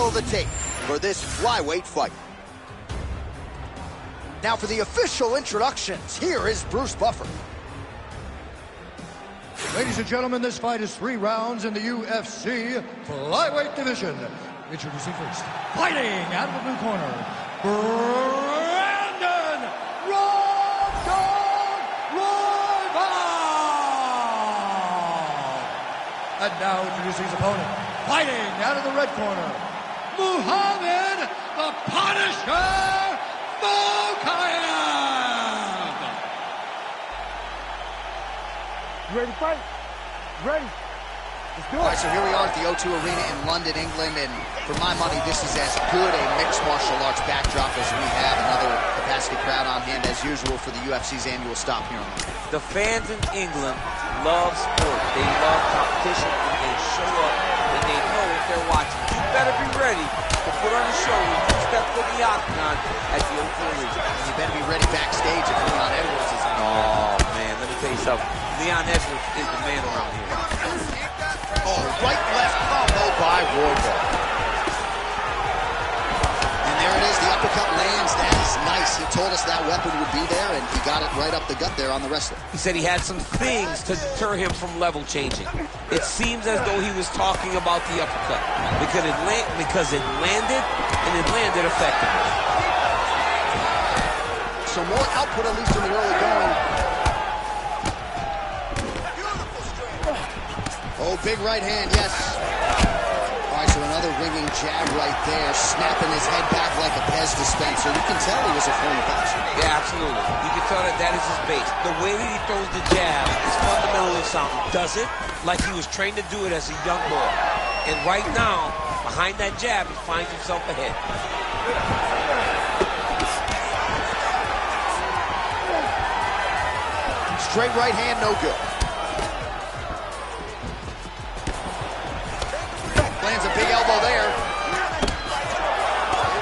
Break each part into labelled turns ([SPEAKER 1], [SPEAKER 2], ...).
[SPEAKER 1] roll the tape for this flyweight fight. Now for the official introductions, here is Bruce Buffer.
[SPEAKER 2] Ladies and gentlemen, this fight is 3 rounds in the UFC flyweight division. Introducing first, fighting out of the blue corner, Brandon Rob And now introducing his opponent, fighting out of the red corner, Muhammad the Punisher Mokaev.
[SPEAKER 3] You ready to fight? Ready? Let's do it.
[SPEAKER 1] All right, so here we are at the O2 Arena in London, England, and for my money, this is as good a mixed martial arts backdrop as we have. Another capacity crowd on hand, as usual, for the UFC's annual stop here on London.
[SPEAKER 4] The fans in England love sport. They love competition, and they show up, and they know if they're watching. You better be ready to put on a show when you step foot in the octagon at the O2 Arena.
[SPEAKER 1] You better be ready backstage if Leon Edwards is on.
[SPEAKER 4] Oh, man, let me tell you something. Leon Edwards is the man around here.
[SPEAKER 1] Oh, right-left combo by Royval. And there it is, the uppercut lands. That is nice. He told us that weapon would be there, and he got it right up the gut there on the wrestler.
[SPEAKER 4] He said he had some things to deter him from level changing. It seems as though he was talking about the uppercut because it landed, and it landed effectively.
[SPEAKER 1] So more output, at least in the early going. Oh, big right hand, yes. All right, so another ringing jab right there, snapping his head back like a Pez dispenser. You can tell he was a former boxer.
[SPEAKER 4] Yeah, absolutely. You can tell that is his base. The way that he throws the jab is fundamentally something. Does it like he was trained to do it as a young boy. And right now, behind that jab, he finds himself ahead.
[SPEAKER 1] Straight right hand, no good. Lands a big elbow there.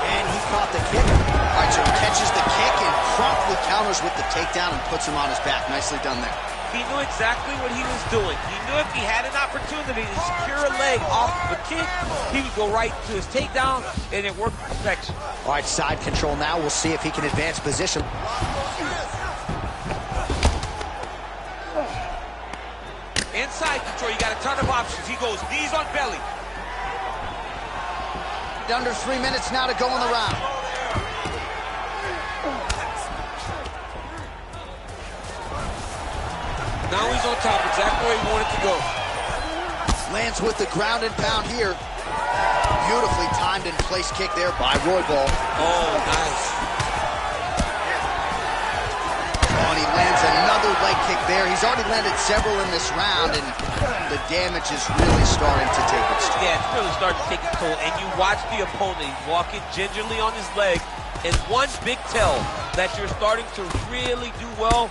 [SPEAKER 1] And he caught the kick. All right, so he catches the kick and promptly counters with the takedown and puts him on his back. Nicely done there.
[SPEAKER 4] He knew exactly what he was doing. He knew if he had an opportunity to secure a leg off of a kick, he would go right to his takedown, and it worked to perfection.
[SPEAKER 1] All right, side control now. We'll see if he can advance position.
[SPEAKER 4] Inside control, you got a ton of options. He goes knees on belly.
[SPEAKER 1] Under 3 minutes now to go in the round.
[SPEAKER 4] Now he's on top, exactly where he wanted to go.
[SPEAKER 1] Lands with the ground and pound here. Beautifully timed and placed kick there by Royval.
[SPEAKER 4] Oh, nice.
[SPEAKER 1] Oh, and he lands another leg kick there. He's already landed several in this round, and the damage is really starting to take its toll.
[SPEAKER 4] Yeah, it's really starting to take its toll. And you watch the opponent, he's walking gingerly on his leg. And one big tell that you're starting to really do well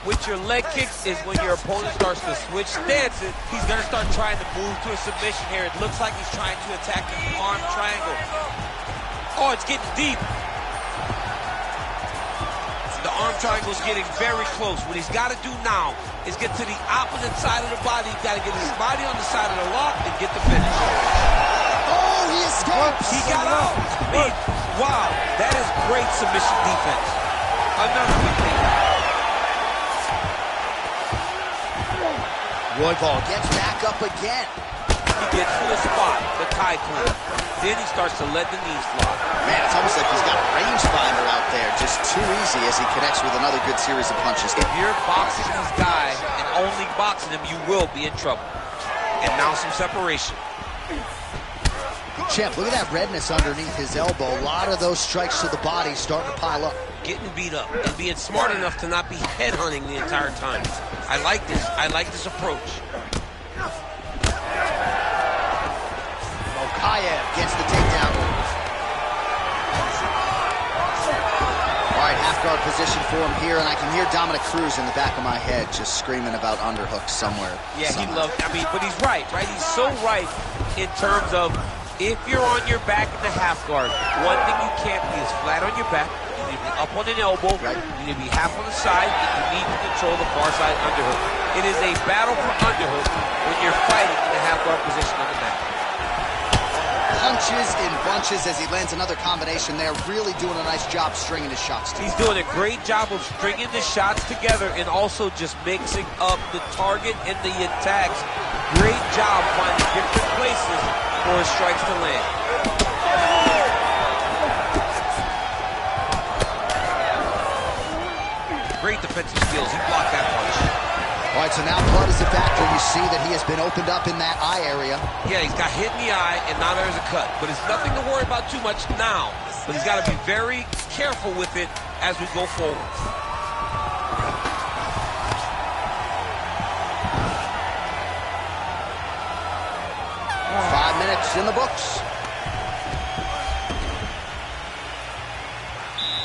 [SPEAKER 4] with your leg kicks is when your opponent starts to switch stances. He's going to start trying to move to a submission here. It looks like he's trying to attack the arm triangle. Oh, it's getting deep. The arm triangle is getting very close. What he's got to do now is get to the opposite side of the body. He's got to get his body on the side of the lock and get the finish.
[SPEAKER 1] Oh, he escapes.
[SPEAKER 4] He got out. I mean, wow, that is great submission defense. Another good thing.
[SPEAKER 1] Royval gets back up again.
[SPEAKER 4] He gets to the spot, the tie clean. Then he starts to let the knees fly.
[SPEAKER 1] Man, it's almost like he's got a rangefinder out there. Just too easy as he connects with another good series of punches.
[SPEAKER 4] If you're boxing this guy and only boxing him, you will be in trouble. And now some separation.
[SPEAKER 1] Champ, look at that redness underneath his elbow. A lot of those strikes to the body starting to pile up.
[SPEAKER 4] Getting beat up and being smart enough to not be headhunting the entire time. I like this. I like this approach.
[SPEAKER 1] Mokaev gets the takedown. All right, half guard position for him here, and I can hear Dominic Cruz in the back of my head just screaming about underhooks somewhere.
[SPEAKER 4] Yeah, he loves, I mean, but he's right? He's so right in terms of if you're on your back in the half guard, one thing you can't be is flat on your back. You need to be up on an elbow. Right. You need to be half on the side, and you need to control the far side underhook. It is a battle for underhook when you're fighting in the half guard position on the mat.
[SPEAKER 1] punches in bunches as he lands another combination there. Really doing a nice job stringing his shots together.
[SPEAKER 4] He's doing a great job of stringing the shots together and also just mixing up the target and the attacks. Great job finding different places for his strikes to land. Great defensive skills. He blocked that punch.
[SPEAKER 1] All right, so now blood is a factor. You see that he has been opened up in that eye area.
[SPEAKER 4] Yeah, he's got hit in the eye, and now there's a cut. But it's nothing to worry about too much now. But he's got to be very careful with it as we go forward.
[SPEAKER 1] 5 minutes in the books.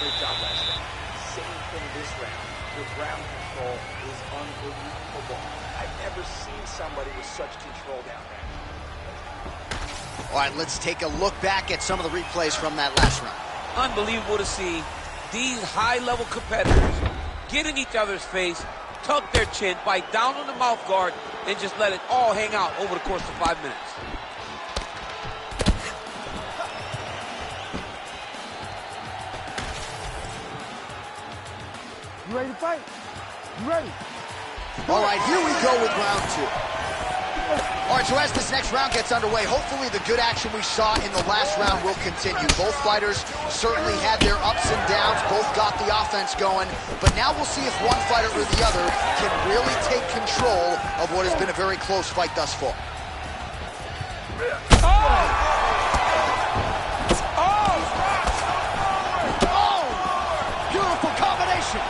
[SPEAKER 5] Great job last round. Same thing this round. The ground control is unbelievable. I've never seen somebody with such control down there.
[SPEAKER 1] All right, let's take a look back at some of the replays from that last round.
[SPEAKER 4] Unbelievable to see these high-level competitors get in each other's face, tuck their chin, bite down on the mouth guard, and just let it all hang out over the course of 5 minutes.
[SPEAKER 3] You ready to fight? You ready?
[SPEAKER 1] All right, here we go with round 2. All right, so as this next round gets underway, hopefully the good action we saw in the last round will continue. Both fighters certainly had their ups and downs, both got the offense going, but now we'll see if one fighter or the other can really take control of what has been a very close fight thus far. Beautiful combination.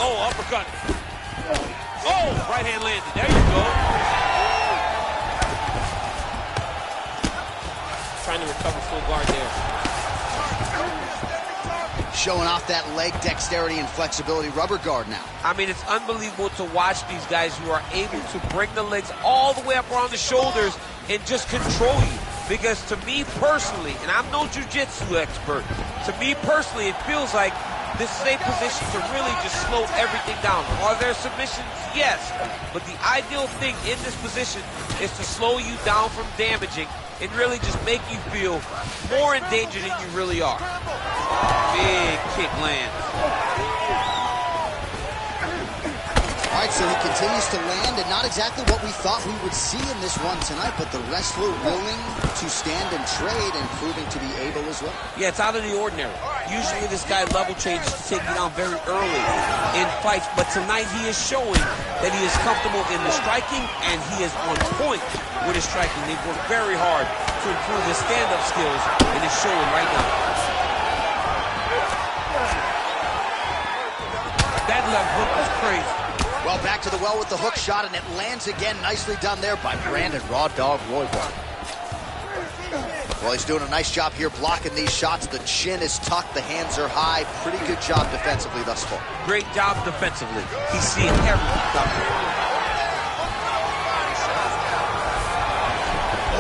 [SPEAKER 4] Oh, uppercut. Oh, right hand landed. There you go. Trying to recover full guard there.
[SPEAKER 1] Showing off that leg dexterity and flexibility. Rubber guard now.
[SPEAKER 4] I mean, it's unbelievable to watch these guys who are able to bring the legs all the way up around the shoulders and just control you. Because to me personally, and I'm no jiu-jitsu expert, to me personally, it feels like this is a position to really just slow everything down. Are there submissions? Yes. But the ideal thing in this position is to slow you down from damaging and really just make you feel more in danger than you really are. Big kick lands.
[SPEAKER 1] All right, so he continues to land, and not exactly what we thought we would see in this one tonight, but the wrestler willing to stand and trade and proving to be able as well.
[SPEAKER 4] Yeah, it's out of the ordinary. Usually this guy level changes to take you down very early in fights, but tonight he is showing that he is comfortable in the striking, and he is on point with his striking. They've worked very hard to improve his stand-up skills, and it's showing right now. That left hook was crazy.
[SPEAKER 1] Well, back to the well with the hook shot, and it lands again. Nicely done there by Brandon Raw Dog Royval. Well, he's doing a nice job here blocking these shots. The chin is tucked, the hands are high. Pretty good job defensively thus far.
[SPEAKER 4] Great job defensively. He's seeing everything coming.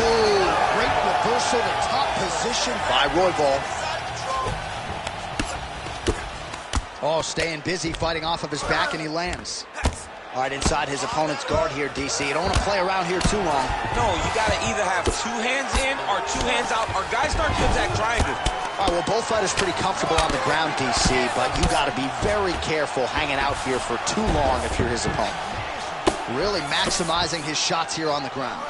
[SPEAKER 1] Oh, great reversal to top position by Royval. Oh, staying busy, fighting off of his back, and he lands. All right, inside his opponent's guard here, DC. You don't want to play around here too long.
[SPEAKER 4] No, you got to either have 2 hands in or 2 hands out, or guys start to attack triangle.
[SPEAKER 1] All right, well, both fighters pretty comfortable on the ground, DC, but you got to be very careful hanging out here for too long if you're his opponent. Really maximizing his shots here on the ground.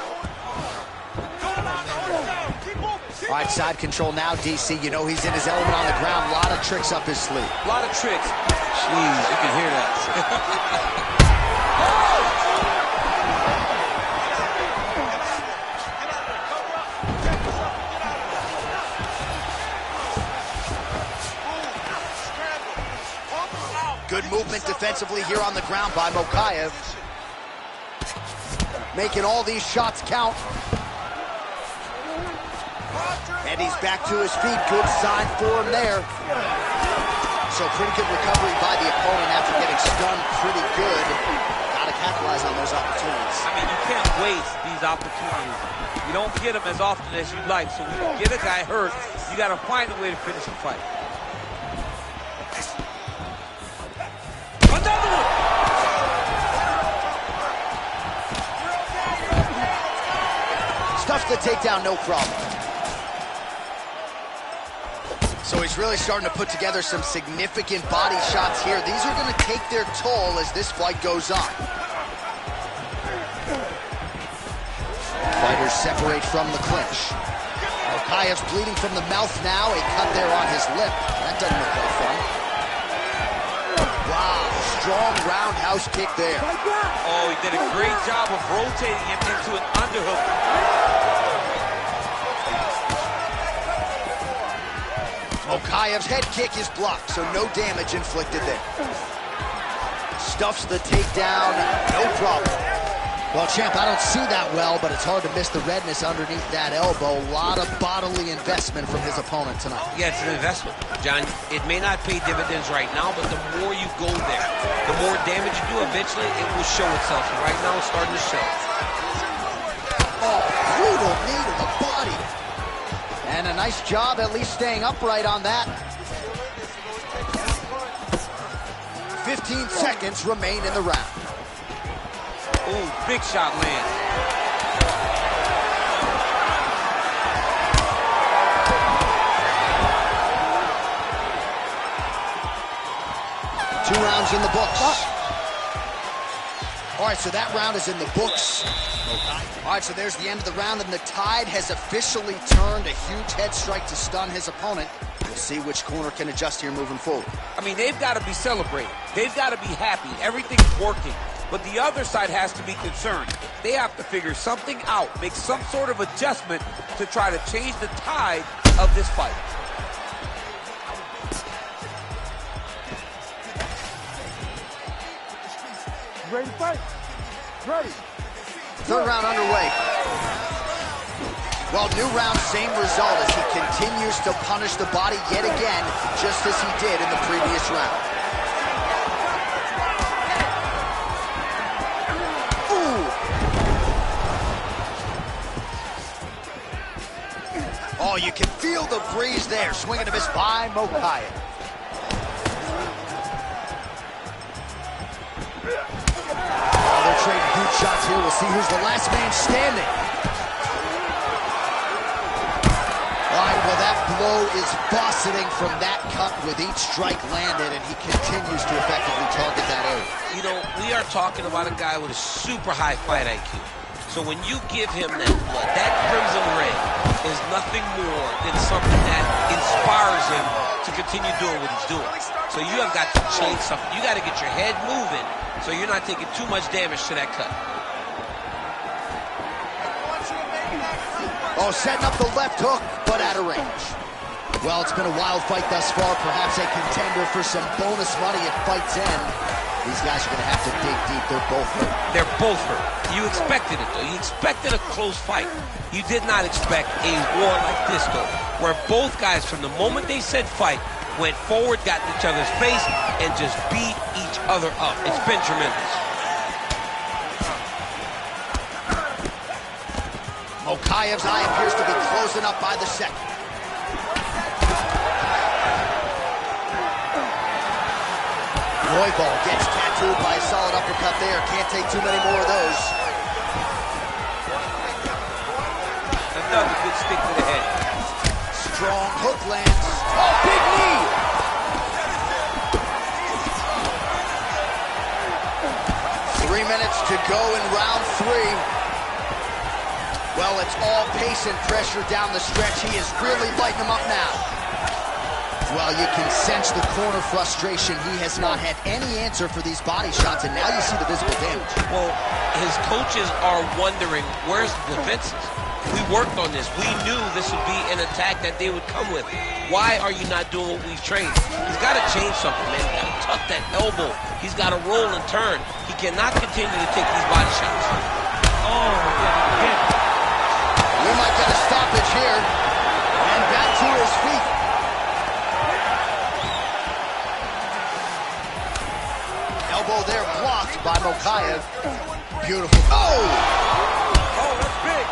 [SPEAKER 1] All right, side control now, DC. You know he's in his element on the ground. A lot of tricks up his sleeve.
[SPEAKER 4] A lot of tricks. Jeez, you can hear that.
[SPEAKER 1] Good movement defensively here on the ground by Mokaev. Making all these shots count. And he's back to his feet. Good sign for him there. So pretty good recovery by the opponent after getting stunned pretty good. Got to capitalize on those opportunities.
[SPEAKER 4] I mean, you can't waste these opportunities. You don't get them as often as you'd like. So when you get a guy hurt, you got to find a way to finish the fight. Another one!
[SPEAKER 1] the takedown, no problem. So he's really starting to put together some significant body shots here. These are going to take their toll as this fight goes on. Fighters separate from the clinch. Mokayev's bleeding from the mouth now. A cut there on his lip. That doesn't look like fun. Wow, strong roundhouse kick there.
[SPEAKER 4] Oh, he did a great job of rotating him into an underhook.
[SPEAKER 1] Mokayev's head kick is blocked, so no damage inflicted there. Stuffs the takedown, no problem. Well, champ, I don't see that well, but it's hard to miss the redness underneath that elbow. A lot of bodily investment from his opponent tonight.
[SPEAKER 4] Yeah, it's an investment, John. It may not pay dividends right now, but the more you go there, the more damage you do, eventually it will show itself. And right now it's starting to show.
[SPEAKER 1] Oh, brutal knee to the body. And a nice job at least staying upright on that. 15 seconds remain in the round.
[SPEAKER 4] Ooh, big shot lands.
[SPEAKER 1] Two rounds in the books. All right, so that round is in the books. All right, so there's the end of the round, and the tide has officially turned. A huge head strike to stun his opponent. We'll see which corner can adjust here moving forward.
[SPEAKER 4] I mean, they've got to be celebrating. They've got to be happy. Everything's working. But the other side has to be concerned. They have to figure something out, make some sort of adjustment to try to change the tide of this fight.
[SPEAKER 3] Ready to fight? Ready.
[SPEAKER 1] Third round underway. Well, new round, same result as he continues to punish the body yet again, just as he did in the previous round. Oh, you can feel the breeze there. Swing and a miss by Mokayev. Oh, they're trading huge shots here. We'll see who's the last man standing. All right, well, that blow is buffeting from that cut with each strike landed, and he continues to effectively target that area.
[SPEAKER 4] You know, we are talking about a guy with a super high fight IQ. So when you give him that blood, that crimson red is nothing more than something that inspires him to continue doing what he's doing. So you have got to change something. You got to get your head moving so you're not taking too much damage to that cut.
[SPEAKER 1] Oh, setting up the left hook, but out of range. Well, it's been a wild fight thus far. Perhaps a contender for some bonus money at fight's end. These guys are going to have to dig deep. They're both hurt.
[SPEAKER 4] They're both hurt. You expected it, though. You expected a close fight. You did not expect a war like this, though, where both guys, from the moment they said fight, went forward, got in each other's face, and just beat each other up. It's been tremendous.
[SPEAKER 1] Mokayev's eye appears to be closing up by the second. Roybal gets tattooed by a solid uppercut there. Can't take too many more of those.
[SPEAKER 4] Another good stick to the head.
[SPEAKER 1] Strong hook lands. Oh, big knee! 3 minutes to go in round 3. Well, it's all pace and pressure down the stretch. He is really lighting them up now. Well, you can sense the corner frustration. He has not had any answer for these body shots, and now you see the visible damage.
[SPEAKER 4] Well, his coaches are wondering, where's the defenses? We worked on this. We knew this would be an attack that they would come with. Why are you not doing what we've trained? He's got to change something, man. He's got to tuck that elbow. He's got to roll and turn. He cannot continue to take these body shots. Oh,
[SPEAKER 1] we might get a stoppage here. And back to his feet. Elbow there blocked by Mokayev. Beautiful. Oh!
[SPEAKER 4] Oh, that's big.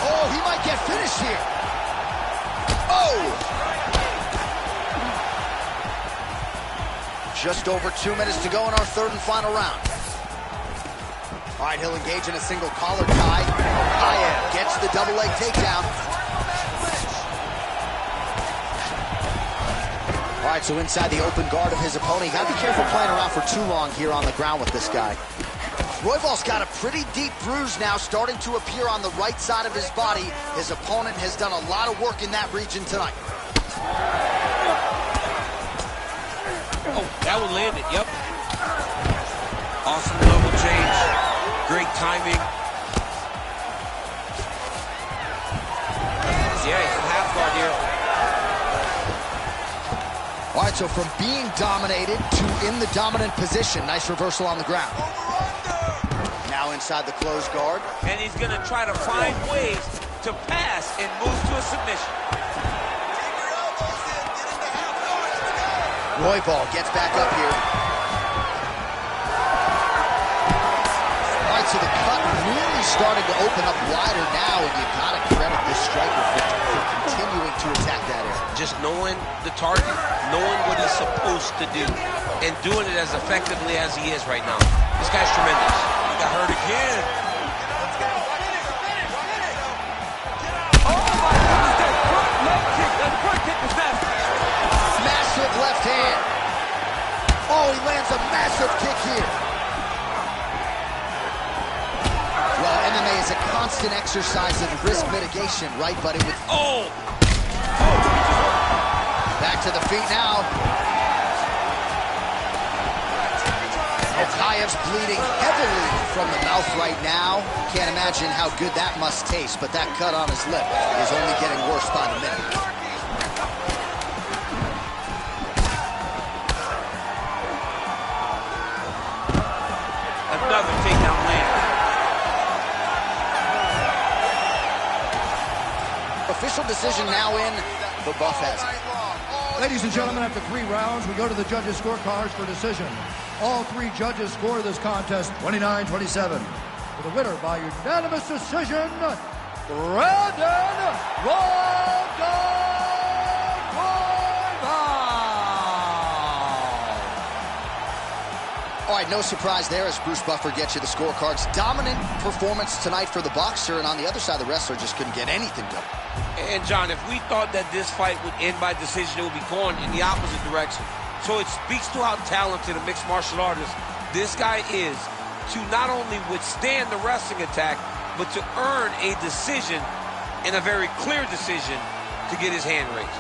[SPEAKER 1] Oh, he might get finished here. Oh! Just over 2 minutes to go in our third and final round. All right, he'll engage in a single collar tie. Gane gets the double leg takedown. All right, so inside the open guard of his opponent. You gotta be careful playing around for too long here on the ground with this guy. Royval's got a pretty deep bruise now starting to appear on the right side of his body. His opponent has done a lot of work in that region tonight.
[SPEAKER 4] Oh, that one landed, yep. Awesome level change. Great timing. Yeah, he's a half guard here.
[SPEAKER 1] All right, so from being dominated to in the dominant position. Nice reversal on the ground. Now inside the closed guard.
[SPEAKER 4] And he's going to try to find ways to pass and move to a submission.
[SPEAKER 1] Royval gets back up here. All right, so the cut really starting to open up wider now, and you got to credit this striker for continuing to attack that area.
[SPEAKER 4] Just knowing the target, knowing what he's supposed to do, and doing it as effectively as he is right now. This guy's tremendous. He got hurt again. Oh my goodness, that front leg kick, that front kick was nasty.
[SPEAKER 1] Massive left hand. Oh, he lands a massive kick here. Well, MMA is a constant exercise in risk mitigation, right, buddy? With back to the feet now. Okayev's bleeding heavily from the mouth right now. Can't imagine how good that must taste, but that cut on his lip is only getting worse by the minute.
[SPEAKER 4] Another takedown land.
[SPEAKER 1] Official decision now in. The buff has it.
[SPEAKER 2] Ladies and gentlemen, after 3 rounds, we go to the judges' scorecards for decision. All 3 judges score this contest 29-27. For the winner by unanimous decision, Brandon Royval.
[SPEAKER 1] All right, no surprise there as Bruce Buffer gets you the scorecards. Dominant performance tonight for the boxer, and on the other side, the wrestler just couldn't get anything done.
[SPEAKER 4] And John, if we thought that this fight would end by decision, it would be going in the opposite direction. So it speaks to how talented a mixed martial artist this guy is to not only withstand the wrestling attack, but to earn a decision, and a very clear decision, to get his hand raised.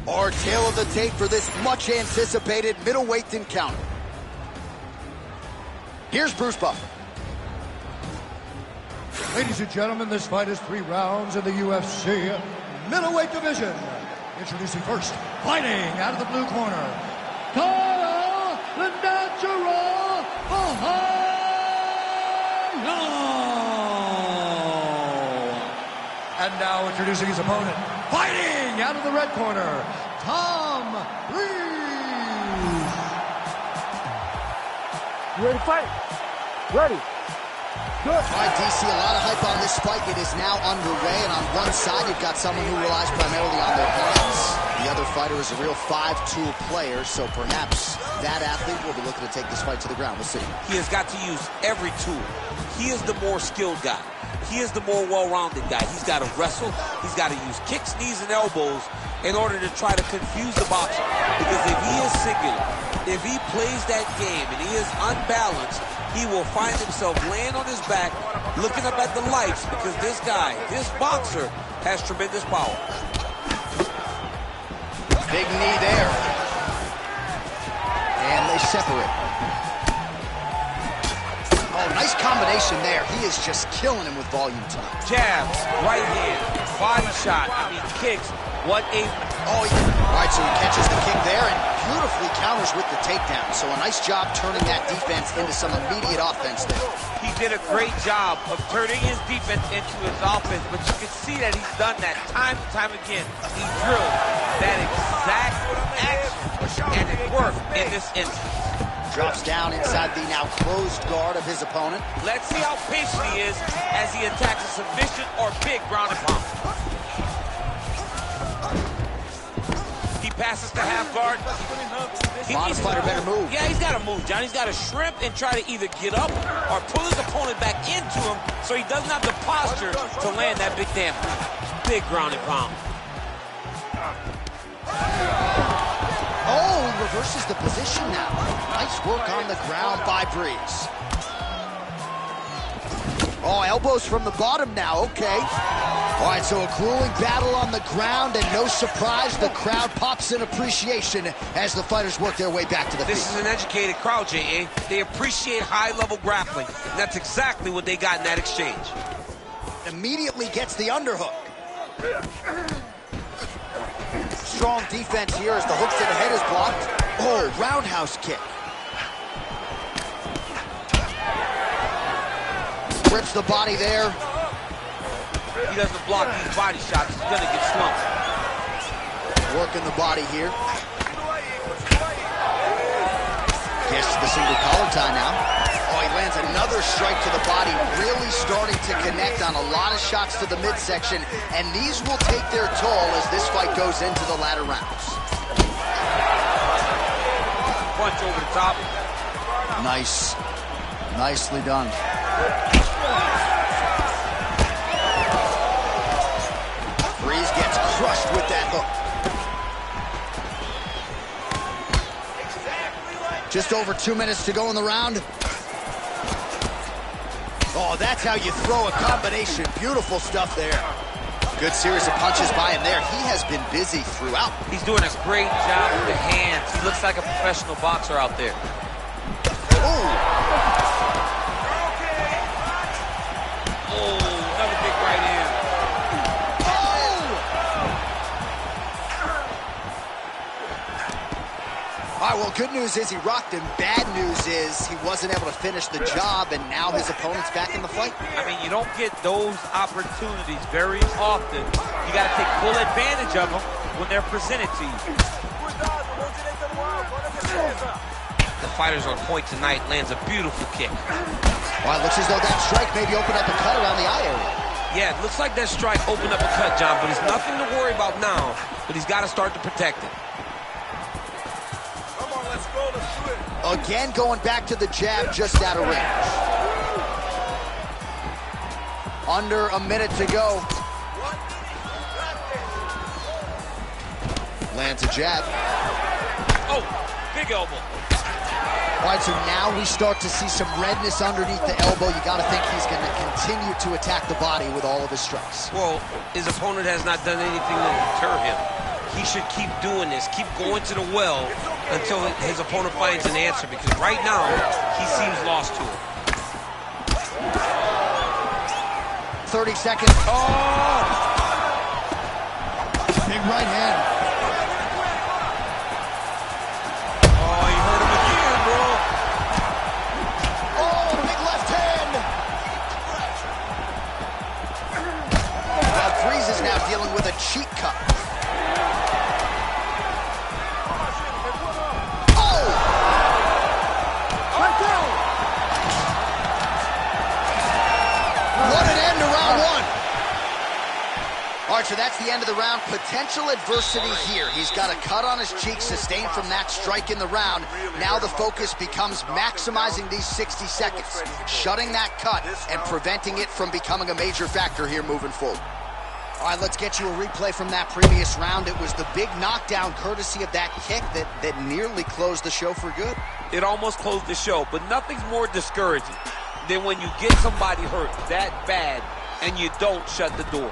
[SPEAKER 1] Our tail of the tape for this much-anticipated middleweight encounter. Here's Bruce Buffer.
[SPEAKER 2] Ladies and gentlemen, this fight is 3 rounds in the UFC middleweight division. Introducing first, fighting out of the blue corner, Kyle the Natural Ohio. And now introducing his opponent, fighting out of the red corner, Tom Reeves.
[SPEAKER 3] You ready to fight? Ready. Good.
[SPEAKER 1] All right, DC, a lot of hype on this fight. It is now underway, and on one side, you've got someone who relies primarily on their hands. The other fighter is a real five-tool player, so perhaps that athlete will be looking to take this fight to the ground. We'll see.
[SPEAKER 4] He has got to use every tool. He is the more skilled guy. He is the more well-rounded guy. He's got to wrestle. He's got to use kicks, knees, and elbows in order to try to confuse the boxer. Because if he is singular, if he plays that game and he is unbalanced, he will find himself laying on his back, looking up at the lights, because this guy, this boxer, has tremendous power.
[SPEAKER 1] Big knee there. And they separate. Oh, nice combination there. He is just killing him with volume tonight.
[SPEAKER 4] Jabs, right hand, body shot, I mean kicks. What a...
[SPEAKER 1] Oh, yeah. All right, so he catches the kick there and beautifully counters with the takedown. So a nice job turning that defense into some immediate offense there.
[SPEAKER 4] He did a great job of turning his defense into his offense, but you can see that he's done that time and time again. He drilled that exact action, and it worked in this instance.
[SPEAKER 1] Drops down inside the now closed guard of his opponent.
[SPEAKER 4] Let's see how patient he is as he attacks a submission or big ground and pound. He passes to half guard.
[SPEAKER 1] Modest fighter better move.
[SPEAKER 4] Yeah, he's got to move, John. He's got to shrimp and try to either get up or pull his opponent back into him so he doesn't have the posture to land that big damage. Big ground and pound.
[SPEAKER 1] Oh, he reverses the position now. Nice work on the ground by Breeze. Oh, elbows from the bottom now, okay. All right, so a grueling battle on the ground, and no surprise, the crowd pops in appreciation as the fighters work their way back to the feet.
[SPEAKER 4] This is an educated crowd, J.A. They appreciate high-level grappling. And that's exactly what they got in that exchange.
[SPEAKER 1] Immediately gets the underhook. Strong defense here as the hook to the head is blocked. Oh, roundhouse kick. Rips the body there.
[SPEAKER 4] He doesn't block these body shots, he's gonna get slumped.
[SPEAKER 1] Working the body here. Gets to the single collar tie now. Oh, he lands another strike to the body, really starting to connect on a lot of shots to the midsection, and these will take their toll as this fight goes into the latter rounds.
[SPEAKER 4] Punch over the top.
[SPEAKER 1] Nice. Nicely done. Breeze gets crushed with that hook. Just over 2 minutes to go in the round. Oh, that's how you throw a combination. Beautiful stuff there. Good series of punches by him there. He has been busy throughout.
[SPEAKER 4] He's doing a great job with the hands. He looks like a professional boxer out there.
[SPEAKER 1] Oh,
[SPEAKER 4] another big right hand.
[SPEAKER 1] All right, well, good news is he rocked him. Bad news is he wasn't able to finish the job, and now his opponent's back in the fight.
[SPEAKER 4] I mean, you don't get those opportunities very often. You got to take full advantage of them when they're presented to you. The fighter's on point tonight, lands a beautiful kick.
[SPEAKER 1] Well, it looks as though that strike maybe opened up a cut around the eye area.
[SPEAKER 4] Yeah, it looks like that strike opened up a cut, John, but it's nothing to worry about now, but he's got to start to protect it.
[SPEAKER 1] Again, going back to the jab just out of range. Under a minute to go. Lands a jab.
[SPEAKER 4] Oh, big elbow.
[SPEAKER 1] All right, so now we start to see some redness underneath the elbow. You got to think he's going to continue to attack the body with all of his strikes.
[SPEAKER 4] Well, his opponent has not done anything to deter him. He should keep doing this, keep going to the well until his opponent finds an answer, because right now, he seems lost to it.
[SPEAKER 1] 30 seconds. Oh! Big right hand.
[SPEAKER 4] Oh, you hurt him again, bro.
[SPEAKER 1] Oh, big left hand. Well, Breeze is now dealing with a cheat cut. All right, so that's the end of the round. Potential adversity here. He's got a cut on his cheek sustained from that strike in the round. Now the focus becomes maximizing these 60 seconds, shutting that cut and preventing it from becoming a major factor here moving forward. All right, let's get you a replay from that previous round. It was the big knockdown courtesy of that kick that nearly closed the show for good.
[SPEAKER 4] It almost closed the show, but nothing's more discouraging than when you get somebody hurt that bad and you don't shut the door.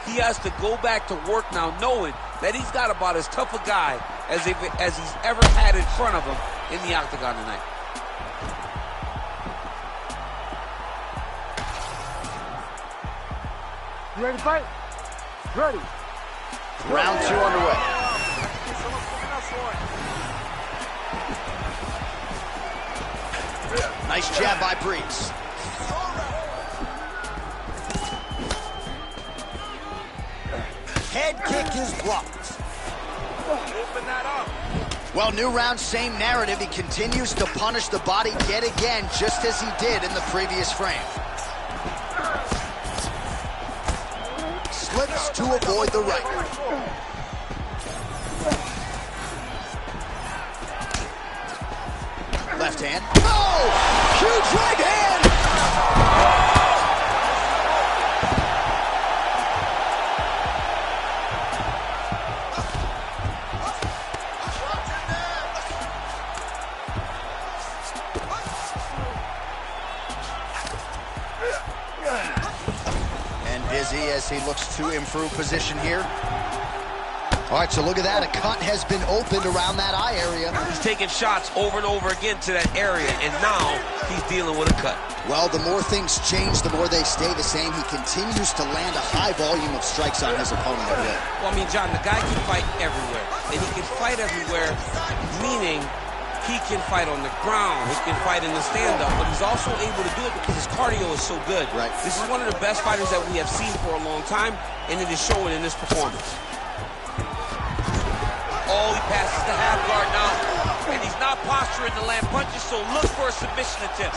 [SPEAKER 4] He has to go back to work now knowing that he's got about as tough a guy as he's ever had in front of him in the octagon tonight.
[SPEAKER 3] You ready to fight? Ready.
[SPEAKER 1] Round 2 underway. Nice jab by Breeze. Head kick is blocked.
[SPEAKER 5] Open that up.
[SPEAKER 1] Well, new round, same narrative. He continues to punish the body yet again, just as he did in the previous frame. Slips to avoid the right. Left hand. Oh! Huge right hand! And busy as he looks to improve position here. All right, so look at that. A cut has been opened around that eye area.
[SPEAKER 4] He's taking shots over and over again to that area, and now he's dealing with a cut.
[SPEAKER 1] Well, the more things change, the more they stay the same. He continues to land a high volume of strikes on his opponent at will.
[SPEAKER 4] Well, I mean, John, the guy can fight everywhere, and he can fight everywhere, meaning he can fight on the ground, he can fight in the stand-up, but he's also able to do it because his cardio is so good.
[SPEAKER 1] Right.
[SPEAKER 4] This is one of the best fighters that we have seen for a long time, and it is showing in this performance. Oh, he passes the half guard now, and he's not posturing to land punches, so look for a submission attempt.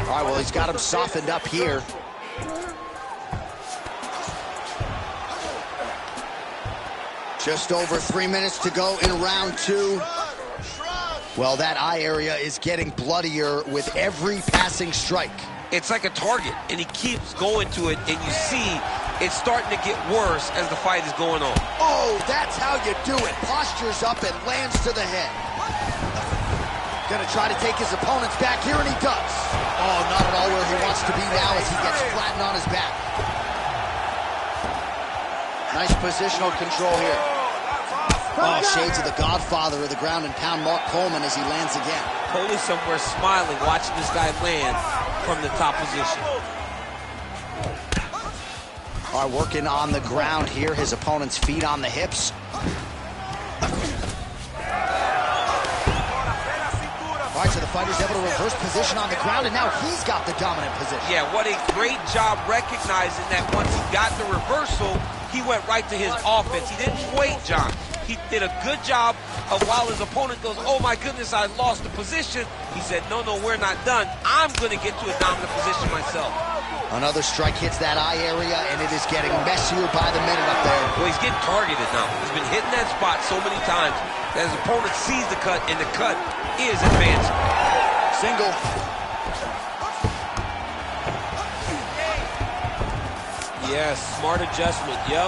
[SPEAKER 1] All right, well, he's got him softened up here. Just over 3 minutes to go in round 2. Well, that eye area is getting bloodier with every passing strike.
[SPEAKER 4] It's like a target, and he keeps going to it, and you see it's starting to get worse as the fight is going on.
[SPEAKER 1] Oh, that's how you do it. Postures up and lands to the head. Gonna try to take his opponent's back here, and he does. Oh, not at all where he wants to be now as he gets flattened on his back. Nice positional control here. Oh, shades of the godfather of the ground and pound, Mark Coleman, as he lands again.
[SPEAKER 4] Coley somewhere smiling, watching this guy land from the top position.
[SPEAKER 1] All right, working on the ground here. His opponent's feet on the hips. All right, so the fighter's able to reverse position on the ground, and now he's got the dominant position.
[SPEAKER 4] Yeah, what a great job recognizing that once he got the reversal, he went right to his offense. He didn't wait, John. He did a good job of while his opponent goes, oh my goodness, I lost the position. He said, no, we're not done. I'm going to get to a dominant position myself.
[SPEAKER 1] Another strike hits that eye area, and it is getting messier by the minute up there.
[SPEAKER 4] Well, he's getting targeted now. He's been hitting that spot so many times that his opponent sees the cut, and the cut is advancing.
[SPEAKER 1] Single.
[SPEAKER 4] Yes, smart adjustment, yep.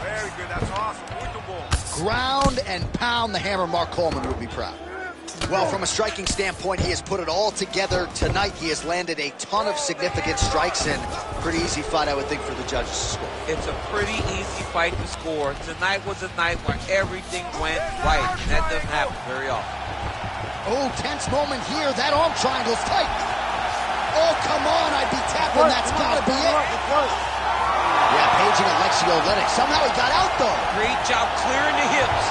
[SPEAKER 5] Very good, that's awesome. Muito bom.
[SPEAKER 1] Ground and pound, the hammer. Mark Coleman would be proud. Well, from a striking standpoint, he has put it all together tonight. He has landed a ton of significant strikes, and pretty easy fight, I would think, for the judges to score.
[SPEAKER 4] It's a pretty easy fight to score. Tonight was a night where everything went right, and that doesn't happen very often.
[SPEAKER 1] Oh, tense moment here. That arm triangle's tight. Oh, come on, I'd be tapping. That's gotta be it. Yeah, paging Alexei Oleinik. Somehow he got out, though.
[SPEAKER 4] Great job clearing the hips,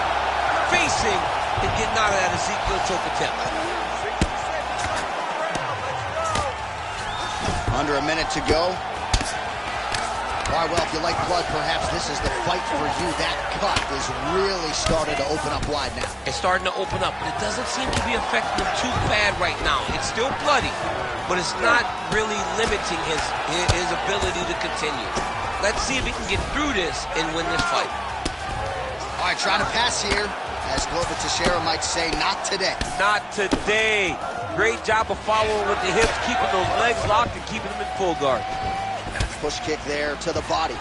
[SPEAKER 4] facing, and getting out of that Ezekiel choke attempt.
[SPEAKER 1] Under a minute to go. All All right, well, if you like blood, perhaps this is the fight for you. That cut is really starting to open up wide now.
[SPEAKER 4] It's starting to open up, but it doesn't seem to be affecting him too bad right now. It's still bloody, but it's not really limiting his ability to continue. Let's see if he can get through this and win this fight.
[SPEAKER 1] All right, trying to pass here. As Glover Teixeira might say, not today.
[SPEAKER 4] Not today. Great job of following with the hips, keeping those legs locked and keeping them in full guard.
[SPEAKER 1] Push kick there to the body.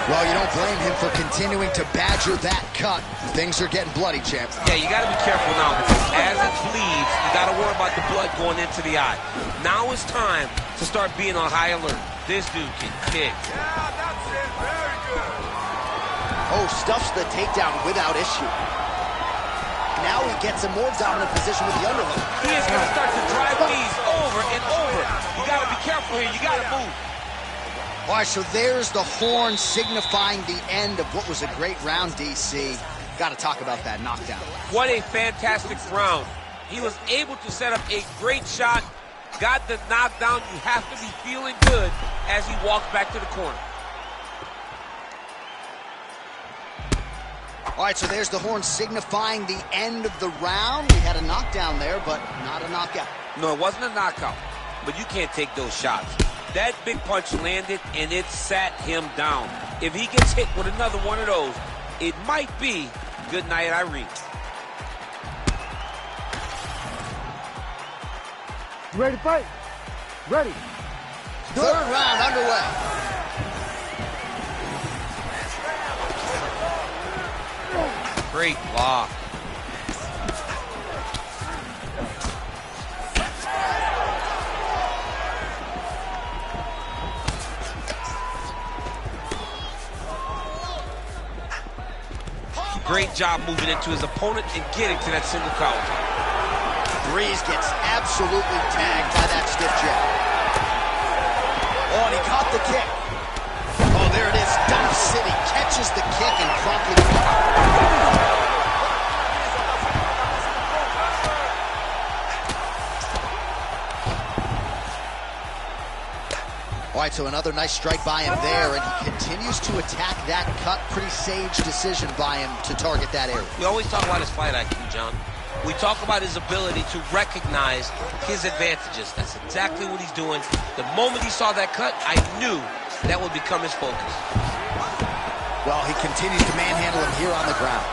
[SPEAKER 1] Well, you don't blame him for continuing to badger that cut. Things are getting bloody, champ.
[SPEAKER 4] Yeah, you got to be careful now because as it bleeds, you got to worry about the blood going into the eye. Now it's time to start being on high alert. This dude can kick.
[SPEAKER 3] Yeah, that's it. Very good.
[SPEAKER 1] Oh, stuffs the takedown without issue. Now he gets a more dominant position with the underhook.
[SPEAKER 4] He is going to start to drive these over and over. You got to be careful here. You got to move.
[SPEAKER 1] All right, so there's the horn signifying the end of what was a great round, DC. Got to talk about that knockdown.
[SPEAKER 4] What a fantastic round. He was able to set up a great shot, got the knockdown. You have to be feeling good as he walks back to the corner.
[SPEAKER 1] All right, so there's the horn signifying the end of the round. We had a knockdown there, but not a knockout.
[SPEAKER 4] No, it wasn't a knockout, but you can't take those shots. That big punch landed, and it sat him down. If he gets hit with another one of those, it might be good night, Irene.
[SPEAKER 3] You ready to fight? Ready.
[SPEAKER 1] Third round underway.
[SPEAKER 4] Great block. Great job moving into his opponent and getting to that single count.
[SPEAKER 1] Breeze gets absolutely tagged by that stiff jab. Oh, and he caught the kick. Oh, there it is. Dump City catches the kick and promptly. All right, so another nice strike by him there, and he continues to attack that cut. Pretty sage decision by him to target that area.
[SPEAKER 4] We always talk about his fight IQ, John. We talk about his ability to recognize his advantages. That's exactly what he's doing. The moment he saw that cut, I knew that would become his focus.
[SPEAKER 1] Well, he continues to manhandle him here on the ground.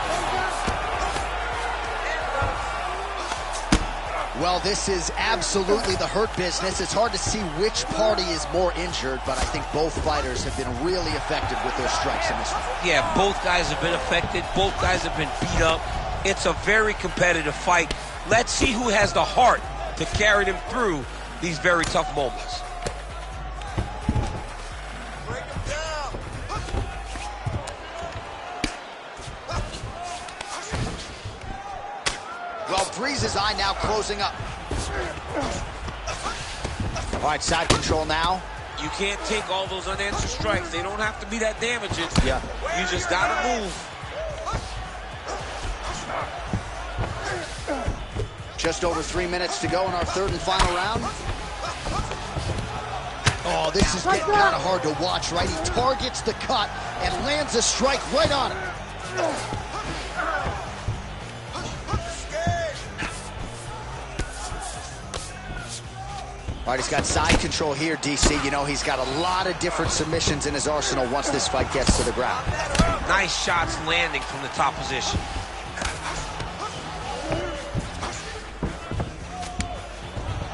[SPEAKER 1] Well, this is absolutely the hurt business. It's hard to see which party is more injured, but I think both fighters have been really effective with their strikes in this one.
[SPEAKER 4] Yeah, both guys have been affected. Both guys have been beat up. It's a very competitive fight. Let's see who has the heart to carry them through these very tough moments.
[SPEAKER 1] Well, Breeze's eye now closing up. All right, side control now.
[SPEAKER 4] You can't take all those unanswered strikes. They don't have to be that damaging.
[SPEAKER 1] Yeah.
[SPEAKER 4] You just gotta move.
[SPEAKER 1] Just over 3 minutes to go in our third and final round. Oh, this is getting kind of hard to watch, right? He targets the cut and lands a strike right on it. All right, he's got side control here, DC. You know, he's got a lot of different submissions in his arsenal once this fight gets to the ground.
[SPEAKER 4] Nice shots landing from the top position.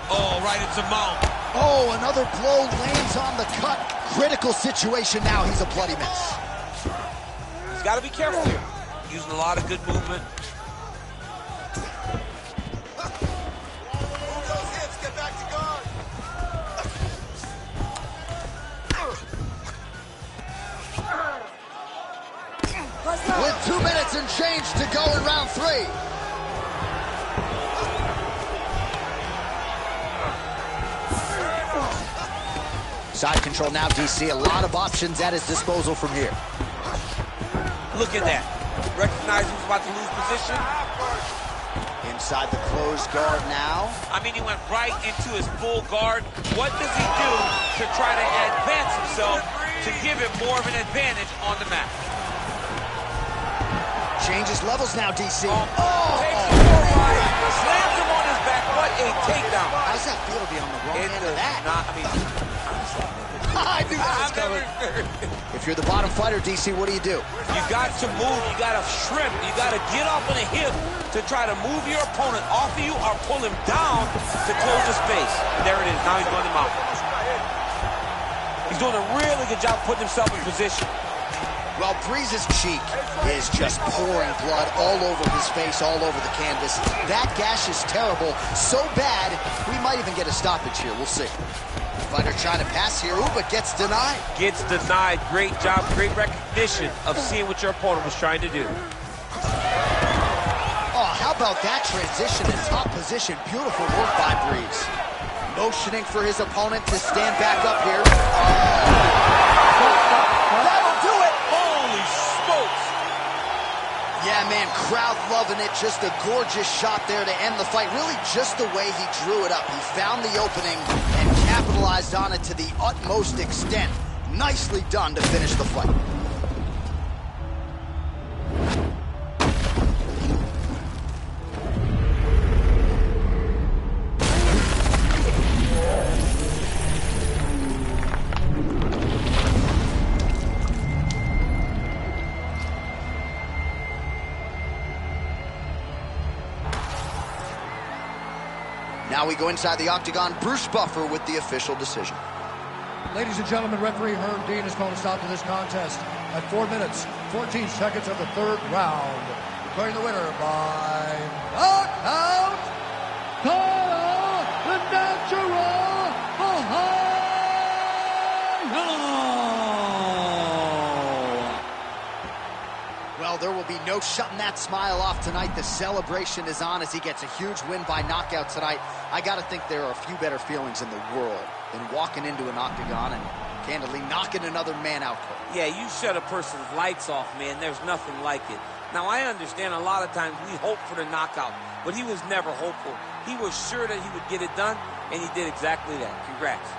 [SPEAKER 4] Oh, right into mount.
[SPEAKER 1] Oh, another blow lands on the cut. Critical situation now. He's a bloody mess.
[SPEAKER 4] He's got to be careful here. Using a lot of good movement.
[SPEAKER 1] With 2 minutes and change to go in round 3. Side control now, DC. A lot of options at his disposal from here.
[SPEAKER 4] Look at that. Recognize who's about to lose position.
[SPEAKER 1] Inside the closed guard now.
[SPEAKER 4] I mean, he went right into his full guard. What does he do to try to advance himself to give him more of an advantage on the mat.
[SPEAKER 1] Changes levels now, DC.
[SPEAKER 4] Takes him for a ride, slams him on his back. What a takedown.
[SPEAKER 1] How does that feel to be on the wrong end of that? I knew that was coming. If you're the bottom fighter, DC, what do?
[SPEAKER 4] You got to move. You got to shrimp. You got to get off on a hip to try to move your opponent off of you or pull him down to close the space. There it is. Now he's going to mount. He's doing a really good job putting himself in position.
[SPEAKER 1] Well, Breeze's cheek is just pouring blood all over his face, all over the canvas. That gash is terrible, so bad, we might even get a stoppage here. We'll see. Fighter trying to pass here, but gets denied.
[SPEAKER 4] Gets denied. Great job, great recognition of seeing what your opponent was trying to do.
[SPEAKER 1] Oh, how about that transition in top position? Beautiful work by Breeze. Motioning for his opponent to stand back up here. That'll do it!
[SPEAKER 4] Holy smokes!
[SPEAKER 1] Yeah, man, crowd loving it. Just a gorgeous shot there to end the fight. Really just the way he drew it up. He found the opening and capitalized on it to the utmost extent. Nicely done to finish the fight. Now we go inside the octagon. Bruce Buffer with the official decision.
[SPEAKER 2] Ladies and gentlemen, referee Herb Dean has called a stop to this contest at 4 minutes, 14 seconds of the third round. Declaring the winner by knockout, the natural Ohio.
[SPEAKER 1] Well, there will be no shutting that smile off tonight. The celebration is on as he gets a huge win by knockout tonight. I got to think there are a few better feelings in the world than walking into an octagon and candidly knocking another man out cold.
[SPEAKER 4] Yeah, you shut a person's lights off, man. There's nothing like it. Now, I understand a lot of times we hope for the knockout, but he was never hopeful. He was sure that he would get it done, and he did exactly that. Congrats.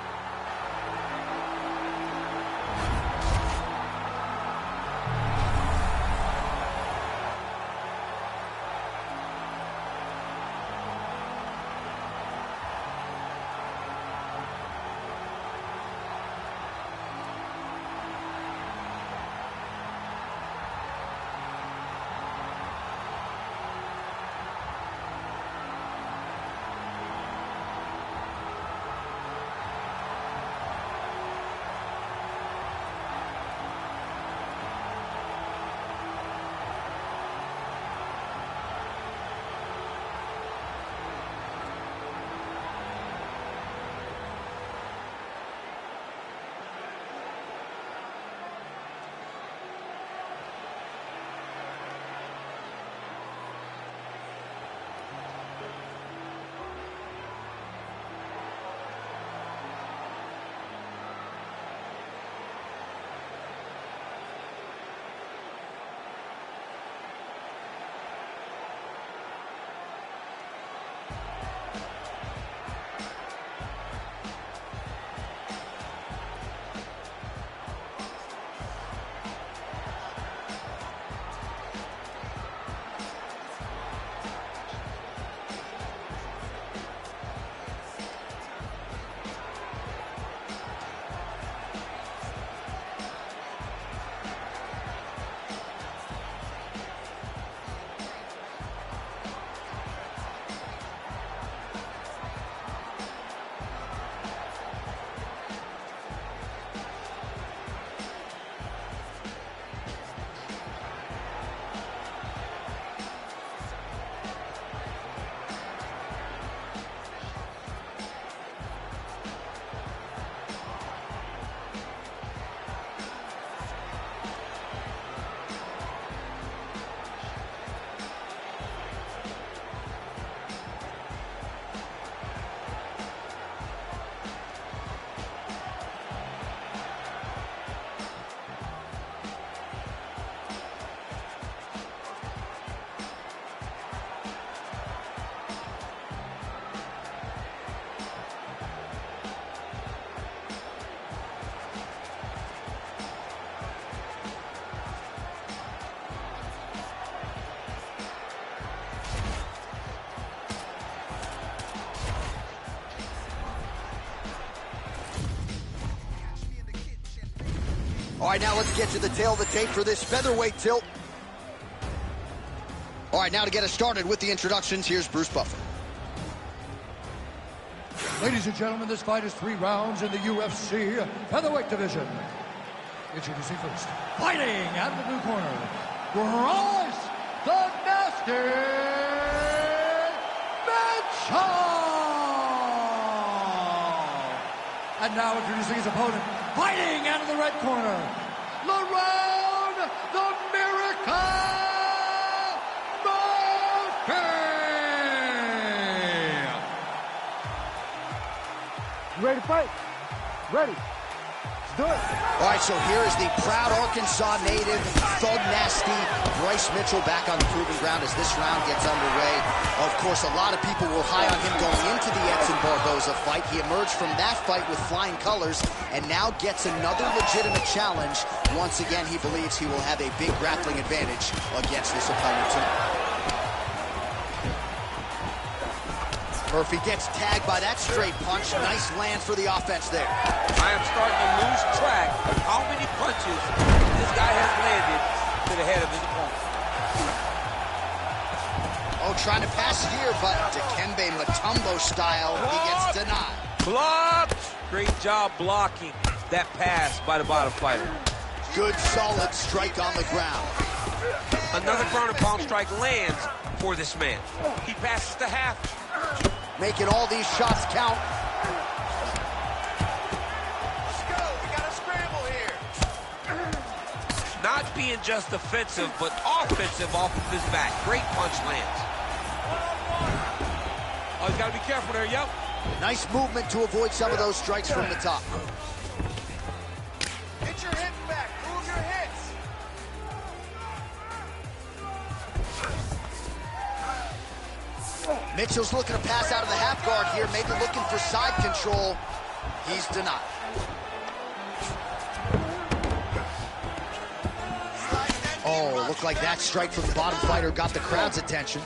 [SPEAKER 1] All right, now let's get to the tail of the tape for this featherweight tilt. All right, now to get us started with the introductions, here's Bruce Buffer.
[SPEAKER 2] Ladies and gentlemen, this fight is 3 rounds in the UFC featherweight division. Introducing first, fighting out of the blue corner, Bryce the Nasty Mitchell! And now introducing his opponent, fighting out of the red corner, Lerone the Miracle!
[SPEAKER 3] You ready to fight? Ready. Let's do it.
[SPEAKER 1] All right, so here is the proud Arkansas native, Thug Nasty, Bryce Mitchell back on the proving ground as this round gets underway. Of course, a lot of people were high on him going into the Edson Barboza fight. He emerged from that fight with flying colors and now gets another legitimate challenge. Once again, he believes he will have a big grappling advantage against this opponent tonight. Murphy gets tagged by that straight punch. Nice land for the offense there.
[SPEAKER 4] I am starting to lose track of how many punches this guy has landed to the head of his opponent.
[SPEAKER 1] Oh, trying to pass here, but Dikembe Mutombo style, he gets denied.
[SPEAKER 4] Blocked! Great job blocking that pass by the bottom fighter.
[SPEAKER 1] Good, solid strike on the ground.
[SPEAKER 4] Another ground and pound strike lands for this man. He passes to half.
[SPEAKER 1] Making all these shots count.
[SPEAKER 5] Let's go. We got a scramble here.
[SPEAKER 4] Not being just defensive, but offensive off of his back. Great punch lands. Oh, he's got to be careful there, yep.
[SPEAKER 1] Nice movement to avoid some of those strikes from the top.
[SPEAKER 5] Get your hips back. Move your hips.
[SPEAKER 1] Mitchell's looking to pass out of the half guard here, maybe looking for side control. He's denied. Oh, looked like that strike from the bottom fighter got the crowd's attention.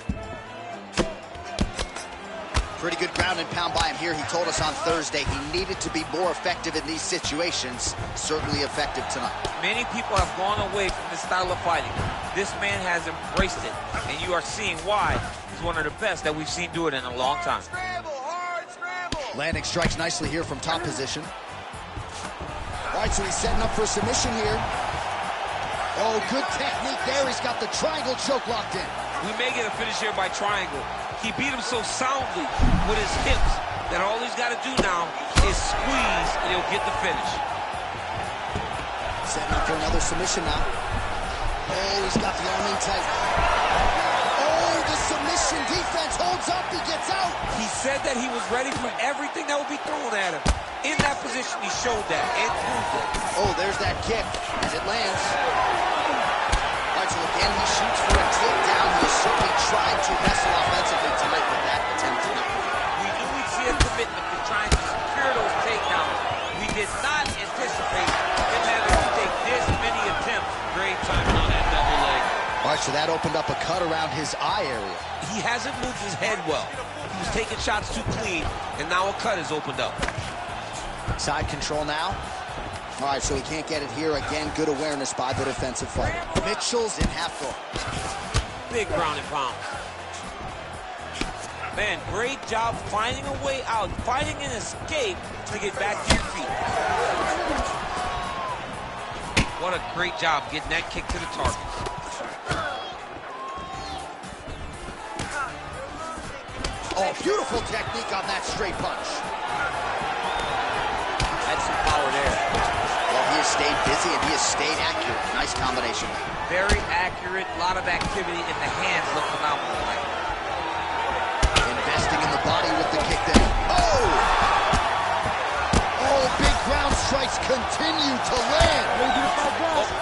[SPEAKER 1] Pretty good ground and pound by him here. He told us on Thursday he needed to be more effective in these situations. Certainly effective tonight.
[SPEAKER 4] Many people have gone away from this style of fighting. This man has embraced it, and you are seeing why he's one of the best that we've seen do it in a long time.
[SPEAKER 5] Scramble, hard scramble.
[SPEAKER 1] Landing strikes nicely here from top position. All right, so he's setting up for a submission here. Oh, good technique there. He's got the triangle choke locked in.
[SPEAKER 4] We may get a finish here by triangle. He beat him so soundly with his hips that all he's got to do now is squeeze, and he'll get the finish.
[SPEAKER 1] Setting up for another submission now. Oh, he's got the arm in tight. Oh, the submission defense holds up. He gets out.
[SPEAKER 4] He said that he was ready for everything that would be thrown at him. In that position, he showed that and proved it.
[SPEAKER 1] Oh, there's that kick, and it lands. All right, so again, he shoots for a takedown. He certainly tried to wrestle offensively tonight with that attempt.
[SPEAKER 4] We knew we'd see a commitment to trying to secure those takedowns. We did not anticipate him having to take this many attempts. Great timing on that double leg.
[SPEAKER 1] All right, so that opened up a cut around his eye area.
[SPEAKER 4] He hasn't moved his head well. He was taking shots too clean, and now a cut has opened up.
[SPEAKER 1] Side control now. All right, so he can't get it here. Again, good awareness by the defensive fighter. Mitchell's in half guard.
[SPEAKER 4] Big ground and pound. Man, great job finding a way out, finding an escape to get back to your feet. What a great job getting that kick to the target.
[SPEAKER 1] Oh, beautiful technique on that straight punch. Had some power there. Well, he has stayed busy and he has stayed accurate. Nice combination.
[SPEAKER 4] Very accurate, a lot of activity, and the hands look phenomenal tonight.
[SPEAKER 1] Investing in the body with the kick there. Oh! Oh, big ground strikes continue to land.
[SPEAKER 4] Oh,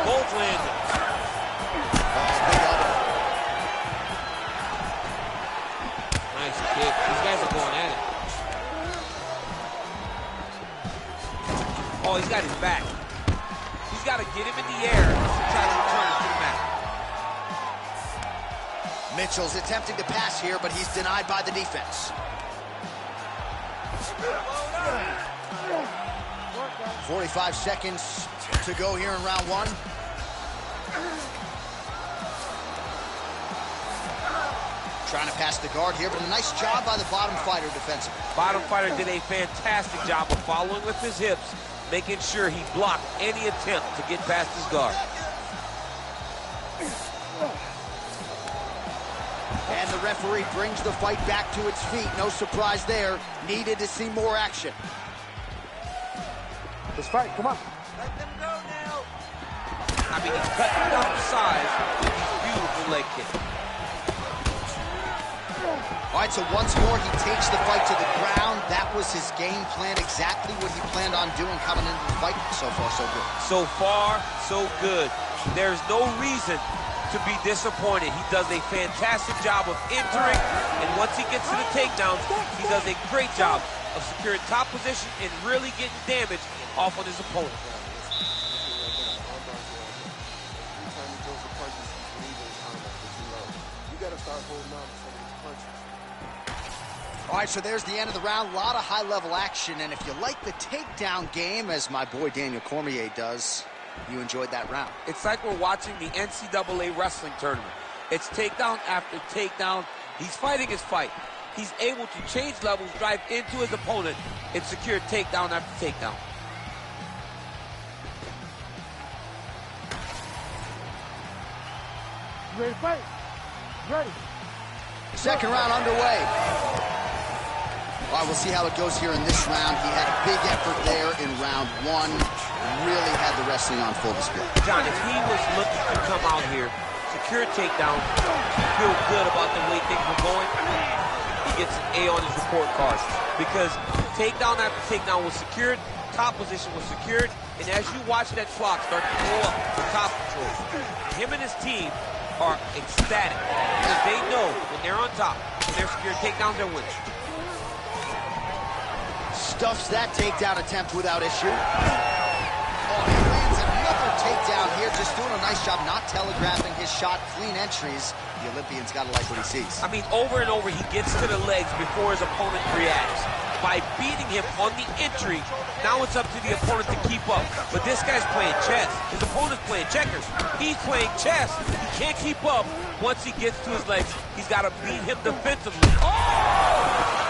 [SPEAKER 4] both landed.
[SPEAKER 1] Oh, big elbow.
[SPEAKER 4] Nice kick. These guys are going at it. Oh, he's got his back. He's got to get him in the air to try to return to the mat.
[SPEAKER 1] Mitchell's attempting to pass here, but he's denied by the defense. 45 seconds to go here in round one. Trying to pass the guard here, but a nice job by the bottom fighter defensively.
[SPEAKER 4] Bottom fighter did a fantastic job of following with his hips, making sure he blocked any attempt to get past his guard.
[SPEAKER 1] And the referee brings the fight back to its feet. No surprise there. Needed to see more action.
[SPEAKER 3] Let's fight, come on.
[SPEAKER 4] Let them go now. I mean, he's cutting down the size with these beautiful leg kicks.
[SPEAKER 1] All right, so once more, he takes the fight to the ground. That was his game plan, exactly what he planned on doing coming into the fight. So far, so good.
[SPEAKER 4] So far, so good. There's no reason to be disappointed. He does a fantastic job of entering, and once he gets to the takedowns, he does a great job of securing top position and really getting damage off on his opponent.
[SPEAKER 1] All right, so there's the end of the round. A lot of high-level action, and if you like the takedown game, as my boy Daniel Cormier does, you enjoyed that round.
[SPEAKER 4] It's like we're watching the NCAA wrestling tournament. It's takedown after takedown. He's fighting his fight. He's able to change levels, drive into his opponent, and secure takedown after takedown.
[SPEAKER 3] You ready to fight? Ready.
[SPEAKER 1] Second round underway. All right, we'll see how it goes here in this round. He had a big effort there in round one. Really had the wrestling on full display.
[SPEAKER 4] John, if he was looking to come out here, secure a takedown, feel good about the way things were going, he gets an A on his report card. Because takedown after takedown was secured, top position was secured, and as you watch that clock start to go up for top control, him and his team are ecstatic because they know when they're on top, when they're secured takedowns, they're winning.
[SPEAKER 1] Stuffs that takedown attempt without issue. Oh, he lands another takedown here, just doing a nice job not telegraphing his shot. Clean entries. The Olympian's got to like what he sees.
[SPEAKER 4] I mean, over and over, he gets to the legs before his opponent reacts. By beating him on the entry, now it's up to the opponent to keep up. But this guy's playing chess. His opponent's playing checkers. He's playing chess. He can't keep up. Once he gets to his legs, he's got to beat him defensively. Oh!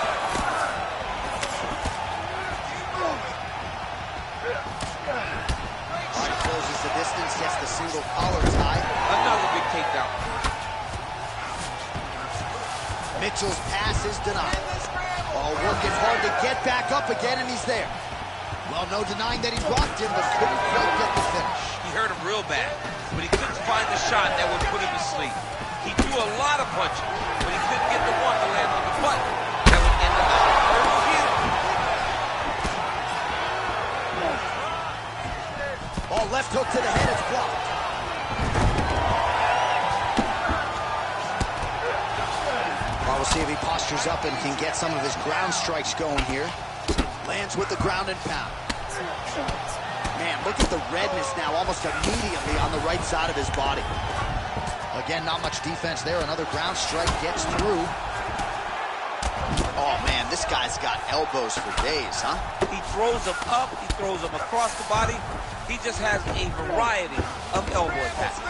[SPEAKER 1] Closes the distance, gets the single collar tie.
[SPEAKER 4] Another big takedown.
[SPEAKER 1] Mitchell's pass is denied. Oh, working hard to get back up again, and he's there. Well, no denying that he rocked him, but couldn't quite get the finish.
[SPEAKER 4] He hurt him real bad, but he couldn't find the shot that would put him to sleep. He threw a lot of punches, but he couldn't get the one to land on the butt that would end up hurting him.
[SPEAKER 1] Oh, left hook to the head, it's blocked. Well, we'll see if he postures up and can get some of his ground strikes going here. Lands with the ground and pound. Man, look at the redness now, almost immediately on the right side of his body. Again, not much defense there. Another ground strike gets through. Oh, man, this guy's got elbows for days, huh?
[SPEAKER 4] He throws them up, he throws them across the body. He just has a variety of elbow attacks.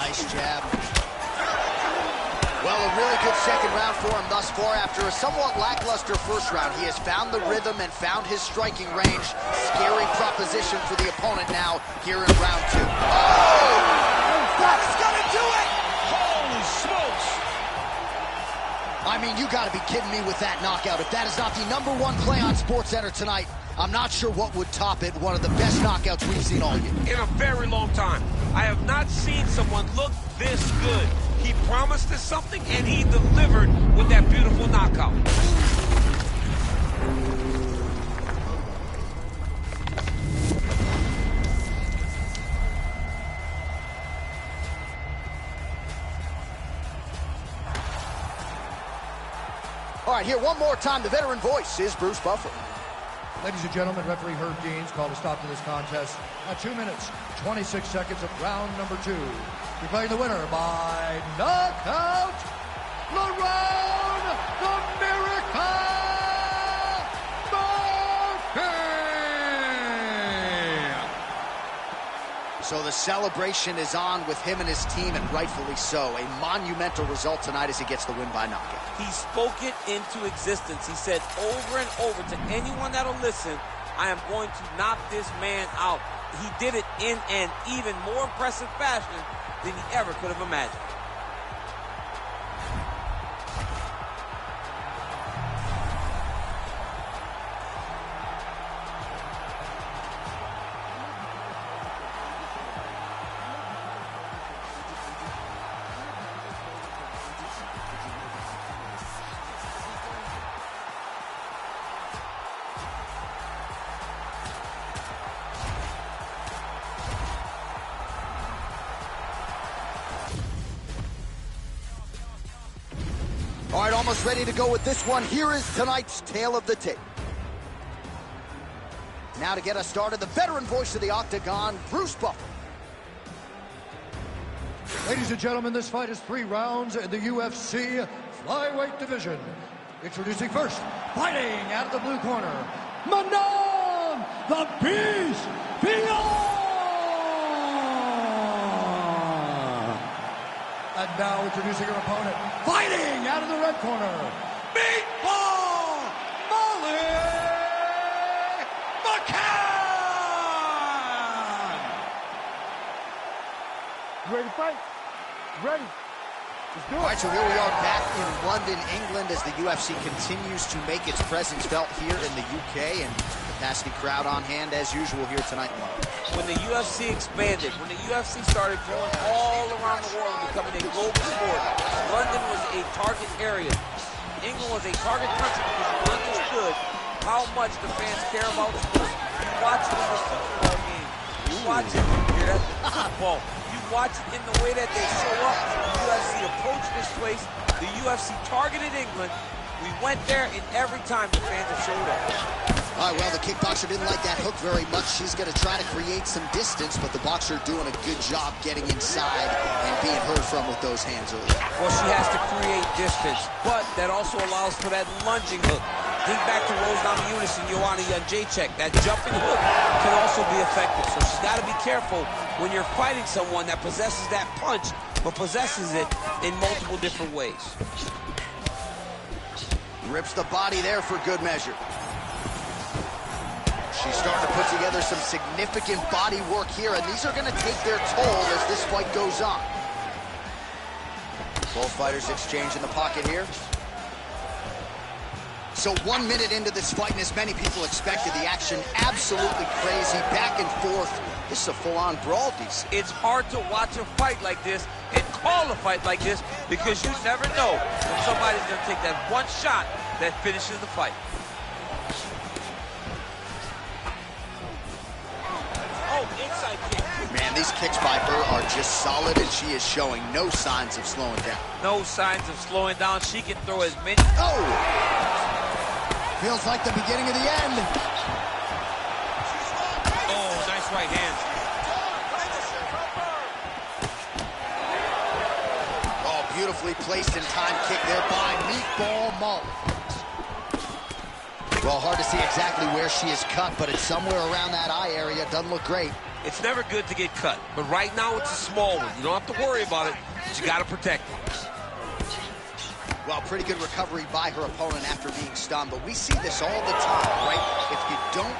[SPEAKER 1] Nice jab. Well, a really good second round for him thus far. After a somewhat lackluster first round, he has found the rhythm and found his striking range. Scary proposition for the opponent now here in round two. Oh! That is gonna do it! Holy smokes! I mean, you gotta be kidding me with that knockout. If that is not the #1 play on SportsCenter tonight, I'm not sure what would top it. One of the best knockouts we've seen all year.
[SPEAKER 4] In a very long time. I have not seen someone look this good. He promised us something, and he delivered with that beautiful knockout.
[SPEAKER 1] All right, here one more time. The veteran voice is Bruce Buffer.
[SPEAKER 2] Ladies and gentlemen, referee Herb Gaines called a stop to this contest at 2 minutes, 26 seconds of round number 2. Declaring the winner by knockout, the Round the Miracle!
[SPEAKER 1] So the celebration is on with him and his team, and rightfully so. A monumental result tonight as he gets the win by knockout.
[SPEAKER 4] He spoke it into existence. He said over and over to anyone that'll listen, I am going to knock this man out. He did it in an even more impressive fashion than he ever could have imagined.
[SPEAKER 1] All right, almost ready to go with this one. Here is tonight's tale of the tape. Now to get us started, the veteran voice of the Octagon, Bruce Buffer.
[SPEAKER 2] Ladies and gentlemen, this fight is 3 rounds in the UFC flyweight division. Introducing first, fighting out of the blue corner, Manon the Beast Beyond! And now introducing her opponent, fighting out of the red corner, Meatball Molly McCann!
[SPEAKER 3] You ready to fight? Ready. Let's do it.
[SPEAKER 1] All right, so here we are back in London, England, as the UFC continues to make its presence felt here in the UK, and capacity crowd on hand as usual here tonight in London.
[SPEAKER 4] When the UFC expanded, when the UFC started growing all around the world and becoming a global sport, London was a target area. England was a target country because you understood how much the fans care about sports. You watch it in the football game. You watch it, hear that? Football. You watch it in the way that they show up. The UFC approached this place. The UFC targeted England. We went there, and every time the fans have showed up.
[SPEAKER 1] All right, well, the kickboxer didn't like that hook very much. She's going to try to create some distance, but the boxer doing a good job getting inside and being heard from with those hands early.
[SPEAKER 4] Well, she has to create distance, but that also allows for that lunging hook. Think back to Rose Namajunas and Joanna Jędrzejczyk. That jumping hook can also be effective, so she's got to be careful when you're fighting someone that possesses that punch, but possesses it in multiple different ways.
[SPEAKER 1] Rips the body there for good measure. She's starting to put together some significant body work here, and these are going to take their toll as this fight goes on. Both fighters exchange in the pocket here. So 1 minute into this fight, and as many people expected, the action absolutely crazy, back and forth. This is a full-on brawl, DC.
[SPEAKER 4] It's hard to watch a fight like this and call a fight like this because you never know when somebody's going to take that one shot that finishes the fight. Oh, inside kick.
[SPEAKER 1] Man, these kicks by her are just solid, and she is showing no signs of slowing down.
[SPEAKER 4] No signs of slowing down. She can throw as many.
[SPEAKER 1] Oh! Feels like the beginning of the end.
[SPEAKER 4] Oh, nice right hand.
[SPEAKER 1] Oh, beautifully placed in time kick there by Meatball Molly. Well, hard to see exactly where she is cut, but it's somewhere around that eye area. Doesn't look great.
[SPEAKER 4] It's never good to get cut, but right now it's a small one. You don't have to worry about it, but you got to protect it.
[SPEAKER 1] Well, pretty good recovery by her opponent after being stunned, but we see this all the time, right? If you don't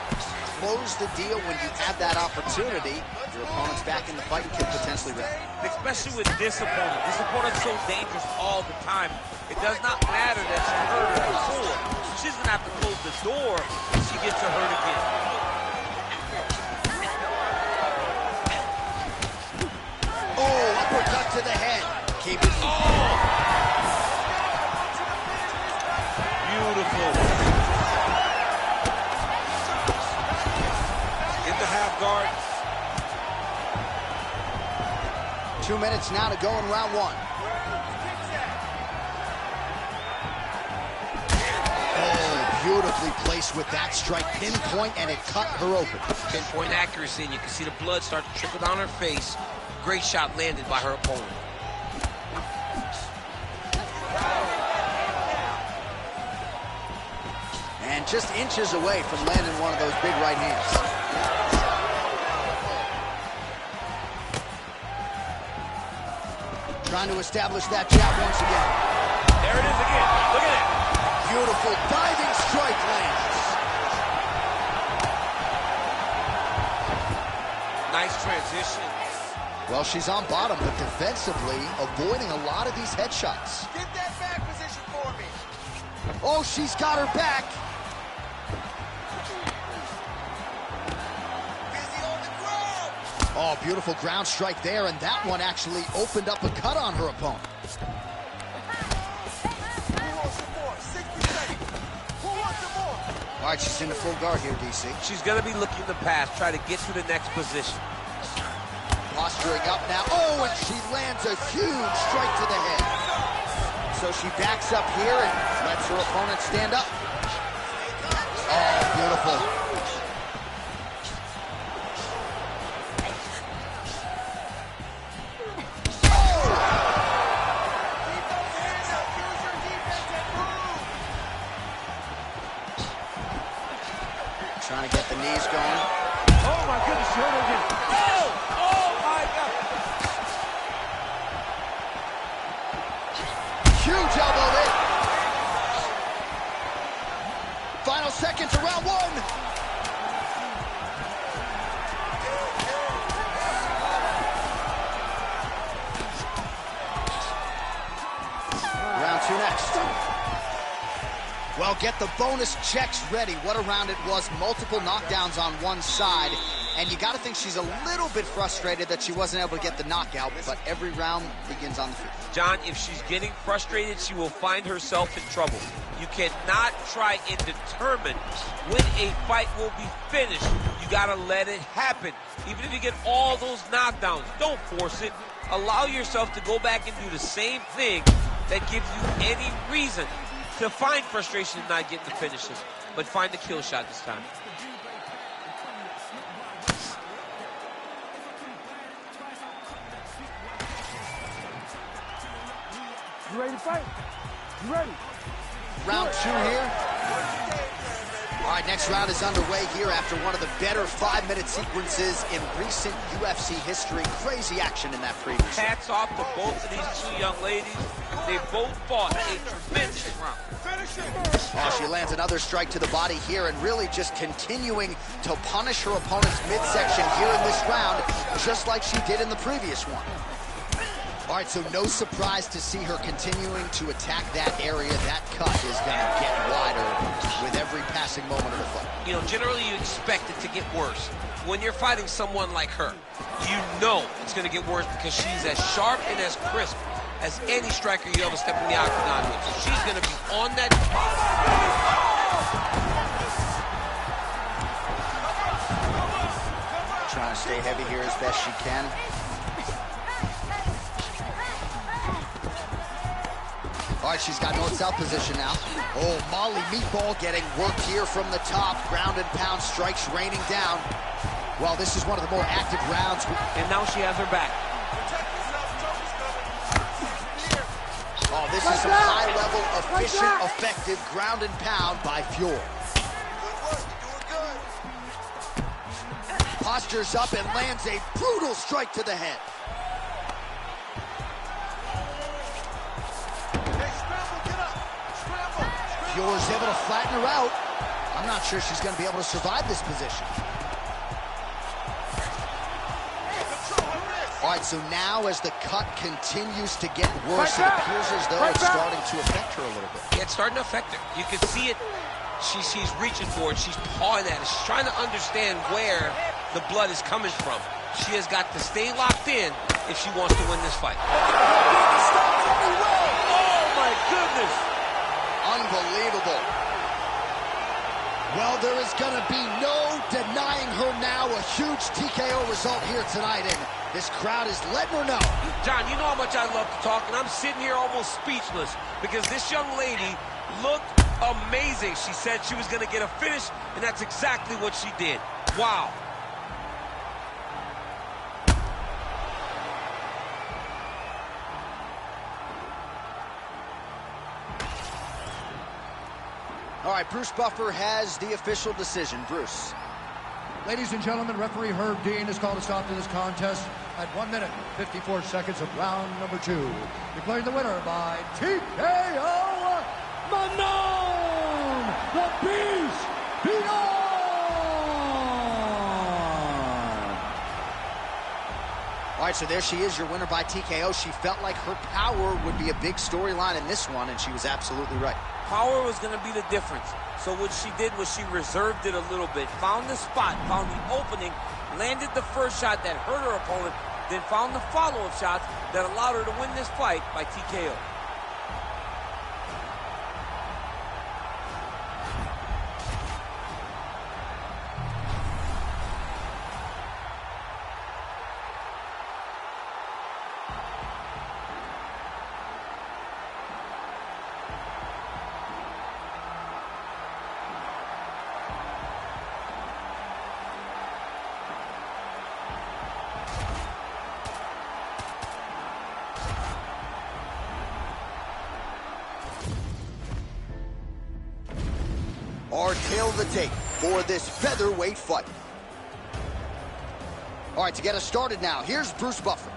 [SPEAKER 1] close the deal when you have that opportunity, your opponent's back in the fight and can potentially win.
[SPEAKER 4] Especially with this opponent. This opponent's so dangerous all the time. It does not matter that she hurt her before. She's going to have to close the door if she gets her hurt again.
[SPEAKER 1] Oh, uppercut to the head. Keep it.
[SPEAKER 4] Oh! Beautiful. In the half guard.
[SPEAKER 1] 2 minutes now to go in round one. Oh, beautifully placed with that strike. Pinpoint, and it cut her open.
[SPEAKER 4] Pinpoint accuracy, and you can see the blood start to trickle down her face. Great shot landed by her opponent.
[SPEAKER 1] And just inches away from landing one of those big right hands. Trying to establish that jab once again.
[SPEAKER 4] There it is again. Look at it.
[SPEAKER 1] Beautiful diving strike lands.
[SPEAKER 4] Nice transition.
[SPEAKER 1] Well, she's on bottom, but defensively avoiding a lot of these headshots.
[SPEAKER 5] Get that back position for me.
[SPEAKER 1] Oh, she's got her back.
[SPEAKER 5] Busy on the ground.
[SPEAKER 1] Oh, beautiful ground strike there, and that one actually opened up a cut on her opponent.
[SPEAKER 5] Who wants some more? 60 seconds. Who wants some more?
[SPEAKER 1] All right, she's in the full guard here, DC.
[SPEAKER 4] She's going to be looking to pass, try to get to the next position.
[SPEAKER 1] Posturing up now. Oh, and she lands a huge strike to the head. So she backs up here and lets her opponent stand up. Oh, beautiful. Trying to get the knees going.
[SPEAKER 3] Oh my goodness, she hurt her again.
[SPEAKER 4] Oh my God.
[SPEAKER 1] Huge elbow there. Final seconds of round one. Round two next. Well, get the bonus checks ready. What a round it was. Multiple knockdowns on one side. And you got to think she's a little bit frustrated that she wasn't able to get the knockout, but every round begins on the field.
[SPEAKER 4] John, if she's getting frustrated, she will find herself in trouble. You cannot try and determine when a fight will be finished. You got to let it happen. Even if you get all those knockdowns, don't force it. Allow yourself to go back and do the same thing that gives you any reason to find frustration and not get the finishes, but find the kill shot this time.
[SPEAKER 3] You ready to fight? You ready?
[SPEAKER 1] Round two here. All right, next round is underway here after one of the better 5-minute sequences in recent UFC history. Crazy action in that previous.
[SPEAKER 4] Hats off to both of these two young ladies. They both fought a tremendous round.
[SPEAKER 1] Oh, she lands another strike to the body here and really just continuing to punish her opponent's midsection here in this round, just like she did in the previous one. All right, so no surprise to see her continuing to attack that area. That cut is going to get wider with every passing moment of the fight.
[SPEAKER 4] You know, generally you expect it to get worse. When you're fighting someone like her, you know it's going to get worse because she's as sharp and as crisp as any striker you ever step in the octagon with. So she's going to be on that.
[SPEAKER 1] Trying to stay heavy here as best she can. All right, she's got north-south position now. Oh, Molly Meatball getting work here from the top. Ground and pound strikes raining down. Well, this is one of the more active rounds.
[SPEAKER 4] And now she has her back.
[SPEAKER 1] Oh, this is some high-level, efficient, effective ground and pound by Fior. Postures up and lands a brutal strike to the head. Fior's able to flatten her out. I'm not sure she's going to be able to survive this position. All right, so now as the cut continues to get worse, it appears as though it's starting to affect her a little bit.
[SPEAKER 4] Yeah, it's starting to affect her. You can see it. She's reaching for it. She's pawing at it. She's trying to understand where the blood is coming from. She has got to stay locked in if she wants to win this fight.
[SPEAKER 3] Oh my goodness!
[SPEAKER 1] Unbelievable. Well, there is going to be no denying her now. A huge TKO result here tonight, and this crowd is letting her know.
[SPEAKER 4] John, you know how much I love to talk, and I'm sitting here almost speechless because this young lady looked amazing. She said she was going to get a finish, and that's exactly what she did. Wow.
[SPEAKER 1] All right, Bruce Buffer has the official decision. Bruce.
[SPEAKER 2] Ladies and gentlemen, referee Herb Dean has called a stop to this contest at 1 minute, 54 seconds of round number 2. Declaring the winner by TKO, Manon, the Beast, Dion!
[SPEAKER 1] All right, so there she is, your winner by TKO. She felt like her power would be a big storyline in this one, and she was absolutely right.
[SPEAKER 4] Power was going to be the difference. So what she did was she reserved it a little bit, found the spot, found the opening, landed the first shot that hurt her opponent, then found the follow-up shots that allowed her to win this fight by TKO.
[SPEAKER 1] Our tail of the tape for this featherweight fight. All right, to get us started now, here's Bruce Buffer.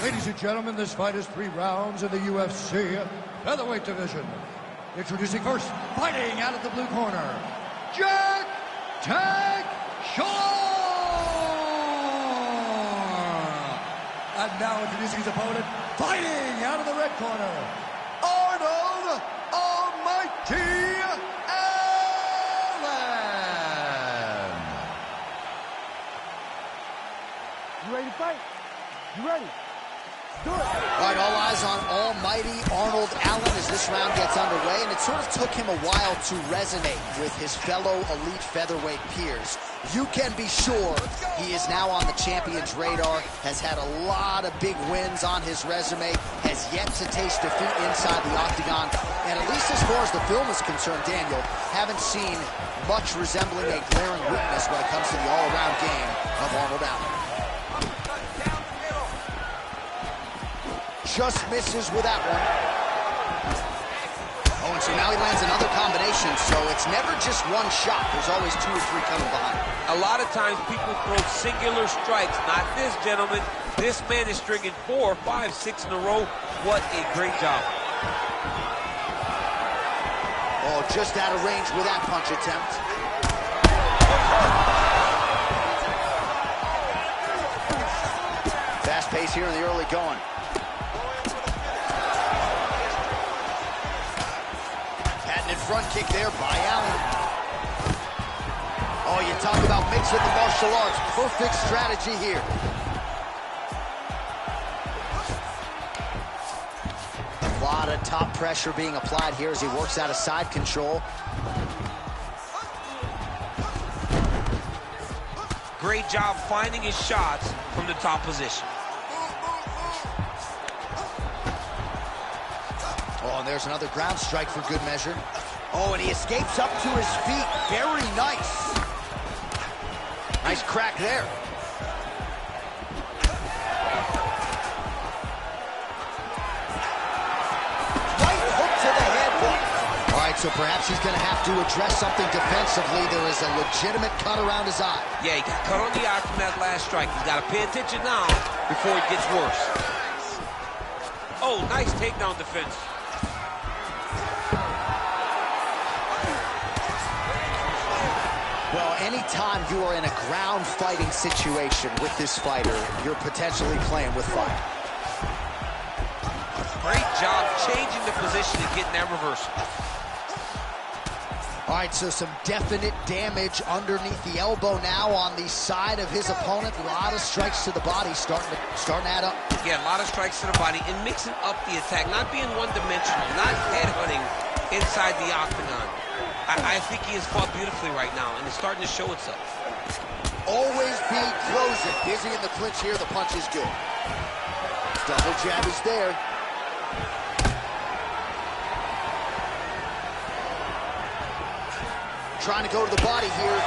[SPEAKER 2] Ladies and gentlemen, this fight is 3 rounds in the UFC featherweight division. Introducing first, fighting out of the blue corner, Jack Tank Shaw! And now introducing his opponent, fighting out of the red corner, Arnold Almighty Allen!
[SPEAKER 3] You ready to fight? You ready? Do it.
[SPEAKER 1] All right, all eyes on Almighty Arnold Allen as this round gets underway, and it sort of took him a while to resonate with his fellow elite featherweight peers. You can be sure he is now on the champion's radar, has had a lot of big wins on his resume, has yet to taste defeat inside the octagon, and at least as far as the film is concerned, Daniel, haven't seen much resembling a glaring weakness when it comes to the all-around game of Arnold Allen. Just misses with that one. Oh, and so now he lands another combination, so it's never just one shot. There's always 2 or 3 coming behind.
[SPEAKER 4] A lot of times people throw singular strikes. Not this, gentlemen. This man is stringing 4, 5, 6 in a row. What a great job.
[SPEAKER 1] Oh, just out of range with that punch attempt. Fast pace here in the early going. Front kick there by Allen. Oh, you talk about mixing the martial arts. Perfect strategy here. A lot of top pressure being applied here as he works out of side control.
[SPEAKER 4] Great job finding his shots from the top position.
[SPEAKER 1] Oh, and there's another ground strike for good measure. Oh, and he escapes up to his feet. Very nice. Nice crack there. Right hook to the head. All right, so perhaps he's going to have to address something defensively. There is a legitimate cut around his eye.
[SPEAKER 4] Yeah, he got cut on the eye from that last strike. He's got to pay attention now before it gets worse. Oh, nice takedown defense.
[SPEAKER 1] Well, anytime you are in a ground fighting situation with this fighter, you're potentially playing with fire.
[SPEAKER 4] Great job changing the position and getting that reversal.
[SPEAKER 1] All right, so some definite damage underneath the elbow now on the side of his opponent. A lot of strikes to the body starting to add up.
[SPEAKER 4] Yeah, a lot of strikes to the body and mixing up the attack, not being one-dimensional, not headhunting inside the octagon. I think he has fought beautifully right now, and it's starting to show itself.
[SPEAKER 1] Always be closing. Busy in the clinch here. The punch is good. Double jab is there. Trying to go to the body here.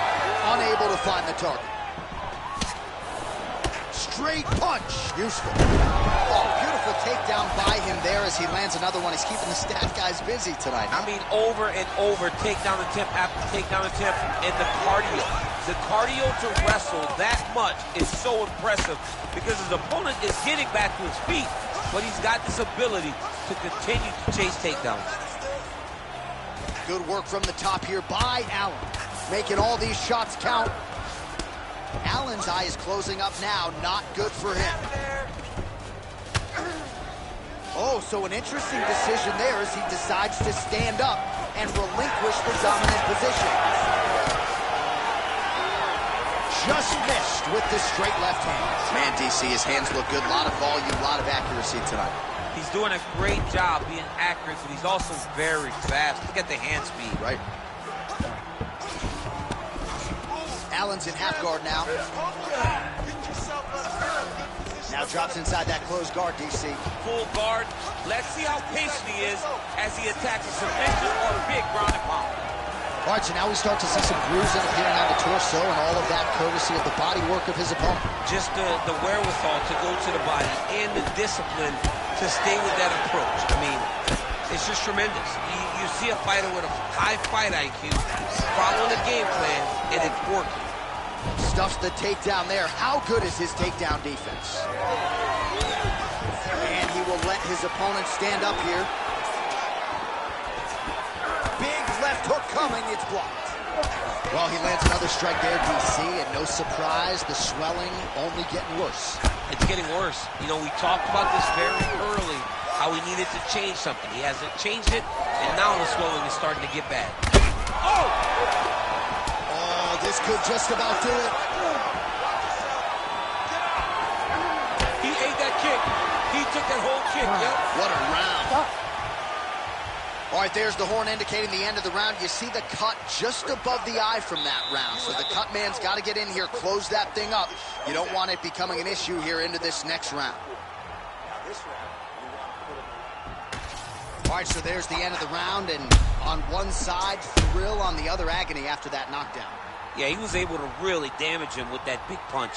[SPEAKER 1] Unable to find the target. Straight punch. Useful. Oh, beautiful takedown by him there as he lands another one. He's keeping the staff guys busy tonight.
[SPEAKER 4] I mean, over and over, takedown attempt after takedown attempt, and the cardio. The cardio to wrestle that much is so impressive because his opponent is getting back to his feet, but he's got this ability to continue to chase takedowns.
[SPEAKER 1] Good work from the top here by Allen, making all these shots count. Allen's eye is closing up now, not good for him. Oh, so an interesting decision there as he decides to stand up and relinquish the dominant position. Just missed with the straight left hand. Man, DC, his hands look good. A lot of volume, a lot of accuracy tonight.
[SPEAKER 4] He's doing a great job being accurate, but he's also very fast. Look at the hand speed.
[SPEAKER 1] Right. Allen's in half guard now. Now drops inside that closed guard, DC.
[SPEAKER 4] Full guard. Let's see how patient he is as he attacks a submission or a big ground and pound.
[SPEAKER 1] All right, so now we start to see some bruising appearing on the torso, and all of that courtesy of the body work of his opponent.
[SPEAKER 4] Just the wherewithal to go to the body and the discipline to stay with that approach. I mean, it's just tremendous. You see a fighter with a high fight IQ following a game plan, and it's working.
[SPEAKER 1] Stuffs the takedown there. How good is his takedown defense? And he will let his opponent stand up here. Big left hook coming, it's blocked. Well, he lands another strike there, DC, and no surprise, the swelling only getting worse.
[SPEAKER 4] It's getting worse. You know, we talked about this very early, how he needed to change something. He hasn't changed it, and now the swelling is starting to get bad. Oh!
[SPEAKER 1] This could just about do it.
[SPEAKER 4] He ate that kick. He took that whole kick, yep.
[SPEAKER 1] What a round. All right, there's the horn indicating the end of the round. You see the cut just above the eye from that round. So the cut man's got to get in here, close that thing up. You don't want it becoming an issue here into this next round. All right, so there's the end of the round, and on one side, thrill, on the other, agony after that knockdown.
[SPEAKER 4] Yeah, he was able to really damage him with that big punch.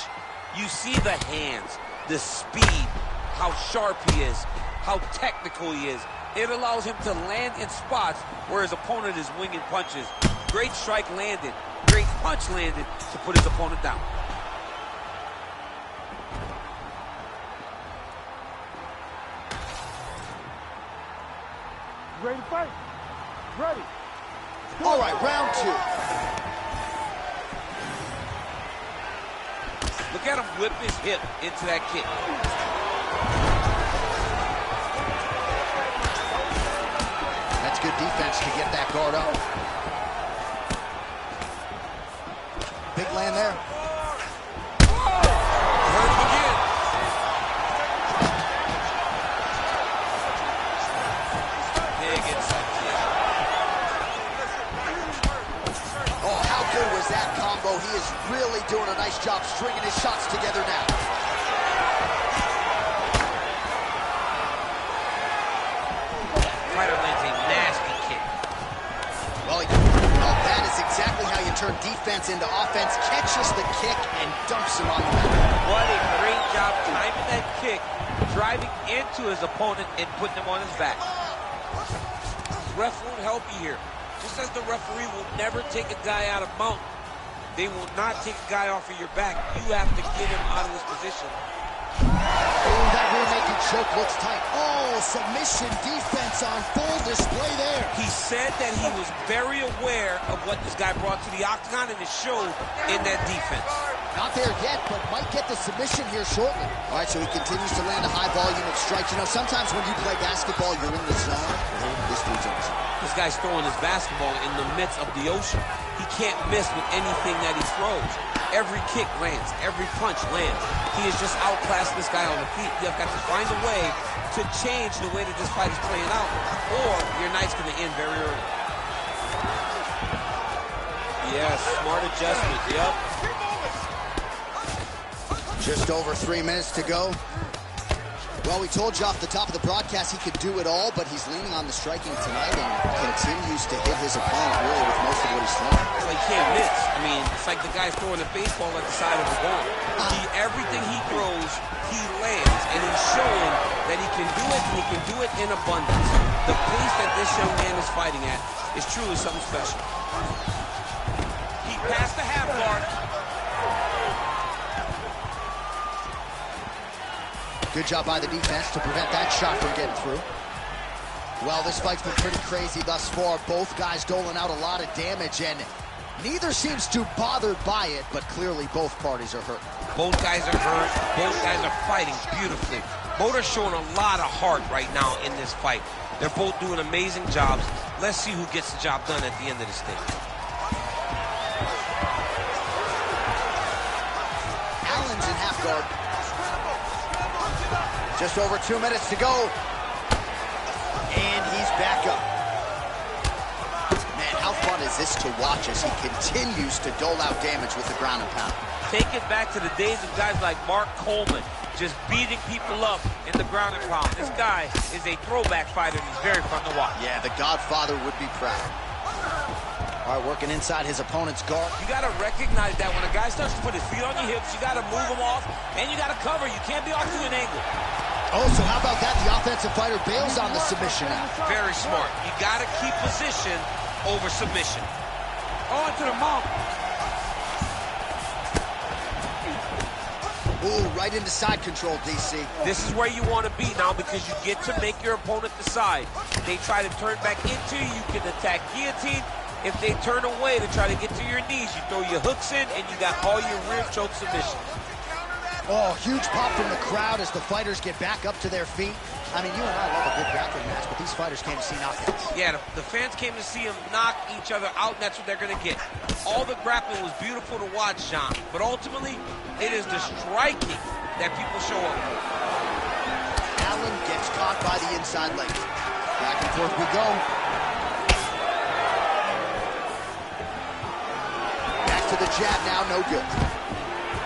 [SPEAKER 4] You see the hands, the speed, how sharp he is, how technical he is. It allows him to land in spots where his opponent is winging punches. Great strike landed, great punch landed to put his opponent down.
[SPEAKER 3] Ready to fight? Ready.
[SPEAKER 1] All right, round two.
[SPEAKER 4] Look at him whip his hip into that kick.
[SPEAKER 1] That's good defense to get that guard up. Big land there.
[SPEAKER 4] Heard him again. Big inside kick.
[SPEAKER 1] Oh, how good was that combo? He is really doing a nice job stringing his shots together now.
[SPEAKER 4] Fighter lands a nasty kick.
[SPEAKER 1] Well, that is exactly how you turn defense into offense. Catches the kick and dumps him on the mat.
[SPEAKER 4] What a great job timing that kick, driving into his opponent and putting him on his back. Ref won't help you here. Just as the referee will never take a guy out of mount, they will not take a guy off of your back. You have to get him out of this position.
[SPEAKER 1] Oh, that rear-naked choke looks tight. Oh, submission defense on full display there.
[SPEAKER 4] He said that he was very aware of what this guy brought to the octagon, and it showed in that defense.
[SPEAKER 1] Not there yet, but might get the submission here shortly. All right, so he continues to land a high volume of strikes. You know, sometimes when you play basketball, you're in the zone. This dude's in the zone.
[SPEAKER 4] This guy's throwing his basketball in the midst of the ocean. He can't miss with anything that he throws. Every kick lands. Every punch lands. He has just outclassed this guy on the feet. You've got to find a way to change the way that this fight is playing out, or your night's going to end very early. Yes, smart adjustment. Yep.
[SPEAKER 1] Just over 3 minutes to go. Well, we told you off the top of the broadcast he could do it all, but he's leaning on the striking tonight and continues to hit his opponent really with most of what he's throwing.
[SPEAKER 4] Well, he can't miss. I mean, it's like the guy's throwing a baseball at the side of the ball. Everything he throws, he lands, and he's showing that he can do it, and he can do it in abundance. The pace that this young man is fighting at is truly something special. He passed the half guard.
[SPEAKER 1] Good job by the defense to prevent that shot from getting through. Well, this fight's been pretty crazy thus far. Both guys doling out a lot of damage, and neither seems too bothered by it, but clearly both parties are hurt.
[SPEAKER 4] Both guys are hurt. Both guys are fighting beautifully. Both are showing a lot of heart right now in this fight. They're both doing amazing jobs. Let's see who gets the job done at the end of this thing.
[SPEAKER 1] Allen's in half guard. Just over 2 minutes to go. And he's back up. Man, how fun is this to watch as he continues to dole out damage with the ground and pound.
[SPEAKER 4] Take it back to the days of guys like Mark Coleman, just beating people up in the ground and pound. This guy is a throwback fighter, and he's very fun to watch.
[SPEAKER 1] Yeah, the Godfather would be proud. All right, working inside his opponent's guard.
[SPEAKER 4] You got to recognize that when a guy starts to put his feet on your hips, you got to move him off, and you got to cover. You can't be off to an angle.
[SPEAKER 1] Oh, so how about that? The offensive fighter bails on the submission now.
[SPEAKER 4] Very smart. You got to keep position over submission.
[SPEAKER 3] On to the mount.
[SPEAKER 1] Ooh, right into side control, DC.
[SPEAKER 4] This is where you want to be now because you get to make your opponent decide. They try to turn back into you, you can attack guillotine. If they turn away to try to get to your knees, you throw your hooks in and you got all your rear choke submissions.
[SPEAKER 1] Oh, huge pop from the crowd as the fighters get back up to their feet. I mean, you and I love a good grappling match, but these fighters came to see knockouts.
[SPEAKER 4] Yeah, the fans came to see them knock each other out, and that's what they're going to get. All the grappling was beautiful to watch, John, but ultimately, it is the striking that people show up for.
[SPEAKER 1] Allen gets caught by the inside leg. Back and forth we go. Back to the jab now, no good.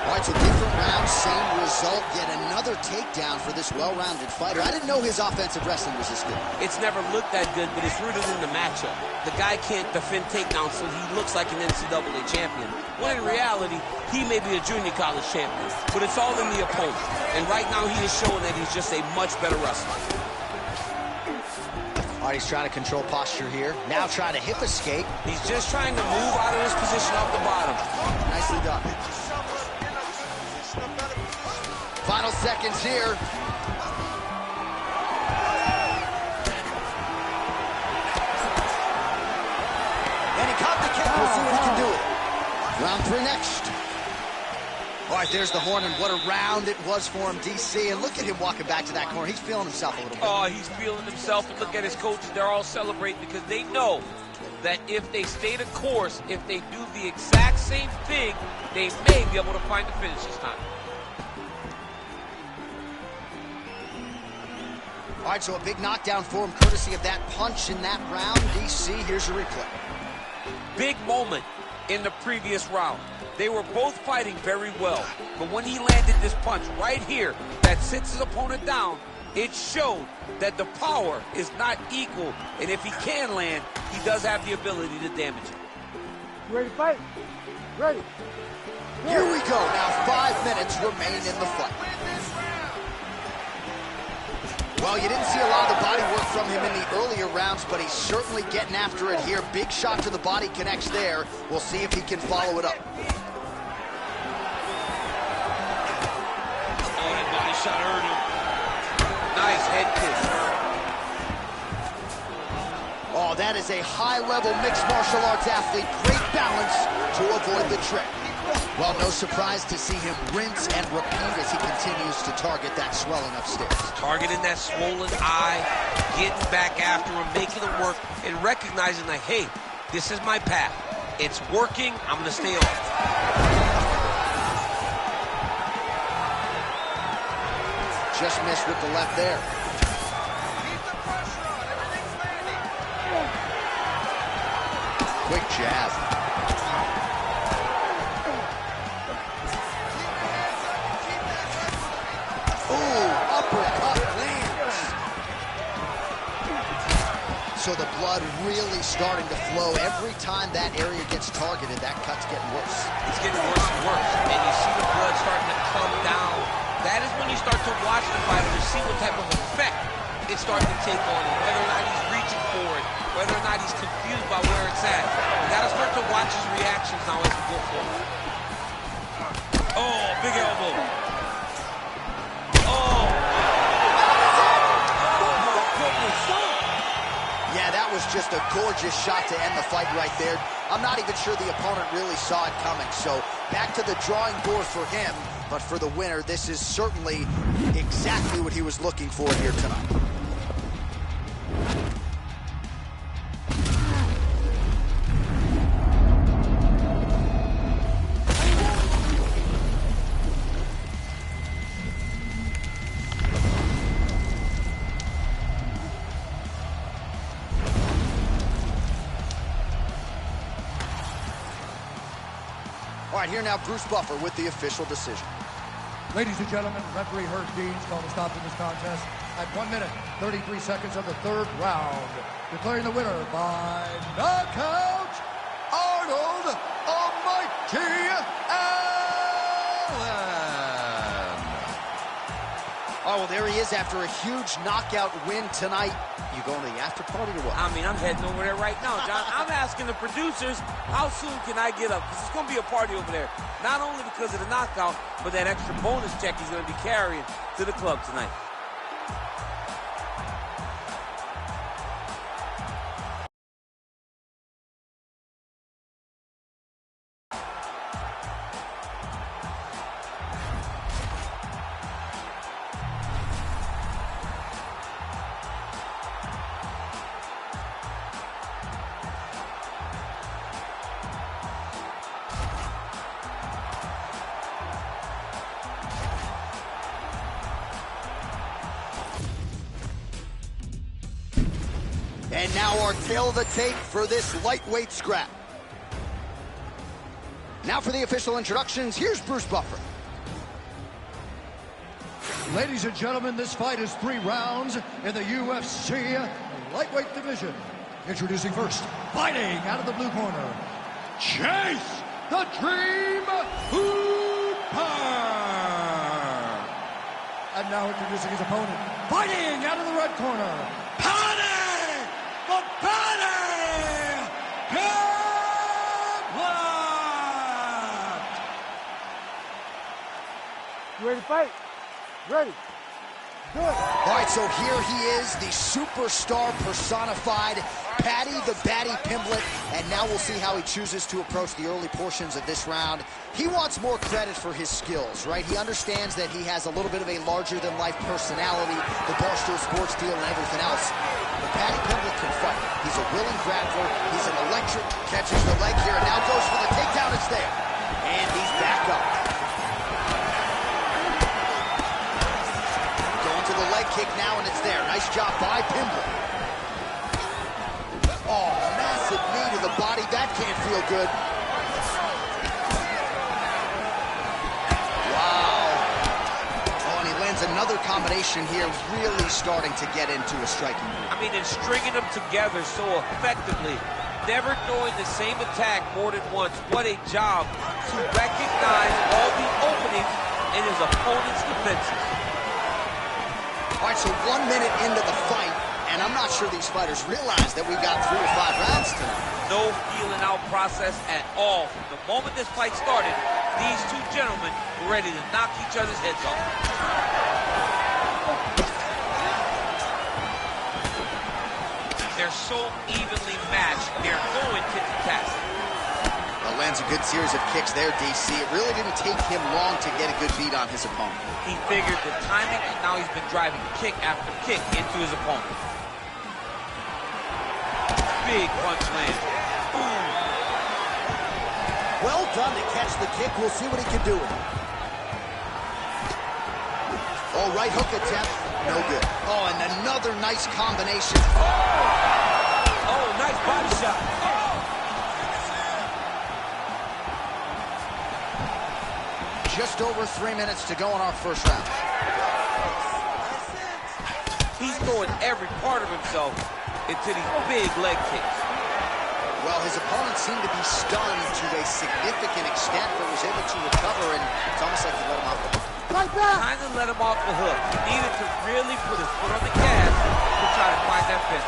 [SPEAKER 1] All right, so different round, same result, yet another takedown for this well-rounded fighter. I didn't know his offensive wrestling was this good.
[SPEAKER 4] It's never looked that good, but it's rooted in the matchup. The guy can't defend takedowns, so he looks like an NCAA champion. When in reality, he may be a junior college champion, but it's all in the opponent. And right now, he is showing that he's just a much better wrestler.
[SPEAKER 1] All right, he's trying to control posture here. Now trying to hip escape.
[SPEAKER 4] He's just trying to move out of his position off the bottom.
[SPEAKER 1] Nicely done. Final seconds here. And he caught the kick. We'll see what he can do. Round 3 next. All right, there's the horn, and what a round it was for him, DC. And look at him walking back to that corner. He's feeling himself a little bit.
[SPEAKER 4] Oh, he's feeling himself, and look at his coaches. They're all celebrating because they know that if they stay the course, if they do the exact same thing, they may be able to find the finish this time.
[SPEAKER 1] All right, so a big knockdown for him, courtesy of that punch in that round. DC, here's your replay.
[SPEAKER 4] Big moment in the previous round. They were both fighting very well, but when he landed this punch right here that sits his opponent down, it showed that the power is not equal, and if he can land, he does have the ability to damage it.
[SPEAKER 3] You ready to fight? Ready.
[SPEAKER 1] Here we go. Now 5 minutes remain in the fight. Well, you didn't see a lot of the body work from him in the earlier rounds, but he's certainly getting after it here. Big shot to the body connects there. We'll see if he can follow it up.
[SPEAKER 4] Oh, that body shot hurt him. Nice head kick.
[SPEAKER 1] Oh, that is a high-level mixed martial arts athlete. Great balance to avoid the trick. Well, no surprise to see him rinse and repeat as he continues to target that swelling upstairs.
[SPEAKER 4] Targeting that swollen eye, getting back after him, making him work, and recognizing that, hey, this is my path. It's working. I'm going to stay on.
[SPEAKER 1] Just missed with the left there. Quick jab. So the blood really starting to flow. Every time that area gets targeted, that cut's getting worse.
[SPEAKER 4] It's getting worse and worse. And you see the blood starting to come down. That is when you start to watch the fighter to see what type of effect it's starting to take on him. Whether or not he's reaching for it, whether or not he's confused by where it's at. You got to start to watch his reactions now as we go forward. Oh, big elbow. Oh,
[SPEAKER 1] just a gorgeous shot to end the fight right there. I'm not even sure the opponent really saw it coming. So back to the drawing board for him. But for the winner, this is certainly exactly what he was looking for here tonight. All right, here now, Bruce Buffer with the official decision.
[SPEAKER 2] Ladies and gentlemen, referee Herb Dean's called a stop to this contest at 1 minute, 33 seconds of the third round. Declaring the winner by knockout, Arnold Almighty Allen.
[SPEAKER 1] Oh, well, there he is after a huge knockout win tonight. You going to the after party or what?
[SPEAKER 4] I mean, I'm heading over there right now, John. I'm asking the producers, how soon can I get up? Because it's going to be a party over there. Not only because of the knockout, but that extra bonus check he's going to be carrying to the club tonight.
[SPEAKER 1] And now our tail of the tape for this lightweight scrap. Now for the official introductions, here's Bruce Buffer.
[SPEAKER 2] Ladies and gentlemen, this fight is 3 rounds in the UFC lightweight division. Introducing first, fighting out of the blue corner, Chase the Dream Hooper. And now introducing his opponent, fighting out of the red corner, the Paddy Pimblett!
[SPEAKER 3] You ready to fight? Ready. Good.
[SPEAKER 1] All right, so here he is, the superstar personified, Paddy the Baddy Pimblett, and now we'll see how he chooses to approach the early portions of this round. He wants more credit for his skills, right? He understands that he has a little bit of a larger-than-life personality, the Barstool Sports deal and everything else. But Paddy Pimblett can fight. He's a willing grappler. He's an electric, catches the leg here, and now goes for the takedown. It's there. And he's back up. Leg kick now, and it's there. Nice job by Pimblett. Oh, massive knee to the body. That can't feel good. Wow. Oh, and he lands another combination here, really starting to get into a striking move.
[SPEAKER 4] I mean, and stringing them together so effectively. Never throwing the same attack more than once. What a job to recognize all the openings in his opponent's defenses.
[SPEAKER 1] All right, so 1 minute into the fight, and I'm not sure these fighters realize that we've got 3 or 5 rounds tonight.
[SPEAKER 4] No feeling out process at all. From the moment this fight started, these two gentlemen were ready to knock each other's heads off. They're so evenly matched, they're going tit-for-tat.
[SPEAKER 1] Well, lands a good series of kicks there, DC. It really didn't take him long to get a good beat on his opponent.
[SPEAKER 4] He figured the timing, and now he's been driving kick after kick into his opponent. Big punch land. Boom.
[SPEAKER 1] Well done to catch the kick. We'll see what he can do with it. Oh, right hook attempt. No good. Oh, and another nice combination.
[SPEAKER 4] Oh, nice body shot.
[SPEAKER 1] Just over 3 minutes to go in our first round.
[SPEAKER 4] He's throwing every part of himself into these big leg kicks.
[SPEAKER 1] Well, his opponent seemed to be stunned to a significant extent, but was able to recover, and it's almost like he let him off the hook.
[SPEAKER 3] Like that!
[SPEAKER 4] Kind of let him off the hook. He needed to really put his foot on the gas to try to find that finish.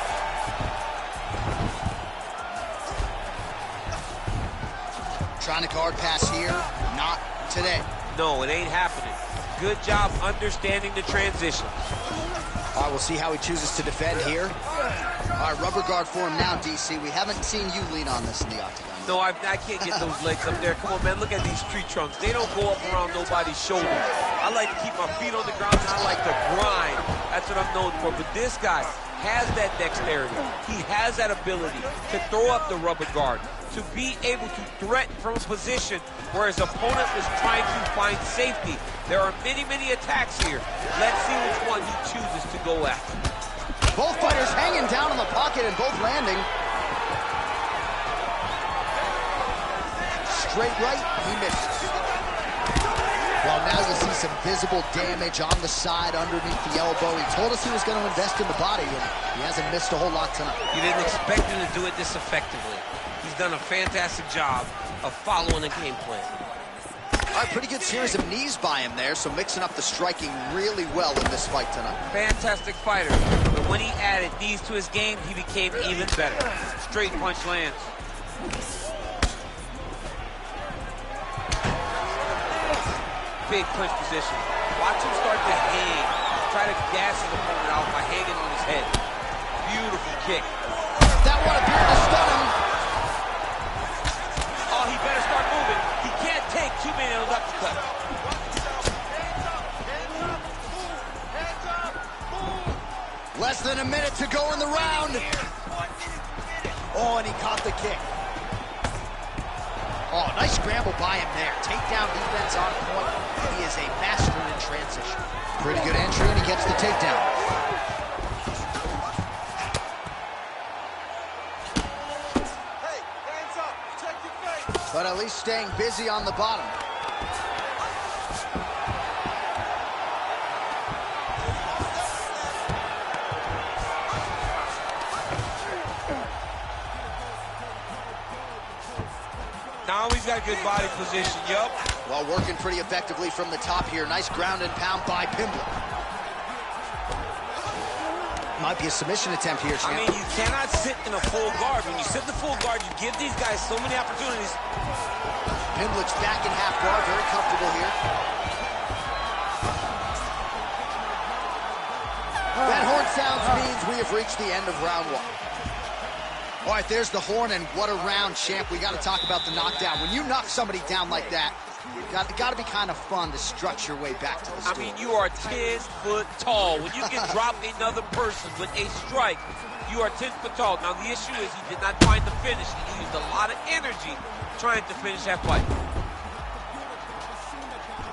[SPEAKER 1] Trying to guard pass here, not today.
[SPEAKER 4] No, it ain't happening. Good job understanding the transitions.
[SPEAKER 1] All right, we'll see how he chooses to defend here. All right, rubber guard for him now, DC. We haven't seen you lean on this in the octagon.
[SPEAKER 4] No, I can't get those legs up there. Come on, man, look at these tree trunks. They don't go up around nobody's shoulders. I like to keep my feet on the ground, and I like to grind. That's what I'm known for. But this guy has that dexterity. He has that ability to throw up the rubber guard, to be able to threaten from a position where his opponent was trying to find safety. There are many, many attacks here. Let's see which one he chooses to go after.
[SPEAKER 1] Both fighters hanging down in the pocket and both landing. Straight right, he misses. Well, now you see some visible damage on the side underneath the elbow. He told us he was going to invest in the body, and he hasn't missed a whole lot tonight.
[SPEAKER 4] You didn't expect him to do it this effectively. He's done a fantastic job of following the game plan.
[SPEAKER 1] All right, pretty good series of knees by him there, so mixing up the striking really well in this fight tonight.
[SPEAKER 4] Fantastic fighter, but when he added knees to his game, he became even better. Straight punch lands. Big punch position. Watch him start to hang. Try to gas his opponent out by hanging on his head. Beautiful kick.
[SPEAKER 1] That one appeared to stun him.
[SPEAKER 4] Oh, he better start moving. He can't take too many of those uppercuts.
[SPEAKER 1] Less than a minute to go in the round. Oh, and he caught the kick. Oh, nice scramble by him there. Takedown defense on point. He is a master in transition. Pretty good entry, and he gets the takedown.
[SPEAKER 3] Hey, hands up, protect your face.
[SPEAKER 1] But at least staying busy on the bottom.
[SPEAKER 4] Now he's got a good body position, yup.
[SPEAKER 1] Well, working pretty effectively from the top here. Nice ground and pound by Pimblett. Might be a submission attempt here, champ.
[SPEAKER 4] I mean, you cannot sit in a full guard. When you sit in the full guard, you give these guys so many opportunities.
[SPEAKER 1] Pimblett's back in half guard, very comfortable here. That horn sounds means we have reached the end of round one. All right, there's the horn, and what a round, champ. We got to talk about the knockdown. When you knock somebody down like that, got to be kind of fun to strut your way back to the store.
[SPEAKER 4] I mean, you are 10 foot tall. When you can drop another person with a strike, you are 10 foot tall. Now, the issue is he did not find the finish. He used a lot of energy trying to finish that fight.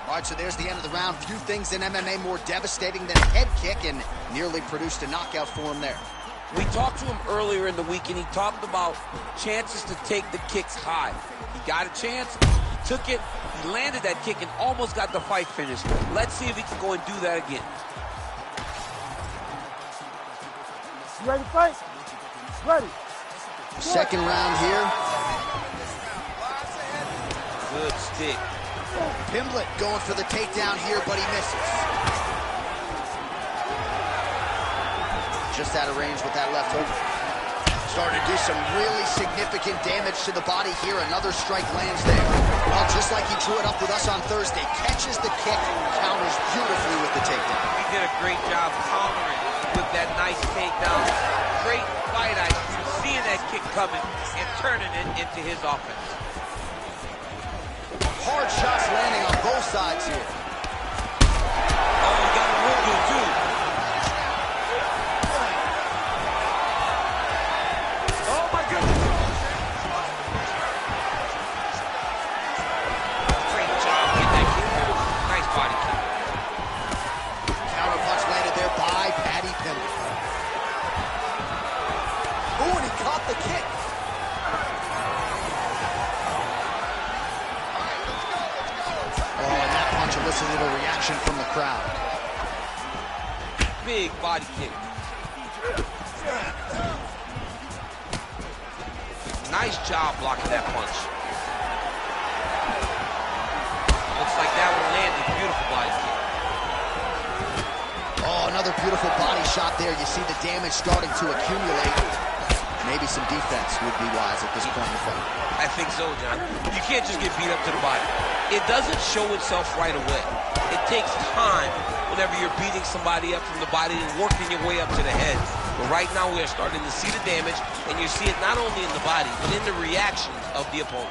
[SPEAKER 1] All right, so there's the end of the round. Few things in MMA more devastating than a head kick, and nearly produced a knockout for him there.
[SPEAKER 4] We talked to him earlier in the week, and he talked about chances to take the kicks high. He got a chance, he took it, he landed that kick, and almost got the fight finished. Let's see if he can go and do that again.
[SPEAKER 3] You ready to fight? Ready.
[SPEAKER 1] Second round here.
[SPEAKER 4] Good stick.
[SPEAKER 1] Pimblett going for the takedown here, but he misses. Just out of range with that left hook. Starting to do some really significant damage to the body here. Another strike lands there. Well, just like he drew it up with us on Thursday, catches the kick, counters beautifully with the takedown.
[SPEAKER 4] He did a great job countering with that nice takedown. Great fight IQ, seeing that kick coming and turning it into his offense.
[SPEAKER 1] Hard shots landing on both sides here.
[SPEAKER 4] Oh, he got him real good, too.
[SPEAKER 3] Oh my goodness.
[SPEAKER 4] Great job getting that kick out. Nice body kick.
[SPEAKER 1] Counter punch landed there by Paddy Pimblett. Oh, and he caught the kick. Oh, and that punch elicited a reaction from the crowd.
[SPEAKER 4] Big body kick. Nice job blocking that punch. Looks like that one landed. Beautiful body kick.
[SPEAKER 1] Oh, another beautiful body shot there. You see the damage starting to accumulate. Maybe some defense would be wise at this point in the fight.
[SPEAKER 4] I think so, John. You can't just get beat up to the body. It doesn't show itself right away. It takes time whenever you're beating somebody up from the body and working your way up to the head. But right now we are starting to see the damage, and you see it not only in the body, but in the reactions of the opponent.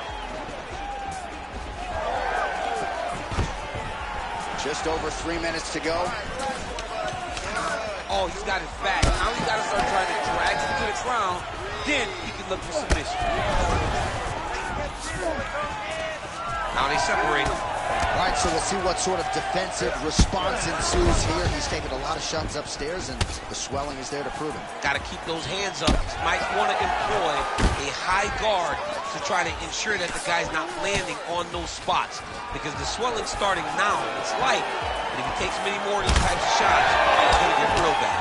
[SPEAKER 1] Just over 3 minutes to go.
[SPEAKER 4] Oh, he's got his back. Now he's got to start trying to drag him to the ground. Then he can look for submission. Now they separate.
[SPEAKER 1] All right, so we'll see what sort of defensive response ensues here. He's taken a lot of shots upstairs, and the swelling is there to prove it.
[SPEAKER 4] Got to keep those hands up. Might want to employ a high guard to try to ensure that the guy's not landing on those spots, because the swelling's starting now. It's light, but if he takes many more of these types of shots, it's going to get real bad.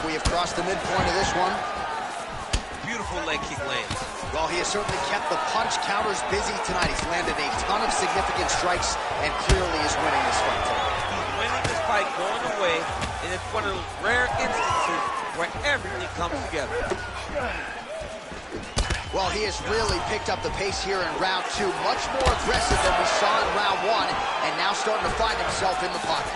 [SPEAKER 1] We have crossed the midpoint of this one.
[SPEAKER 4] Beautiful leg kick lands.
[SPEAKER 1] Well, he has certainly kept the punch counters busy tonight. He's landed a ton of significant strikes and clearly is winning this fight tonight.
[SPEAKER 4] He's winning this fight going away, and it's one of those rare instances where everything comes together.
[SPEAKER 1] Well, he has really picked up the pace here in round 2. Much more aggressive than we saw in round 1, and now starting to find himself in the pocket.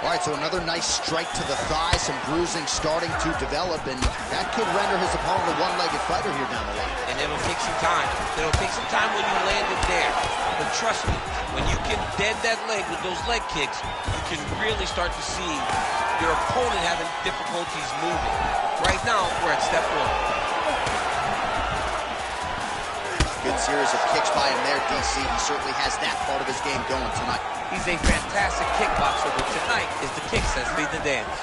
[SPEAKER 1] All right, so another nice strike to the thigh, some bruising starting to develop, and that could render his opponent a one-legged fighter here down the line.
[SPEAKER 4] And it'll take some time. It'll take some time when you land it there. But trust me, when you can dead that leg with those leg kicks, you can really start to see your opponent having difficulties moving. Right now, we're at step 1.
[SPEAKER 1] Good series of kicks by him there, DC. He certainly has that part of his game going tonight.
[SPEAKER 4] He's a fantastic kickboxer, but tonight is the kicks that lead the dance.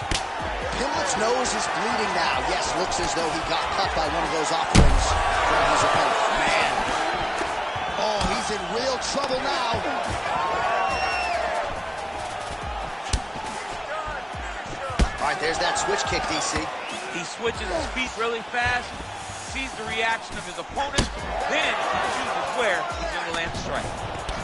[SPEAKER 1] Pimlet's nose is bleeding now. Yes, looks as though he got cut by one of those offerings from his opponent. Man. Oh, he's in real trouble now. All right, there's that switch kick, DC.
[SPEAKER 4] He switches his feet really fast, sees the reaction of his opponent, then chooses where he's going to land the strike.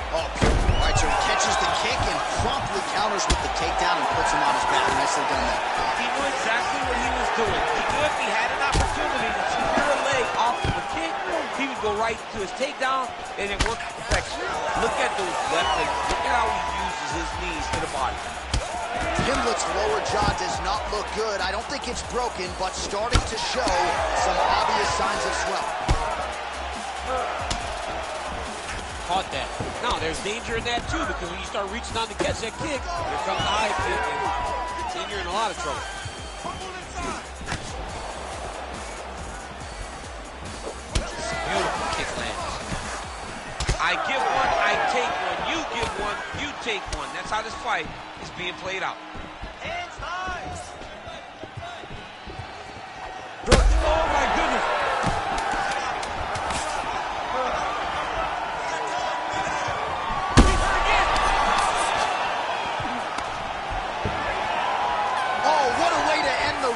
[SPEAKER 1] Oh, all right, so he catches the kick and promptly counters with the takedown and puts him on his back. Nicely done there.
[SPEAKER 4] He knew exactly what he was doing. He knew if he had an opportunity to secure a leg off of a kick, he would go right to his takedown, and it worked to perfection. Look at those left legs. Look at how he uses his knees to the body.
[SPEAKER 1] Pimlet's lower jaw does not look good. I don't think it's broken, but starting to show some obvious signs of swelling.
[SPEAKER 4] Caught that. Now, there's danger in that, too, because when you start reaching on to catch that kick, here comes the high kick, and then you're in a lot of trouble. Beautiful kick lands. I give one, I take one. You give one, you take one. That's how this fight is being played out.
[SPEAKER 3] Hands high.
[SPEAKER 4] Oh, my goodness.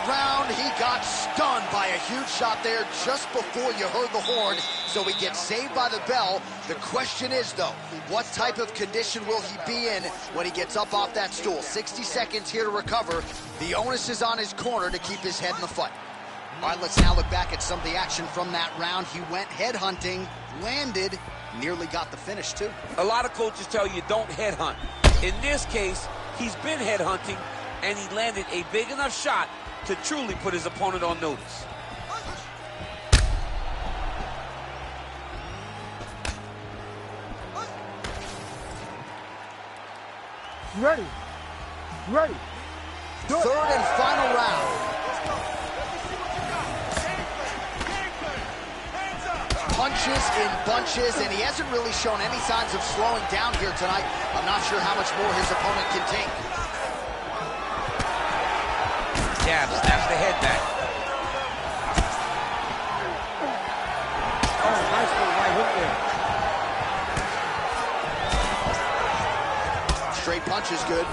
[SPEAKER 1] Round, he got stunned by a huge shot there just before you heard the horn, so he gets saved by the bell. The question is, though, what type of condition will he be in when he gets up off that stool? 60 seconds here to recover. The onus is on his corner to keep his head in the fight. All right, let's now look back at some of the action from that round. He went headhunting, landed, nearly got the finish, too.
[SPEAKER 4] A lot of coaches tell you don't headhunt. In this case, he's been headhunting, and he landed a big enough shot to truly put his opponent on notice.
[SPEAKER 3] Ready. Ready.
[SPEAKER 1] Third and final round. Punches in bunches, and he hasn't really shown any signs of slowing down here tonight. I'm not sure how much more his opponent can take.
[SPEAKER 4] Jab, snaps the head back.
[SPEAKER 3] Oh, nice little right hook there.
[SPEAKER 1] Straight punch is good.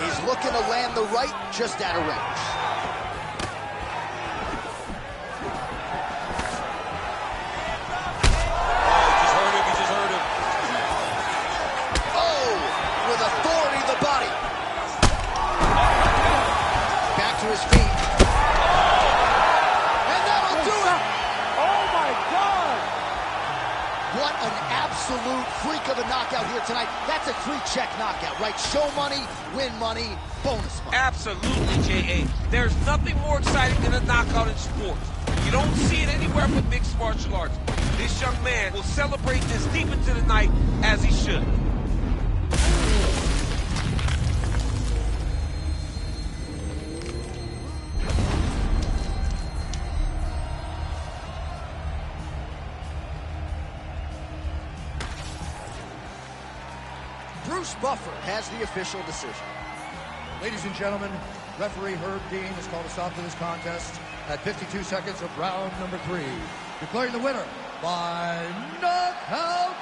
[SPEAKER 1] He's looking to land the right, just out of range.
[SPEAKER 4] Oh, just heard it
[SPEAKER 1] his feet. And that'll do it!
[SPEAKER 3] Oh my God!
[SPEAKER 1] What an absolute freak of a knockout here tonight. That's a 3-check knockout, right? Show money, win money, bonus money.
[SPEAKER 4] Absolutely, J.A. There's nothing more exciting than a knockout in sports. You don't see it anywhere but mixed martial arts. This young man will celebrate this deep into the night as he should.
[SPEAKER 1] Bruce Buffer has the official decision.
[SPEAKER 2] Ladies and gentlemen, referee Herb Gane has called a stop to this contest at 52 seconds of round number 3. Declaring the winner by knockout,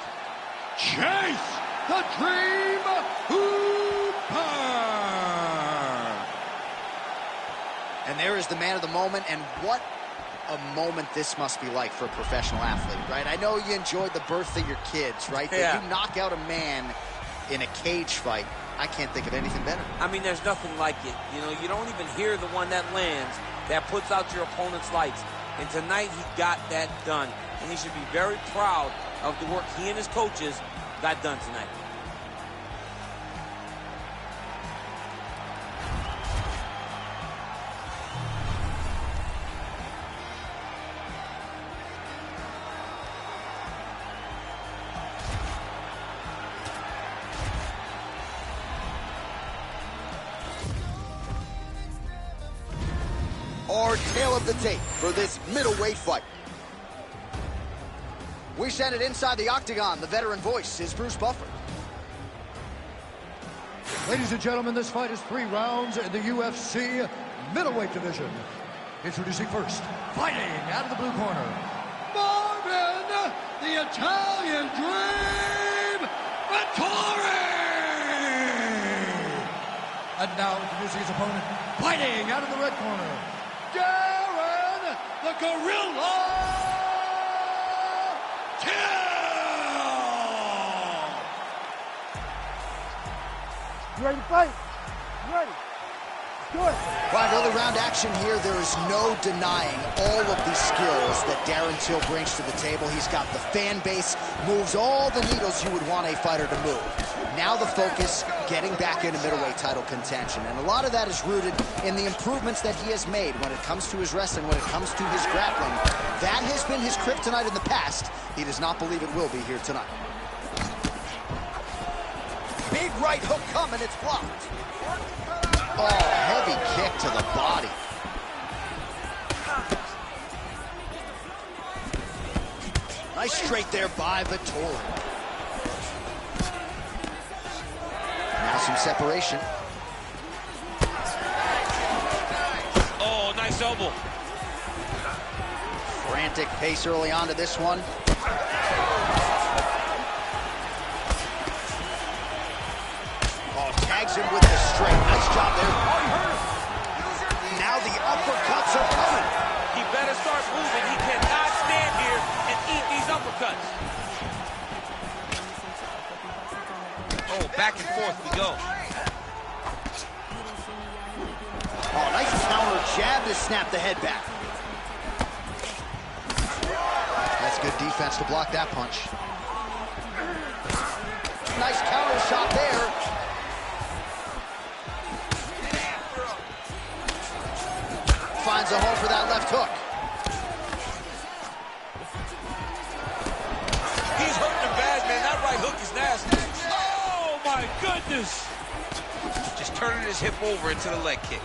[SPEAKER 2] Chase the Dream Hooper!
[SPEAKER 1] And there is the man of the moment, and what a moment this must be like for a professional athlete, right? I know you enjoyed the birth of your kids, right?
[SPEAKER 4] Yeah.
[SPEAKER 1] But you knock out a man in a cage fight. I can't think of anything better.
[SPEAKER 4] I mean, there's nothing like it. You know, you don't even hear the one that lands, that puts out your opponent's lights. And tonight, he got that done. And he should be very proud of the work he and his coaches got done tonight.
[SPEAKER 1] Our tale of the tape for this middleweight fight. We send it inside the octagon. The veteran voice is Bruce Buffer.
[SPEAKER 2] Ladies and gentlemen, this fight is 3 rounds in the UFC middleweight division. Introducing first, fighting out of the blue corner, Marvin, the Italian Dream, Vittori! And now introducing his opponent, fighting out of the red corner, Darren, the Gorilla Till!
[SPEAKER 3] You ready to fight? You ready? Good.
[SPEAKER 1] Right, early round action here. There is no denying all of the skills that Darren Till brings to the table. He's got the fan base, moves all the needles you would want a fighter to move. Now the focus, getting back into middleweight title contention. And a lot of that is rooted in the improvements that he has made when it comes to his wrestling, when it comes to his grappling. That has been his kryptonite in the past. He does not believe it will be here tonight. Big right hook coming, it's blocked. Oh, heavy kick to the body. Nice straight there by Vittori. Now some separation.
[SPEAKER 4] Oh, nice elbow.
[SPEAKER 1] Frantic pace early on to this one. Oh, tags him with the straight. Nice job there. Now the uppercuts are coming.
[SPEAKER 4] He better start moving. He cannot stand here and eat these uppercuts. Oh, back and forth we go.
[SPEAKER 1] Oh, nice counter jab to snap the head back. That's good defense to block that punch. Nice counter shot there. Finds a hole for that left hook.
[SPEAKER 4] He's hurting him bad, man. That right hook is nasty. Oh, my goodness. Just turning his hip over into the leg kick.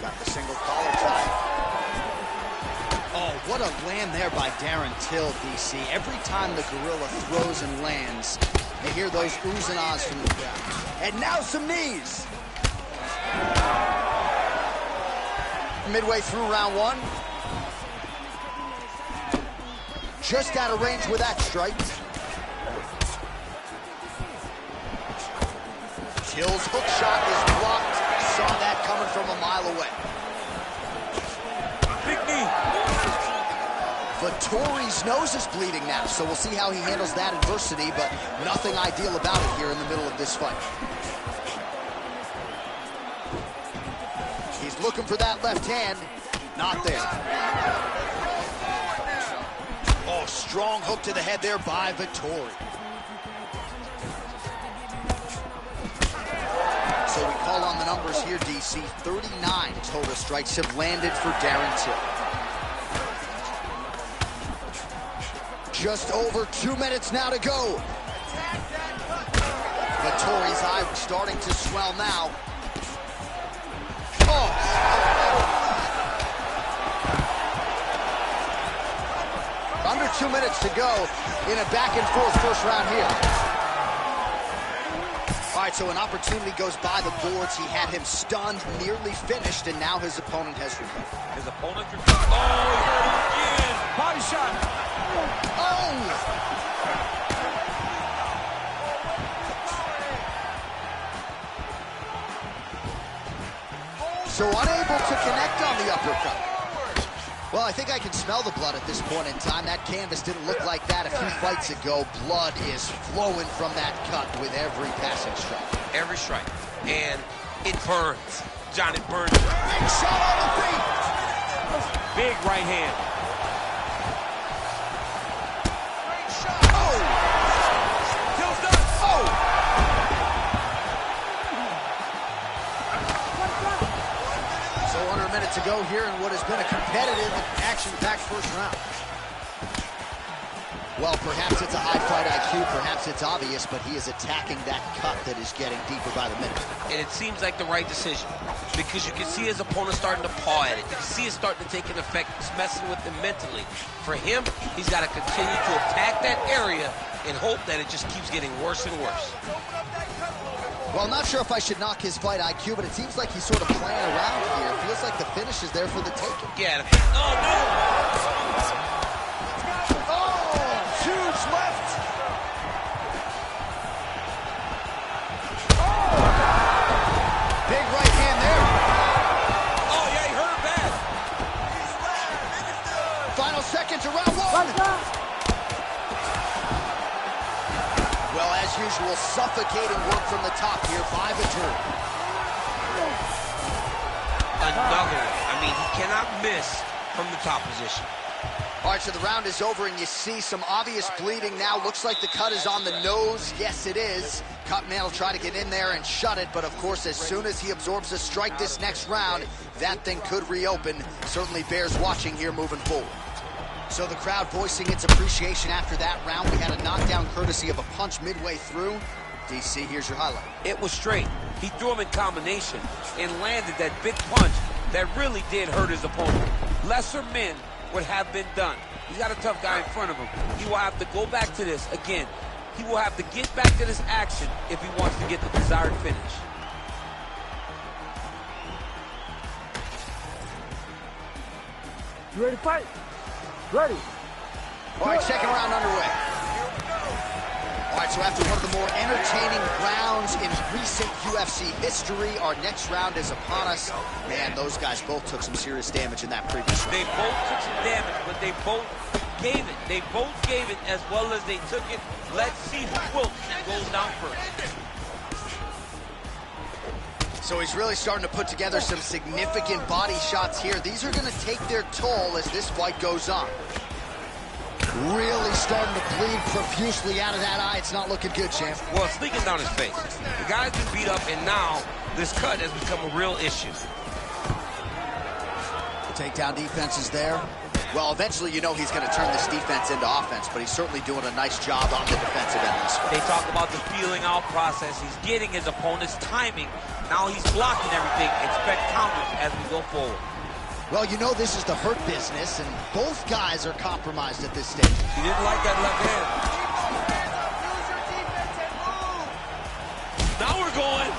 [SPEAKER 1] Got the single collar tie. Oh, what a land there by Darren Till, DC. Every time the Gorilla throws and lands, you hear those oohs and ahs from the crowd. And now some knees. Midway through round 1. Just out of range with that strike. Till's hook shot is blocked. Saw that coming from a mile away.
[SPEAKER 4] Big knee.
[SPEAKER 1] Vittori's nose is bleeding now, so we'll see how he handles that adversity, but nothing ideal about it here in the middle of this fight. He's looking for that left hand. Not there. Oh, strong hook to the head there by Vettori. So we call on the numbers here, DC. 39 total strikes have landed for Darren Till. Just over 2 minutes now to go. Vettori's eye starting to swell now. Oh! Under 2 minutes to go in a back-and-forth first round here. All right, so an opportunity goes by the boards. He had him stunned, nearly finished, and now his opponent has recovered.
[SPEAKER 4] His opponent recovered. Oh, he hurt him again. Body shot.
[SPEAKER 1] Oh! So unable to connect on the uppercut. Well, I think I can smell the blood at this point in time. That canvas didn't look like that a few fights ago. Blood is flowing from that cut with every passing strike.
[SPEAKER 4] Every strike. And it burns. John, it burns.
[SPEAKER 1] Big shot on the feet.
[SPEAKER 4] Big right hand.
[SPEAKER 1] Great shot. Oh!
[SPEAKER 4] Till's done.
[SPEAKER 1] Oh! So under a minute to go here in what has been a competitive and action-packed first round. Well, perhaps it's a high fight IQ, perhaps it's obvious, but he is attacking that cut that is getting deeper by the minute.
[SPEAKER 4] And it seems like the right decision because you can see his opponent starting to paw at it. You can see it starting to take an effect. It's messing with him mentally. For him, he's got to continue to attack that area and hope that it just keeps getting worse and worse.
[SPEAKER 1] Well, I'm not sure if I should knock his fight IQ, but it seems like he's sort of playing around here. It feels like the finish is there for the taking.
[SPEAKER 4] Yeah. Oh, no!
[SPEAKER 1] Oh, huge left! Oh! Big right hand there.
[SPEAKER 4] Oh, yeah, he hurt him bad.
[SPEAKER 1] Final seconds of round one. Well, as usual, suffocating work from the top here by Vettori.
[SPEAKER 4] Another one. I mean, he cannot miss from the top position.
[SPEAKER 1] All right, so the round is over, and you see some obvious bleeding now. Looks like the cut is on the nose. Yes, it is. Cutman will try to get in there and shut it, but of course, as soon as he absorbs a strike this next round, that thing could reopen. Certainly bears watching here moving forward. So the crowd voicing its appreciation after that round. We had a knockdown courtesy of a punch midway through. DC, here's your highlight.
[SPEAKER 4] It was straight. He threw him in combination and landed that big punch that really did hurt his opponent. Lesser men would have been done. He's got a tough guy in front of him. He will have to go back to this again. He will have to get back to this action if he wants to get the desired finish.
[SPEAKER 3] You ready to fight? Ready.
[SPEAKER 1] All right, second round underway. All right, so after one of the more entertaining rounds in recent UFC history, our next round is upon us. Man, those guys both took some serious damage in that previous round.
[SPEAKER 4] They both took some damage, but they both gave it. They both gave it as well as they took it. Let's see who quilts and goes down first.
[SPEAKER 1] So he's really starting to put together some significant body shots here. These are going to take their toll as this fight goes on. Really starting to bleed profusely out of that eye. It's not looking good, champ.
[SPEAKER 4] Well, it's leaking down his face. The guy's been beat up, and now this cut has become a real issue.
[SPEAKER 1] The takedown defense is there. Well, eventually, you know he's going to turn this defense into offense, but he's certainly doing a nice job on the defensive end of this fight.
[SPEAKER 4] They talk about the feeling out process. He's getting his opponent's timing. Now he's blocking everything. Expect counters as we go forward.
[SPEAKER 1] Well, you know this is the hurt business, and both guys are compromised at this stage.
[SPEAKER 4] He didn't like that left hand. Now we're going.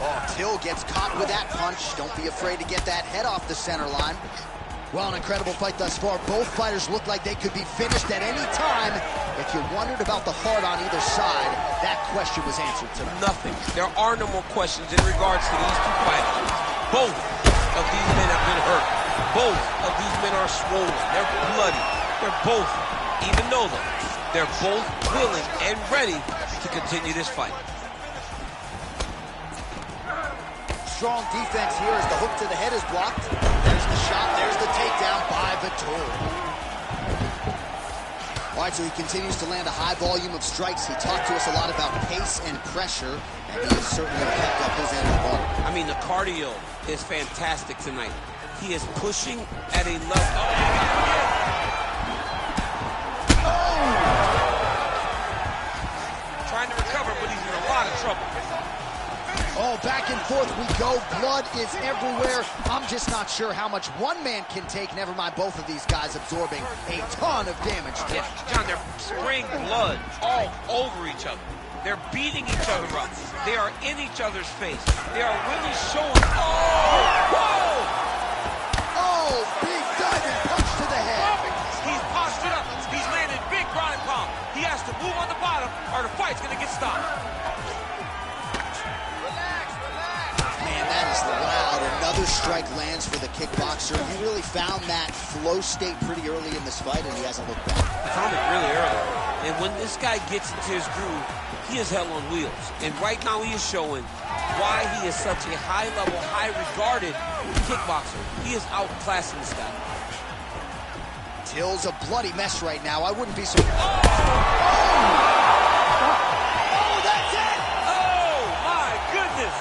[SPEAKER 1] Oh, Till gets caught with that punch. Don't be afraid to get that head off the center line. Well, an incredible fight thus far. Both fighters look like they could be finished at any time. If you wondered about the heart on either side, that question was answered tonight.
[SPEAKER 4] Nothing. There are no more questions in regards to these two fighters. Both of these men have been hurt. Both of these men are swollen. They're bloody. They're both, even though them, They're both willing and ready to continue this fight.
[SPEAKER 1] Strong defense here as the hook to the head is blocked. There's the shot, there's the takedown by Vettori. All right, so he continues to land a high volume of strikes. He talked to us a lot about pace and pressure, and he has certainly kept up his end of the ball.
[SPEAKER 4] I mean, the cardio is fantastic tonight. He is pushing at a level. Trying to recover, but he's in a lot of trouble.
[SPEAKER 1] Oh, back and forth we go. Blood is everywhere. I'm just not sure how much one man can take, never mind both of these guys absorbing a ton of damage.
[SPEAKER 4] Yeah, John, they're spraying blood all over each other. They're beating each other up. They are in each other's face. They are really showing. Oh! Whoa!
[SPEAKER 1] Oh, big diving punch to the head.
[SPEAKER 4] He's postured up. He's landed big ground and pound. He has to move on the bottom or the fight's going to get stopped.
[SPEAKER 1] That is loud. Another strike lands for the kickboxer. He really found that flow state pretty early in this fight, and he hasn't looked back.
[SPEAKER 4] I found it really early. And when this guy gets into his groove, he is hell on wheels. And right now he is showing why he is such a high-level, high-regarded kickboxer. He is outclassing this guy.
[SPEAKER 1] Till's a bloody mess right now. I wouldn't be surprised. Oh, that's it!
[SPEAKER 4] Oh, my goodness!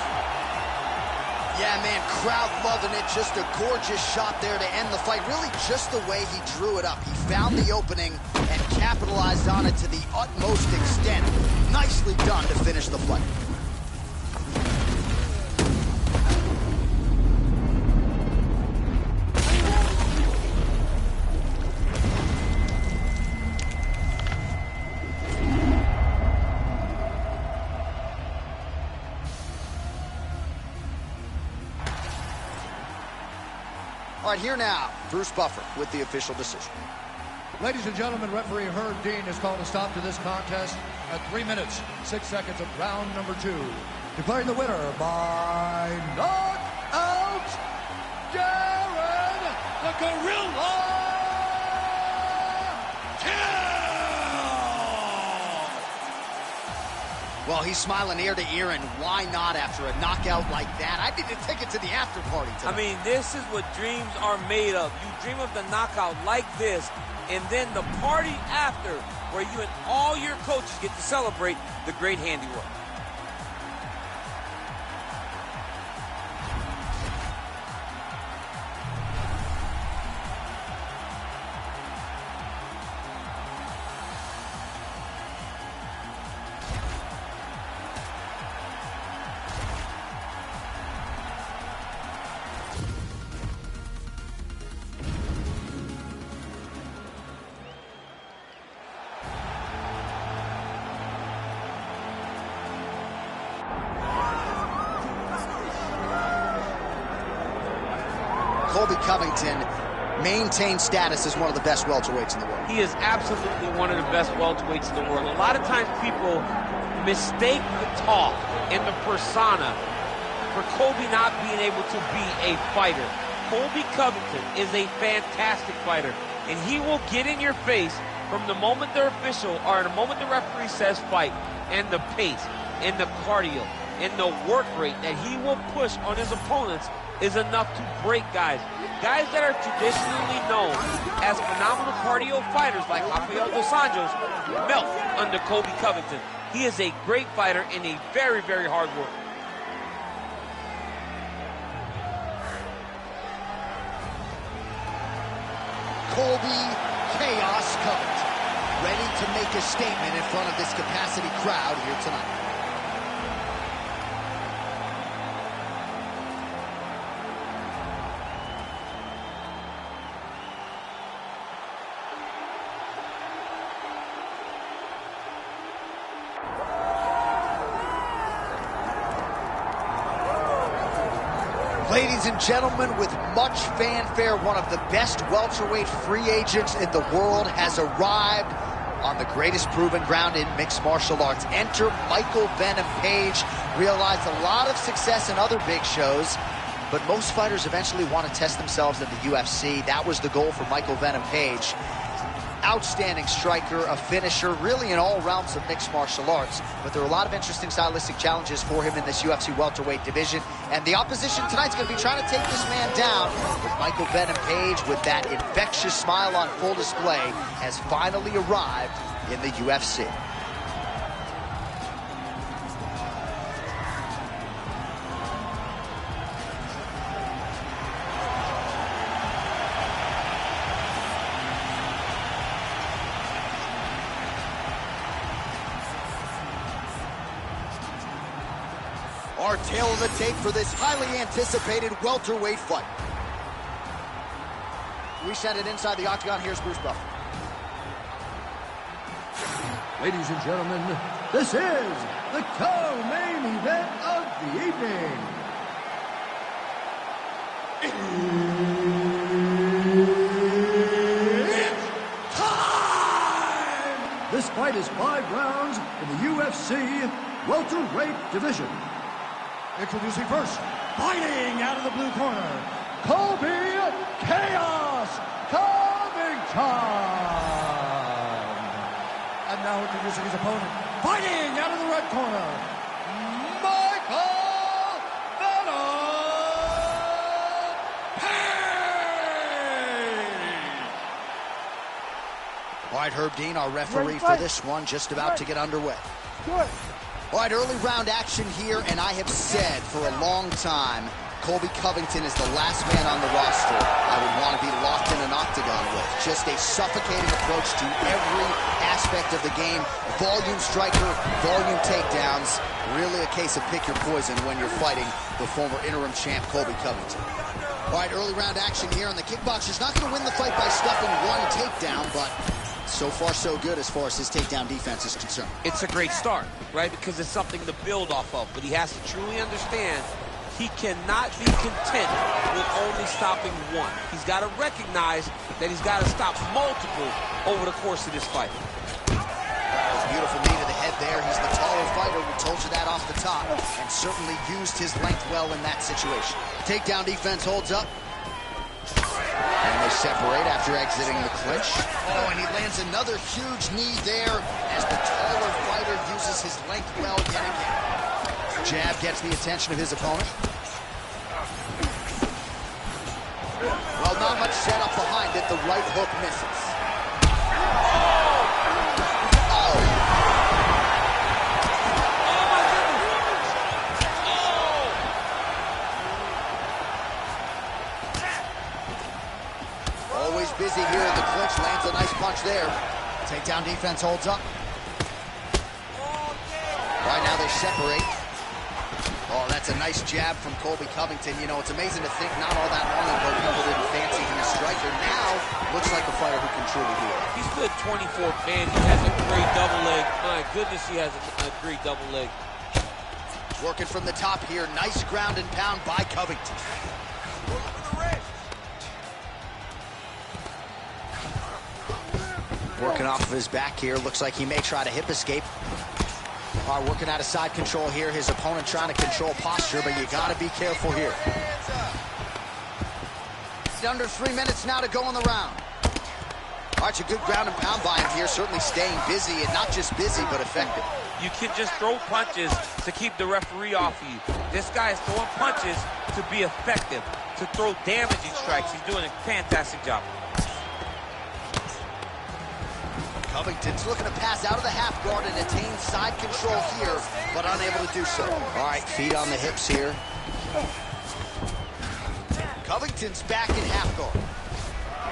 [SPEAKER 1] Yeah, man, crowd loving it. Just a gorgeous shot there to end the fight. Really just the way he drew it up. He found the opening and capitalized on it to the utmost extent. Nicely done to finish the fight. All right, here now, Bruce Buffer with the official decision.
[SPEAKER 2] Ladies and gentlemen, referee Herb Dean has called a stop to this contest at 3 minutes, 6 seconds of round number 2. Declaring the winner by knockout, Darren the Gorilla Till!
[SPEAKER 1] Well, he's smiling ear to ear, and why not after a knockout like that? I need to take it to the after party tonight.
[SPEAKER 4] I mean, this is what dreams are made of. You dream of the knockout like this, and then the party after, where you and all your coaches get to celebrate the great handiwork.
[SPEAKER 1] Covington maintains status as one of the best welterweights in the world.
[SPEAKER 4] He is absolutely one of the best welterweights in the world. A lot of times people mistake the talk and the persona for Colby not being able to be a fighter. Colby Covington is a fantastic fighter, and he will get in your face from the moment the official, or the moment the referee says fight, and the pace, and the cardio, and the work rate that he will push on his opponents is enough to break guys. Guys that are traditionally known as phenomenal cardio fighters like Rafael Dos Anjos melt under Colby Covington. He is a great fighter and a very, very hard worker.
[SPEAKER 1] Colby Chaos Covington, ready to make a statement in front of this capacity crowd here tonight. Ladies and gentlemen, with much fanfare, one of the best welterweight free agents in the world has arrived on the greatest proven ground in mixed martial arts. Enter Michael Venom Page. Realized a lot of success in other big shows, but most fighters eventually want to test themselves in the UFC. That was the goal for Michael Venom Page. outstanding striker, a finisher, really in all realms of mixed martial arts. But there are a lot of interesting stylistic challenges for him in this UFC welterweight division. And the opposition tonight's going to be trying to take this man down. With Michael Venom Page, with that infectious smile on full display, has finally arrived in the UFC. Our tail of the tape for this highly anticipated welterweight fight. We send it inside the octagon. Here's Bruce Buffer.
[SPEAKER 2] Ladies and gentlemen, this is the co-main event of the evening. It's time! This fight is 5 rounds in the UFC welterweight division. Introducing first, fighting out of the blue corner, Colby Chaos Covington. And now introducing his opponent, fighting out of the red corner, Michael Venom Page.
[SPEAKER 1] All right, Herb Dean, our referee for this one, just about to get underway.
[SPEAKER 3] Good.
[SPEAKER 1] All right, early round action here, and I have said for a long time, Colby Covington is the last man on the roster I would want to be locked in an octagon with. Just a suffocating approach to every aspect of the game. Volume striker, volume takedowns. Really a case of pick your poison when you're fighting the former interim champ, Colby Covington. All right, early round action here, and the kickboxer's not going to win the fight by stuffing one takedown, but so far so good as far as his takedown defense is concerned.
[SPEAKER 4] It's a great start, right? Because it's something to build off of. But he has to truly understand he cannot be content with only stopping one. He's got to recognize that he's got to stop multiple over the course of this fight.
[SPEAKER 1] Beautiful knee to the head there. He's the taller fighter. We told you that off the top. And certainly used his length well in that situation. Takedown defense holds up. And they separate after exiting the clinch. Oh, and he lands another huge knee there as the taller fighter uses his length well yet again. Jab gets the attention of his opponent. Well, not much setup behind it. The right hook misses. Always busy here in the clinch, lands a nice punch there. Takedown defense holds up. Right now they separate. Oh, that's a nice jab from Colby Covington. You know, it's amazing to think not all that long ago people didn't fancy him as striker. Now, looks like a fighter who can truly do it.
[SPEAKER 4] He's good 24th man. He has a great double leg. My goodness, he has a great double leg.
[SPEAKER 1] Working from the top here. Nice ground and pound by Covington. Working off of his back here. Looks like he may try to hip escape. All right, working out of side control here. His opponent trying to control posture, but you got to be careful here. It's under 3 minutes now to go in the round. All right, it's a good ground and pound by him here. Certainly staying busy, and not just busy, but effective.
[SPEAKER 4] You can just throw punches to keep the referee off of you. This guy is throwing punches to be effective, to throw damaging strikes. He's doing a fantastic job.
[SPEAKER 1] Covington's looking to pass out of the half guard and attain side control here, but unable to do so. All right, feet on the hips here. Covington's back in half guard.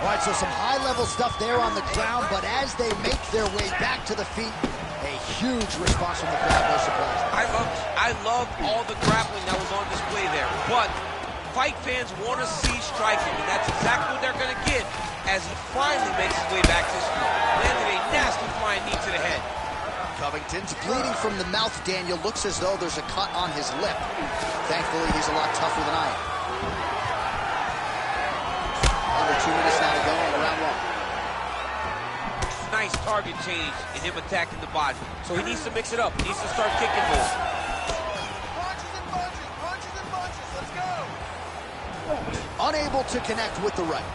[SPEAKER 1] All right, so some high-level stuff there on the ground, but as they make their way back to the feet, a huge response from the crowd, no surprise.
[SPEAKER 4] I love all the grappling that was on display there, but fight fans want to see striking, and that's exactly what they're going to get as he finally makes his way back to his feet. Landed a nasty flying knee to the head.
[SPEAKER 1] Covington's bleeding from the mouth, Daniel. Looks as though there's a cut on his lip. Thankfully, he's a lot tougher than I am. Under 2 minutes now to go in round one.
[SPEAKER 4] Nice target change in him attacking the body. So he needs to mix it up. He needs to start kicking more.
[SPEAKER 6] Punches and punches, punches and punches. Let's go.
[SPEAKER 1] Unable to connect with the right.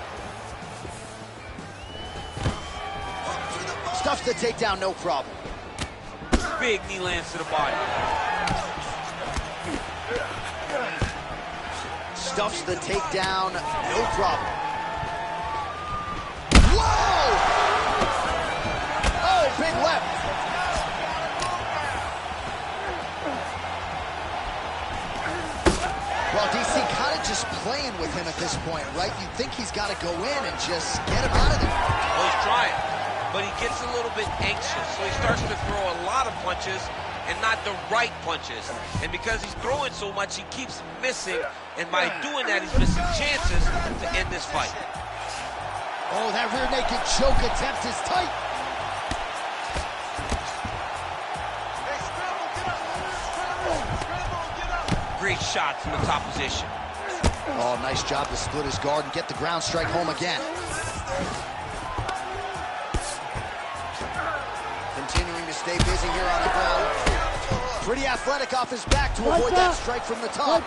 [SPEAKER 1] Stuffs the takedown, no problem.
[SPEAKER 4] Big knee lands to the body.
[SPEAKER 1] Stuffs the takedown, no problem. Whoa! Oh, big left. Well, DC kind of just playing with him at this point, right? You think he's got to go in and just get him out of there.
[SPEAKER 4] Well, he's trying, but he gets a little bit anxious, so he starts to throw a lot of punches and not the right punches. And because he's throwing so much, he keeps missing, and by doing that, he's missing chances to end this fight.
[SPEAKER 1] Oh, that rear naked choke attempt is tight.
[SPEAKER 4] Great shot from the top position.
[SPEAKER 1] Oh, nice job to split his guard and get the ground strike home again. Continuing to stay busy here on the ground. Pretty athletic off his back to avoid that strike from the top.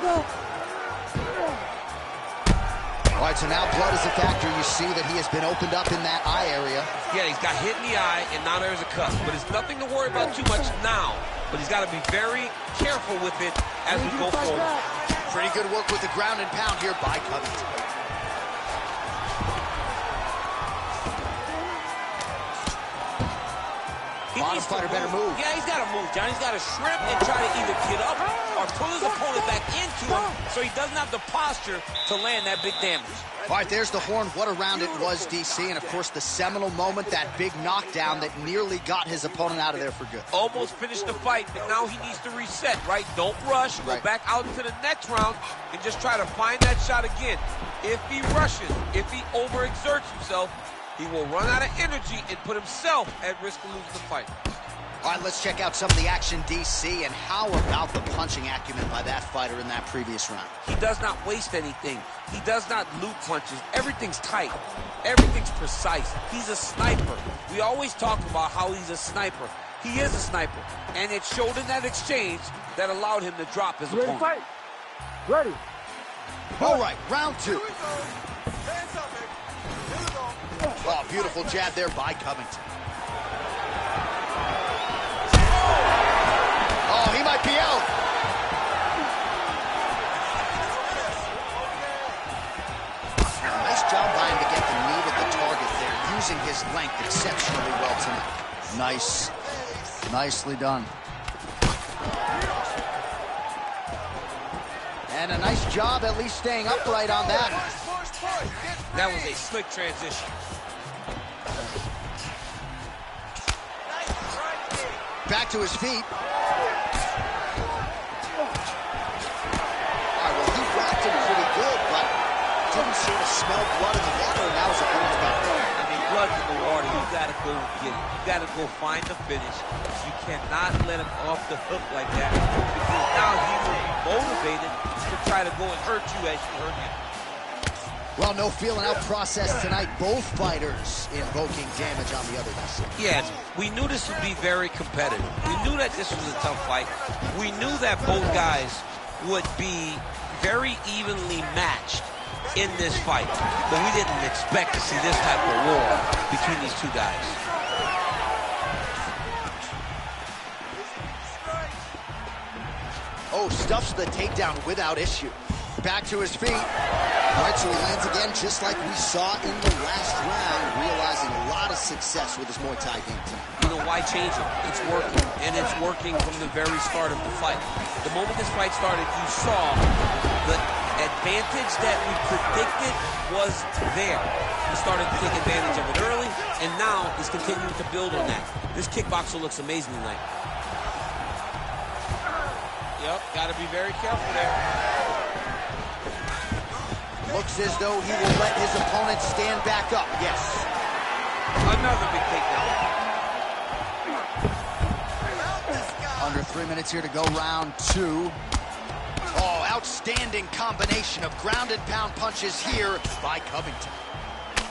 [SPEAKER 1] All right, so now blood is a factor. You see that he has been opened up in that eye area.
[SPEAKER 4] Yeah, he's got hit in the eye, and now there's a cut. But it's nothing to worry about too much now. But he's got to be very careful with it as we go forward.
[SPEAKER 1] Pretty good work with the ground and pound here by Covington. Bottom fighter better move.
[SPEAKER 4] Yeah, he's got to move, John. He's got to shrimp and try to either get up or pull his opponent back into him so he doesn't have the posture to land that big damage.
[SPEAKER 1] All right, there's the horn. What a round it was, DC. And, of course, the seminal moment, that big knockdown that nearly got his opponent out of there for good.
[SPEAKER 4] Almost finished the fight, but now he needs to reset, right? Don't rush. Go back out into the next round and just try to find that shot again. If he rushes, if he overexerts himself, he will run out of energy and put himself at risk of losing the fight.
[SPEAKER 1] All right, let's check out some of the action, DC, and how about the punching acumen by that fighter in that previous round?
[SPEAKER 4] He does not waste anything. He does not loop punches. Everything's tight. Everything's precise. He's a sniper. We always talk about how he's a sniper. He is a sniper, and it showed in that exchange that allowed him to drop his opponent.
[SPEAKER 3] Ready, fight. Ready.
[SPEAKER 1] All right, round two. Oh, beautiful jab there by Covington. Oh, he might be out. Nice job by him to get the knee to the target there, using his length exceptionally well tonight. Nice. Nicely done. And a nice job at least staying upright on that.
[SPEAKER 4] That was a slick transition.
[SPEAKER 1] Back to his feet. All right, well, he rocked him pretty good, but didn't sort of smell blood in the water, and now his opponent's got blood.
[SPEAKER 4] I mean, blood in the water, you gotta go get it. You gotta go find the finish. You cannot let him off the hook like that, because now he will be motivated to try to go and hurt you as you hurt him.
[SPEAKER 1] Well, no feeling out process tonight. Both fighters invoking damage on the other side.
[SPEAKER 4] Yes, we knew this would be very competitive. We knew that this was a tough fight. We knew that both guys would be very evenly matched in this fight. But we didn't expect to see this type of war between these two guys.
[SPEAKER 1] Oh, stuffs the takedown without issue. Back to his feet. All right, so he lands again just like we saw in the last round, realizing a lot of success with his Muay Thai game tonight.
[SPEAKER 4] You know, why change it? It's working, and it's working from the very start of the fight. The moment this fight started, you saw the advantage that we predicted was there. He started to take advantage of it early, and now he's continuing to build on that. This kickboxer looks amazing tonight. Yep, got to be very careful there.
[SPEAKER 1] Looks as though he will let his opponent stand back up. Yes.
[SPEAKER 4] Another big takedown.
[SPEAKER 1] Under 3 minutes here to go, round two. Oh, outstanding combination of ground and pound punches here by Covington.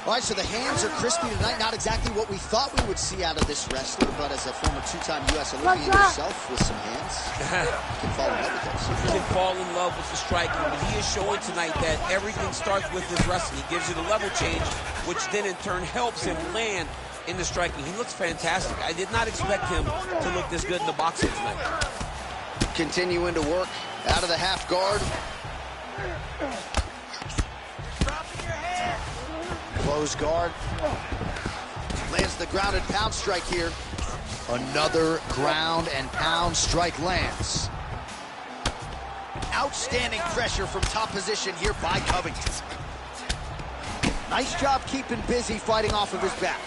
[SPEAKER 1] All right, so the hands are crispy tonight. Not exactly what we thought we would see out of this wrestler, but as a former two-time U.S. Olympian yourself with some hands, you can fall in love with this.
[SPEAKER 4] You can fall in love with the striking, but he is showing tonight that everything starts with his wrestling. He gives you the level change, which then in turn helps him land in the striking. He looks fantastic. I did not expect him to look this good in the boxing tonight.
[SPEAKER 1] Continuing to work out of the half guard. Close guard. Lands the ground and pound strike here. Another ground and pound strike lands. Outstanding pressure from top position here by Covington. Nice job keeping busy, fighting off of his back.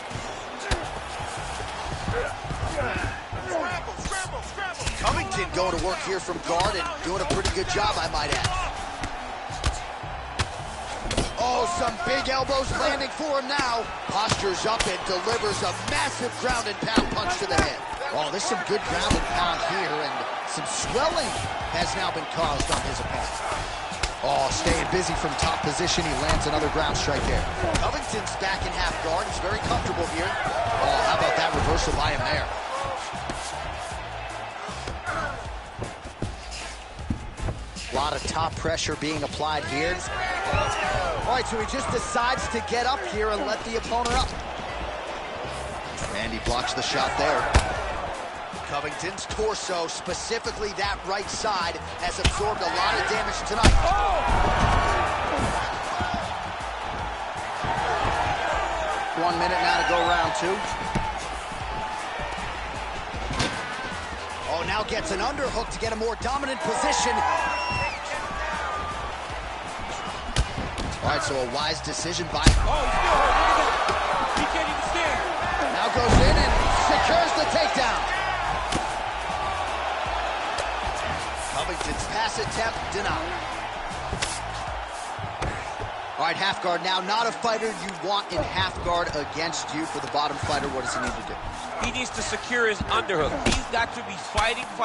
[SPEAKER 1] Covington going to work here from guard and doing a pretty good job, I might add. Oh, some big elbows landing for him now. Postures up and delivers a massive ground and pound punch to the head. Oh, there's some good ground and pound here, and some swelling has now been caused on his opponent. Oh, staying busy from top position. He lands another ground strike there. Covington's back in half guard. He's very comfortable here. Oh, how about that reversal by him there? A lot of top pressure being applied here. All right, so he just decides to get up here and let the opponent up. And he blocks the shot there. Covington's torso, specifically that right side, has absorbed a lot of damage tonight. Oh! 1 minute now to go round two. Oh, now gets an underhook to get a more dominant position. All right, so a wise decision by...
[SPEAKER 4] Oh, he's still hurt. Look at that. He can't even stand.
[SPEAKER 1] Now goes in and secures the takedown. Covington's pass attempt denied. All right, half guard now. Not a fighter you want in half guard against you. For the bottom fighter, what does he need to do?
[SPEAKER 4] He needs to secure his underhook. He's got to be fighting for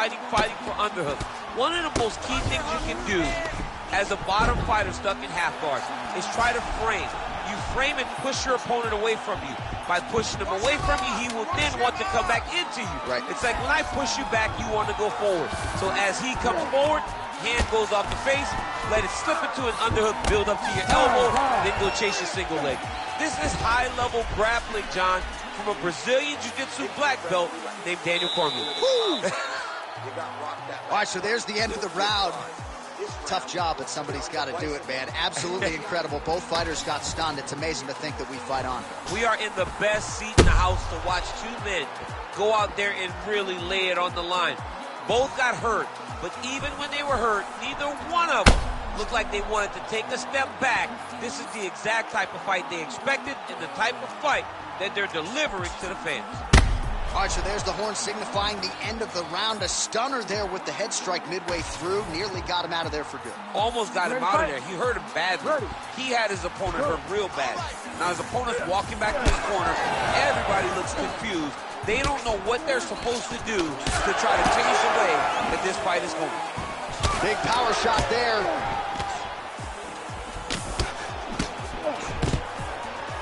[SPEAKER 4] underhook. One of the most key things you can do as a bottom fighter stuck in half guard is try to frame. You frame and push your opponent away from you. By pushing him away from you, he will then want to come back into you.
[SPEAKER 1] Right.
[SPEAKER 4] It's like when I push you back, you want to go forward. So as he comes forward, hand goes off the face, let it slip into an underhook, build up to your elbow, then go chase your single leg. This is high-level grappling, John, from a Brazilian Jiu-Jitsu black belt named Daniel Cormier.
[SPEAKER 1] All right, so there's the end of the round. Tough job, but somebody's got to do it, man. Absolutely incredible. Both fighters got stunned. It's amazing to think that we fight on.
[SPEAKER 4] We are in the best seat in the house to watch two men go out there and really lay it on the line. Both got hurt, but even when they were hurt, neither one of them looked like they wanted to take a step back. This is the exact type of fight they expected and the type of fight that they're delivering to the fans.
[SPEAKER 1] All right, so there's the horn signifying the end of the round. A stunner there with the head strike midway through. Nearly got him out of there for good.
[SPEAKER 4] Almost got him out of there. He hurt him badly. He had his opponent hurt real bad. Now his opponent's walking back to his corner. Everybody looks confused. They don't know what they're supposed to do to try to change the way that this fight is going.
[SPEAKER 1] Big power shot there.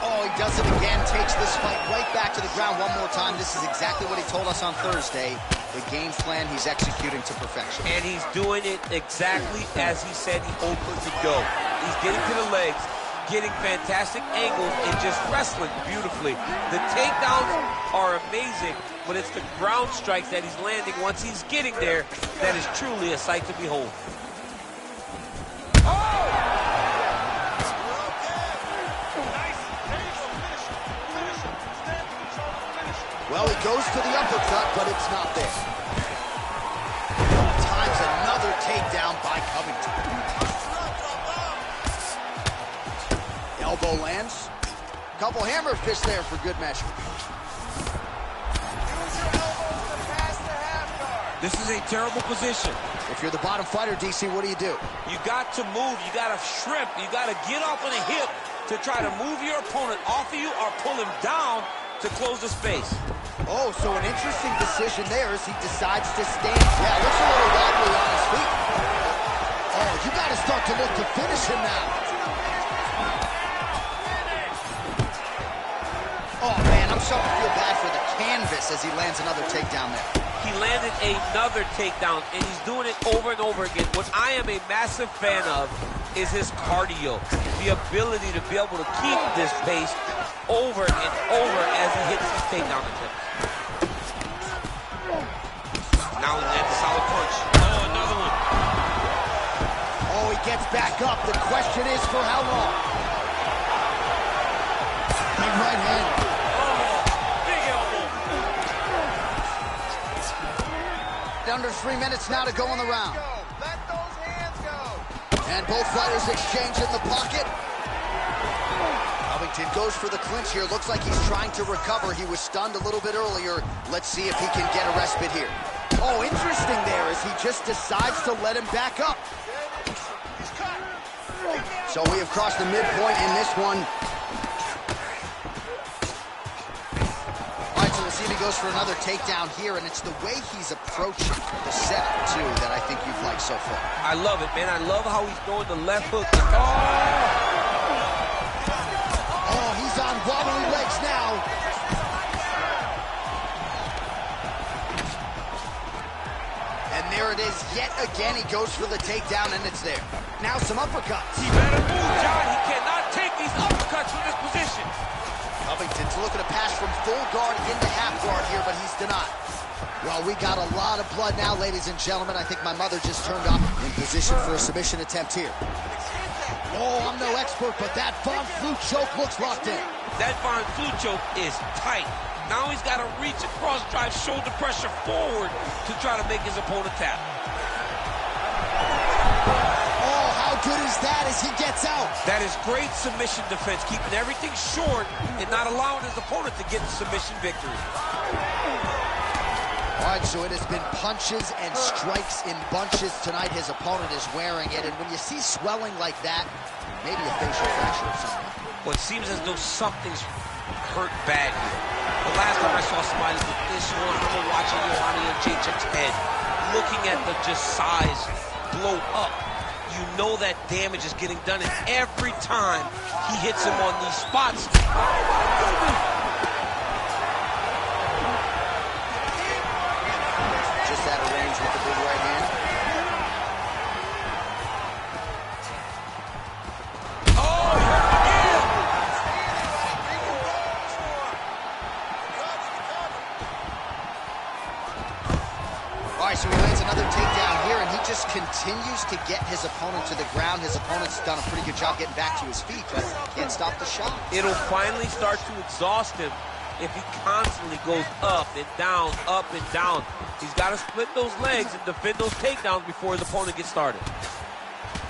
[SPEAKER 1] Oh, he does it again, takes this fight right back to the ground one more time. This is exactly what he told us on Thursday. The game plan he's executing to perfection.
[SPEAKER 4] And he's doing it exactly as he said he hoped it to go. He's getting to the legs, getting fantastic angles, and just wrestling beautifully. The takedowns are amazing, but it's the ground strikes that he's landing once he's getting there that is truly a sight to behold.
[SPEAKER 1] Well, he goes to the uppercut, but it's not there. Times another takedown by Covington. Elbow lands. Couple hammer fists there for good measure.
[SPEAKER 4] This is a terrible position.
[SPEAKER 1] If you're the bottom fighter, DC, what do?
[SPEAKER 4] You got to move. You got to shrimp. You got to get off on a hip to try to move your opponent off of you or pull him down to close the space.
[SPEAKER 1] Oh, so an interesting decision there as he decides to stand. Yeah, looks a little wobbly on his feet. Oh, you got to start to look to finish him now. Oh, man, I'm starting to feel bad for the canvas as he lands another takedown there.
[SPEAKER 4] He landed another takedown, and he's doing it over and over again. What I am a massive fan of is his cardio, the ability to be able to keep this pace over and over as he hits his takedown attempts. Now he lands a solid punch. Oh, another one.
[SPEAKER 1] Oh, he gets back up. The question is for how long? Big right hand.
[SPEAKER 4] Oh, big elbow.
[SPEAKER 1] Under 3 minutes now to go in the round.
[SPEAKER 6] Let those hands go.
[SPEAKER 1] And both fighters exchange in the pocket. Covington goes for the clinch here. Looks like he's trying to recover. He was stunned a little bit earlier. Let's see if he can get a respite here. Oh, interesting there as he just decides to let him back up.
[SPEAKER 6] He's cut.
[SPEAKER 1] So we have crossed the midpoint in this one. All right, so we'll see if he goes for another takedown here, and it's the way he's approaching the setup, too, that I think you've liked so far.
[SPEAKER 4] I love it, man. I love how he's throwing the left hook.
[SPEAKER 1] Oh, he's on wobbly legs now. And there it is yet again. He goes for the takedown, and it's there. Now some uppercuts.
[SPEAKER 4] He better move, John. He cannot take these uppercuts from this position.
[SPEAKER 1] Covington's looking to pass from full guard into half guard here, but he's denied. Well, we got a lot of blood now, ladies and gentlemen. I think my mother just turned up in position for a submission attempt here. Oh, I'm no expert, but that Von Flue choke looks locked in.
[SPEAKER 4] That Von Flue choke is tight. Now he's got to reach across, drive shoulder pressure forward to try to make his opponent tap.
[SPEAKER 1] Oh, how good is that as he gets out?
[SPEAKER 4] That is great submission defense, keeping everything short and not allowing his opponent to get the submission victory.
[SPEAKER 1] All right, so it has been punches and strikes in bunches tonight. His opponent is wearing it, and when you see swelling like that, maybe a facial fracture or something.
[SPEAKER 4] Well, it seems as though something's hurt bad here. The last time I saw somebody with this one, I remember watching Joanna Jacek's head, looking at the just size blow up. You know that damage is getting done, and every time he hits him on these spots,
[SPEAKER 1] just out of range with the big right hand.
[SPEAKER 4] oh, he hurt again!
[SPEAKER 1] All right, so he lands another takedown here, and he just continues to get his opponent to the ground. His opponent's done a pretty good job getting back to his feet, but can't stop the shot.
[SPEAKER 4] It'll finally start to exhaust him if he constantly goes up and down, up and down. He's got to split those legs and defend those takedowns before his opponent gets started.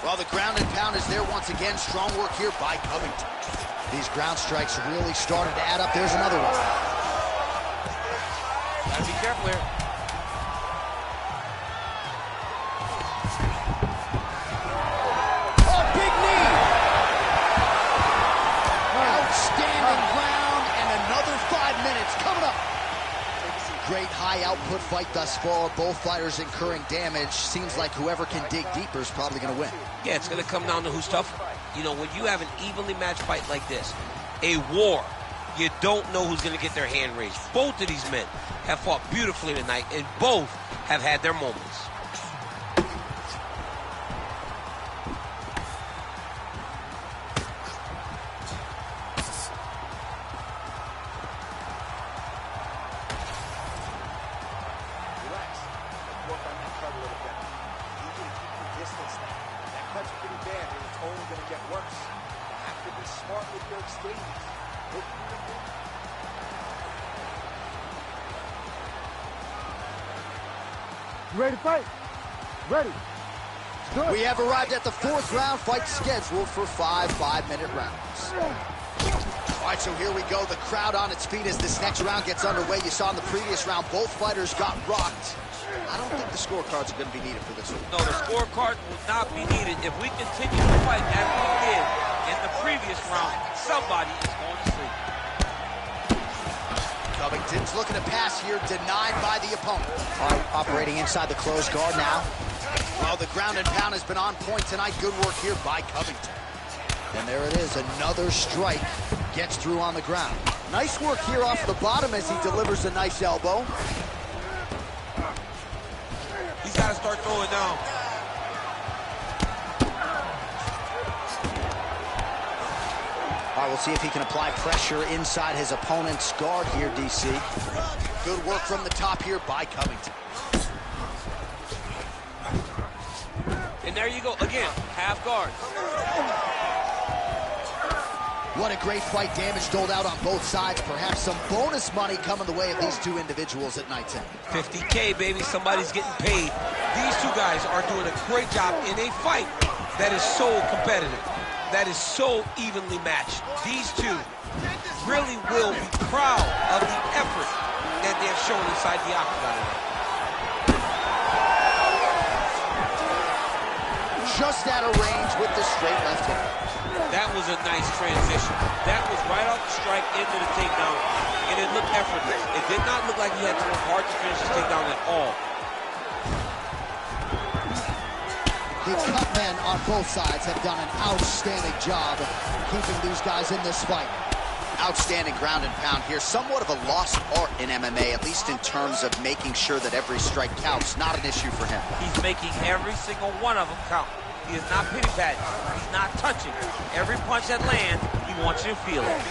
[SPEAKER 1] Well, the ground and pound is there once again. Strong work here by Covington. These ground strikes really started to add up. There's another one.
[SPEAKER 4] Gotta be careful here.
[SPEAKER 1] Oh, big knee! Outstanding round, and another 5 minutes coming up. Great high output fight thus far. Both fighters incurring damage. Seems like whoever can dig deeper is probably going to win.
[SPEAKER 4] Yeah, it's going to come down to who's tougher. You know, when you have an evenly matched fight like this, a war, you don't know who's going to get their hand raised. Both of these men have fought beautifully tonight, and both have had their moments.
[SPEAKER 5] Relax. Let's work on that cut a little bit. You can keep your distance now. That cut's pretty bad, and it's only going to get worse. You have to be smart with your exchanges. Look through the ring.
[SPEAKER 3] You ready to fight? Ready. Good.
[SPEAKER 1] We have arrived at the fourth round, fight scheduled for 5 5-minute rounds. All right, so here we go. The crowd on its feet as this next round gets underway. You saw in the previous round, both fighters got rocked. I don't think the scorecards are going to be needed for this one.
[SPEAKER 4] No, the scorecard will not be needed. If we continue to fight as we did in the previous round, somebody is going to sleep.
[SPEAKER 1] Covington's looking to pass here, denied by the opponent. All right, operating inside the closed guard now. Well, the ground and pound has been on point tonight. Good work here by Covington. And there it is, another strike. Gets through on the ground. Nice work here off the bottom as he delivers a nice elbow.
[SPEAKER 4] He's got to start throwing down.
[SPEAKER 1] All All right, we'll see if he can apply pressure inside his opponent's guard here, DC. Good work from the top here by Covington.
[SPEAKER 4] And there you go, again, half guard.
[SPEAKER 1] What a great fight. Damage doled out on both sides. Perhaps some bonus money coming the way of these two individuals at night 10.
[SPEAKER 4] $50K, baby. Somebody's getting paid. These two guys are doing a great job in a fight that is so competitive, that is so evenly matched. These two really will be proud of the effort that they have shown inside the octagon.
[SPEAKER 1] Just out of range with the straight left hook.
[SPEAKER 4] That was a nice transition. That was right off the strike into the takedown, and it looked effortless. It did not look like he had to work hard to finish his takedown at all.
[SPEAKER 1] The cut men on both sides have done an outstanding job of keeping these guys in this fight. Outstanding ground and pound here. Somewhat of a lost art in MMA, at least in terms of making sure that every strike counts. Not an issue for him.
[SPEAKER 4] He's making every single one of them count. He is not pity-patting. He's not touching. Every punch that lands, he wants you to feel it.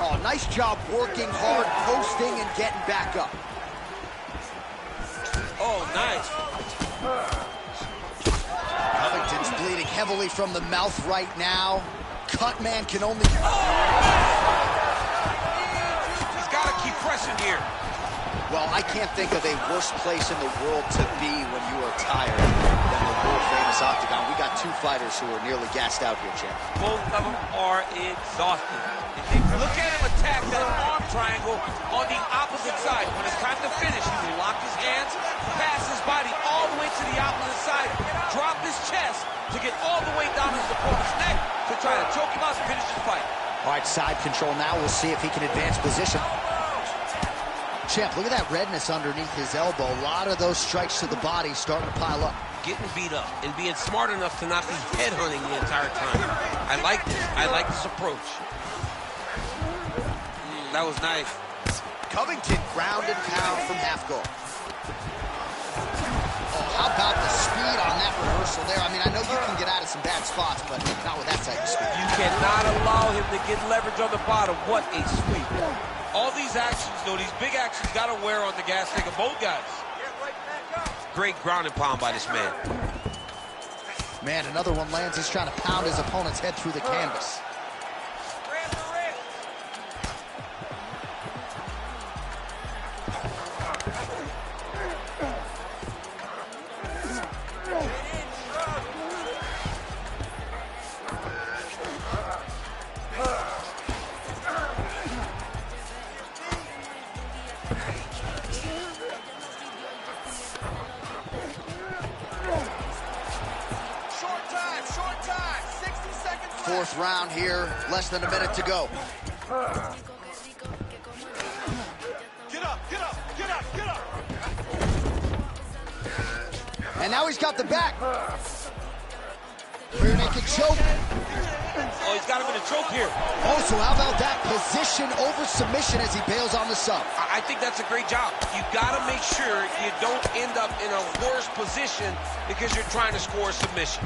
[SPEAKER 1] Oh, nice job working hard, posting, and getting back up.
[SPEAKER 4] Oh, nice.
[SPEAKER 1] Covington's bleeding heavily from the mouth right now. Cut man can only...
[SPEAKER 4] He's got to keep pressing here.
[SPEAKER 1] Well, I can't think of a worse place in the world to be when you are tired than the world-famous octagon. We got two fighters who are nearly gassed out here, champ.
[SPEAKER 4] Both of them are exhausted. Look at him attack that arm triangle on the opposite side. When it's time to finish, he will lock his hands, pass his body all the way to the opposite side, drop his chest to get all the way down his opponent's neck to try to choke him out and finish his fight.
[SPEAKER 1] All right, side control now. We'll see if he can advance position. Champ, look at that redness underneath his elbow. A lot of those strikes to the body starting to pile up.
[SPEAKER 4] Getting beat up and being smart enough to not be headhunting the entire time. I like this. I like this approach. That was nice.
[SPEAKER 1] Covington ground and pound from half guard. Oh, how about the speed on that reversal there? I mean, I know you can get out of some bad spots, but not with that type of speed.
[SPEAKER 4] You cannot allow him to get leverage on the bottom. What a sweep. All these actions, though, these big actions got to wear on the gas tank of both guys. Great ground and pound by this man.
[SPEAKER 1] Man, another one lands. He's trying to pound his opponent's head through the canvas. Fourth round here, less than a minute to go.
[SPEAKER 6] Get up, get up, get up, get up.
[SPEAKER 1] And now he's got the back. Rear naked choke.
[SPEAKER 4] Oh, he's got him in a choke here.
[SPEAKER 1] Oh, so how about that position over submission as he bails on the sub?
[SPEAKER 4] I think that's a great job. You got to make sure you don't end up in a worse position because you're trying to score a submission.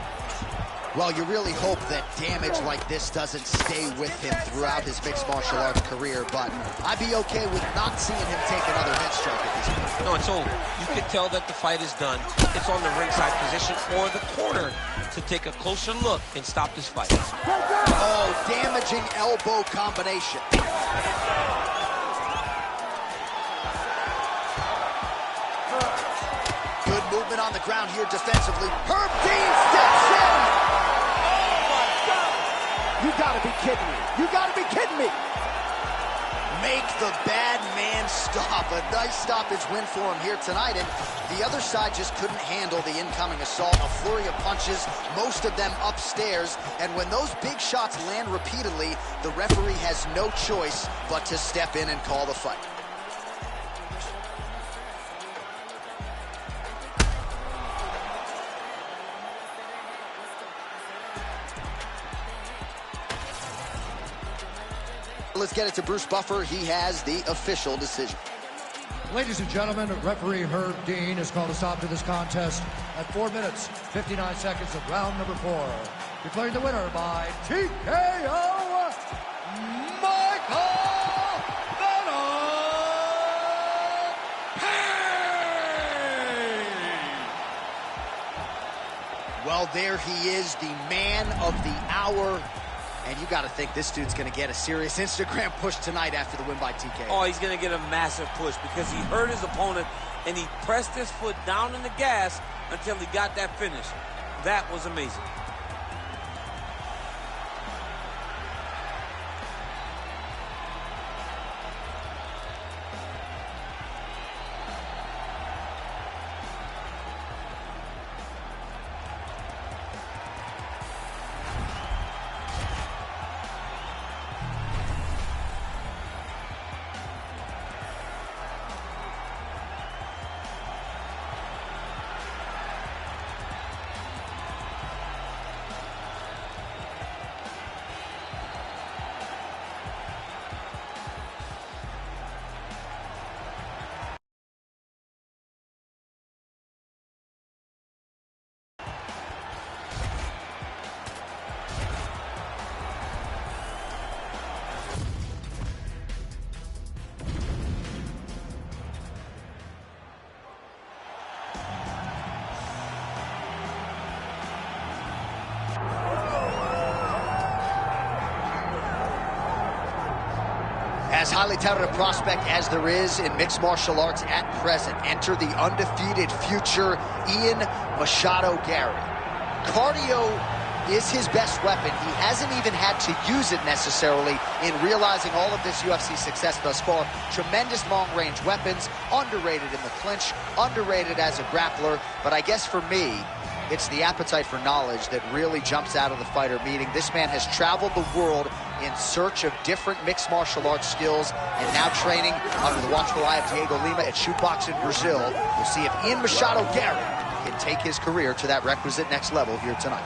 [SPEAKER 1] Well, you really hope that damage like this doesn't stay with him throughout his mixed martial arts career, but I'd be okay with not seeing him take another head strike at this point.
[SPEAKER 4] No, it's over. You can tell that the fight is done. It's on the ringside position or the corner to take a closer look and stop this fight.
[SPEAKER 1] Oh, damaging elbow combination. Good movement on the ground here defensively. Herb Dean steps in.
[SPEAKER 3] You gotta be kidding me. You gotta be kidding me.
[SPEAKER 1] Make the bad man stop. A nice stoppage win for him here tonight. And the other side just couldn't handle the incoming assault. A flurry of punches, most of them upstairs. And when those big shots land repeatedly, the referee has no choice but to step in and call the fight. Let's get it to Bruce Buffer. He has the official decision.
[SPEAKER 2] Ladies and gentlemen, referee Herb Dean has called a stop to this contest at 4 minutes, 59 seconds of round number 4. Declaring the winner by TKO,
[SPEAKER 1] Well, there he is, the man of the hour. And you got to think this dude's going to get a serious Instagram push tonight after the win by TKO.
[SPEAKER 4] Oh, he's going to get a massive push because he hurt his opponent and he pressed his foot down in the gas until he got that finish. That was amazing.
[SPEAKER 1] As highly touted a prospect as there is in mixed martial arts at present, enter the undefeated future Ian Machado-Garry. Cardio is his best weapon. He hasn't even had to use it necessarily in realizing all of this UFC success thus far. Tremendous long-range weapons, underrated in the clinch, underrated as a grappler, but I guess for me, it's the appetite for knowledge that really jumps out of the fighter meeting. This man has traveled the world in search of different mixed martial arts skills and now training under the watchful eye of Diego Lima at Shootbox in Brazil. We'll see if Ian Machado-Garry can take his career to that requisite next level here tonight.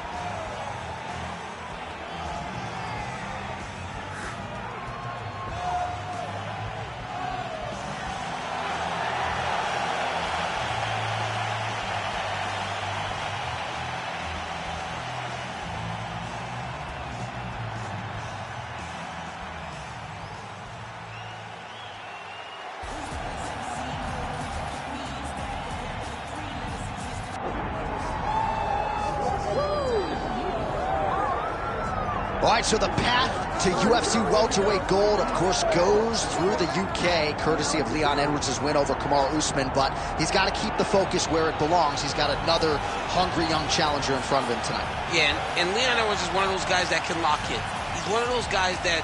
[SPEAKER 1] All right, so the path to UFC welterweight gold, of course, goes through the UK, courtesy of Leon Edwards' win over Kamaru Usman, but he's got to keep the focus where it belongs. He's got another hungry young challenger in front of him tonight.
[SPEAKER 4] Yeah, and Leon Edwards is one of those guys that can lock in. He's one of those guys that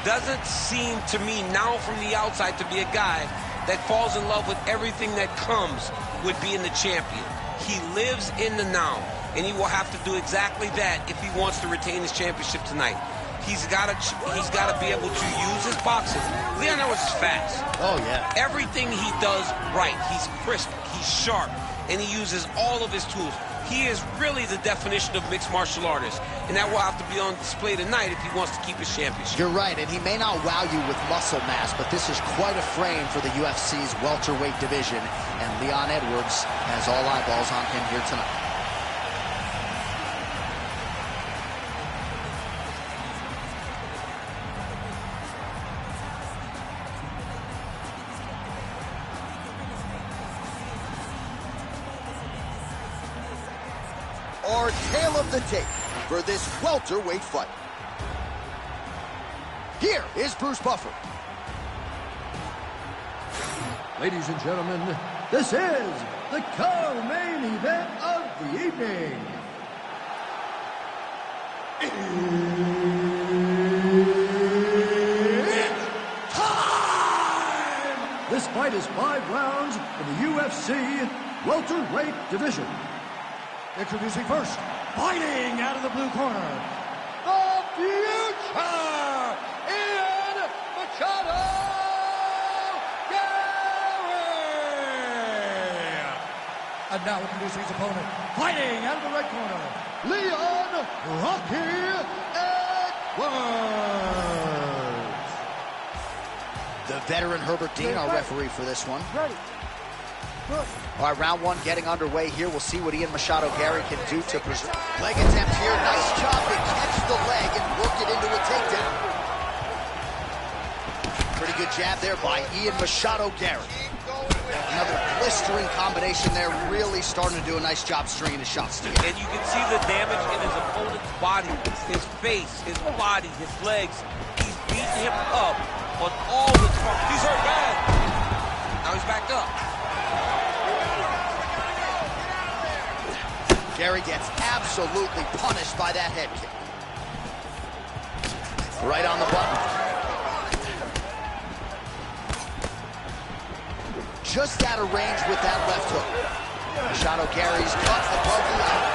[SPEAKER 4] doesn't seem to me now from the outside to be a guy that falls in love with everything that comes with being the champion. He lives in the now. And he will have to do exactly that if he wants to retain his championship tonight. He's got to be able to use his boxing. Leon Edwards is fast.
[SPEAKER 1] Oh, yeah.
[SPEAKER 4] Everything he does right. He's crisp, he's sharp, and he uses all of his tools. He is really the definition of mixed martial artist, and that will have to be on display tonight if he wants to keep his championship.
[SPEAKER 1] You're right, and he may not wow you with muscle mass, but this is quite a frame for the UFC's welterweight division, and Leon Edwards has all eyeballs on him here tonight. Our tale of the tape for this welterweight fight. Here is Bruce Buffer.
[SPEAKER 2] Ladies and gentlemen, this is the co-main event of the evening. It's time! This fight is 5 rounds in the UFC welterweight division. Introducing first, fighting out of the blue corner, the future, Ian Machado-Garry. And now introducing his opponent, fighting out of the red corner, Leon Rocky Edwards.
[SPEAKER 1] The veteran Herbert Dean, our referee for this one.
[SPEAKER 3] Ready. Good.
[SPEAKER 1] All right, round one getting underway here. We'll see what Machado-Garry can do to preserve. Leg attempt here. Nice job to catch the leg and work it into a takedown. Pretty good jab there by Machado-Garry. Another blistering combination there. Really starting to do a nice job stringing his shots together.
[SPEAKER 4] And you can see the damage in his opponent's body, his face, his body, his legs. He's beating him up on all the fronts. He's hurt bad. Now he's backed up.
[SPEAKER 1] Garry gets absolutely punished by that head kick. Right on the button. Just out of range with that left hook. Machado-Garry's caught above the eye.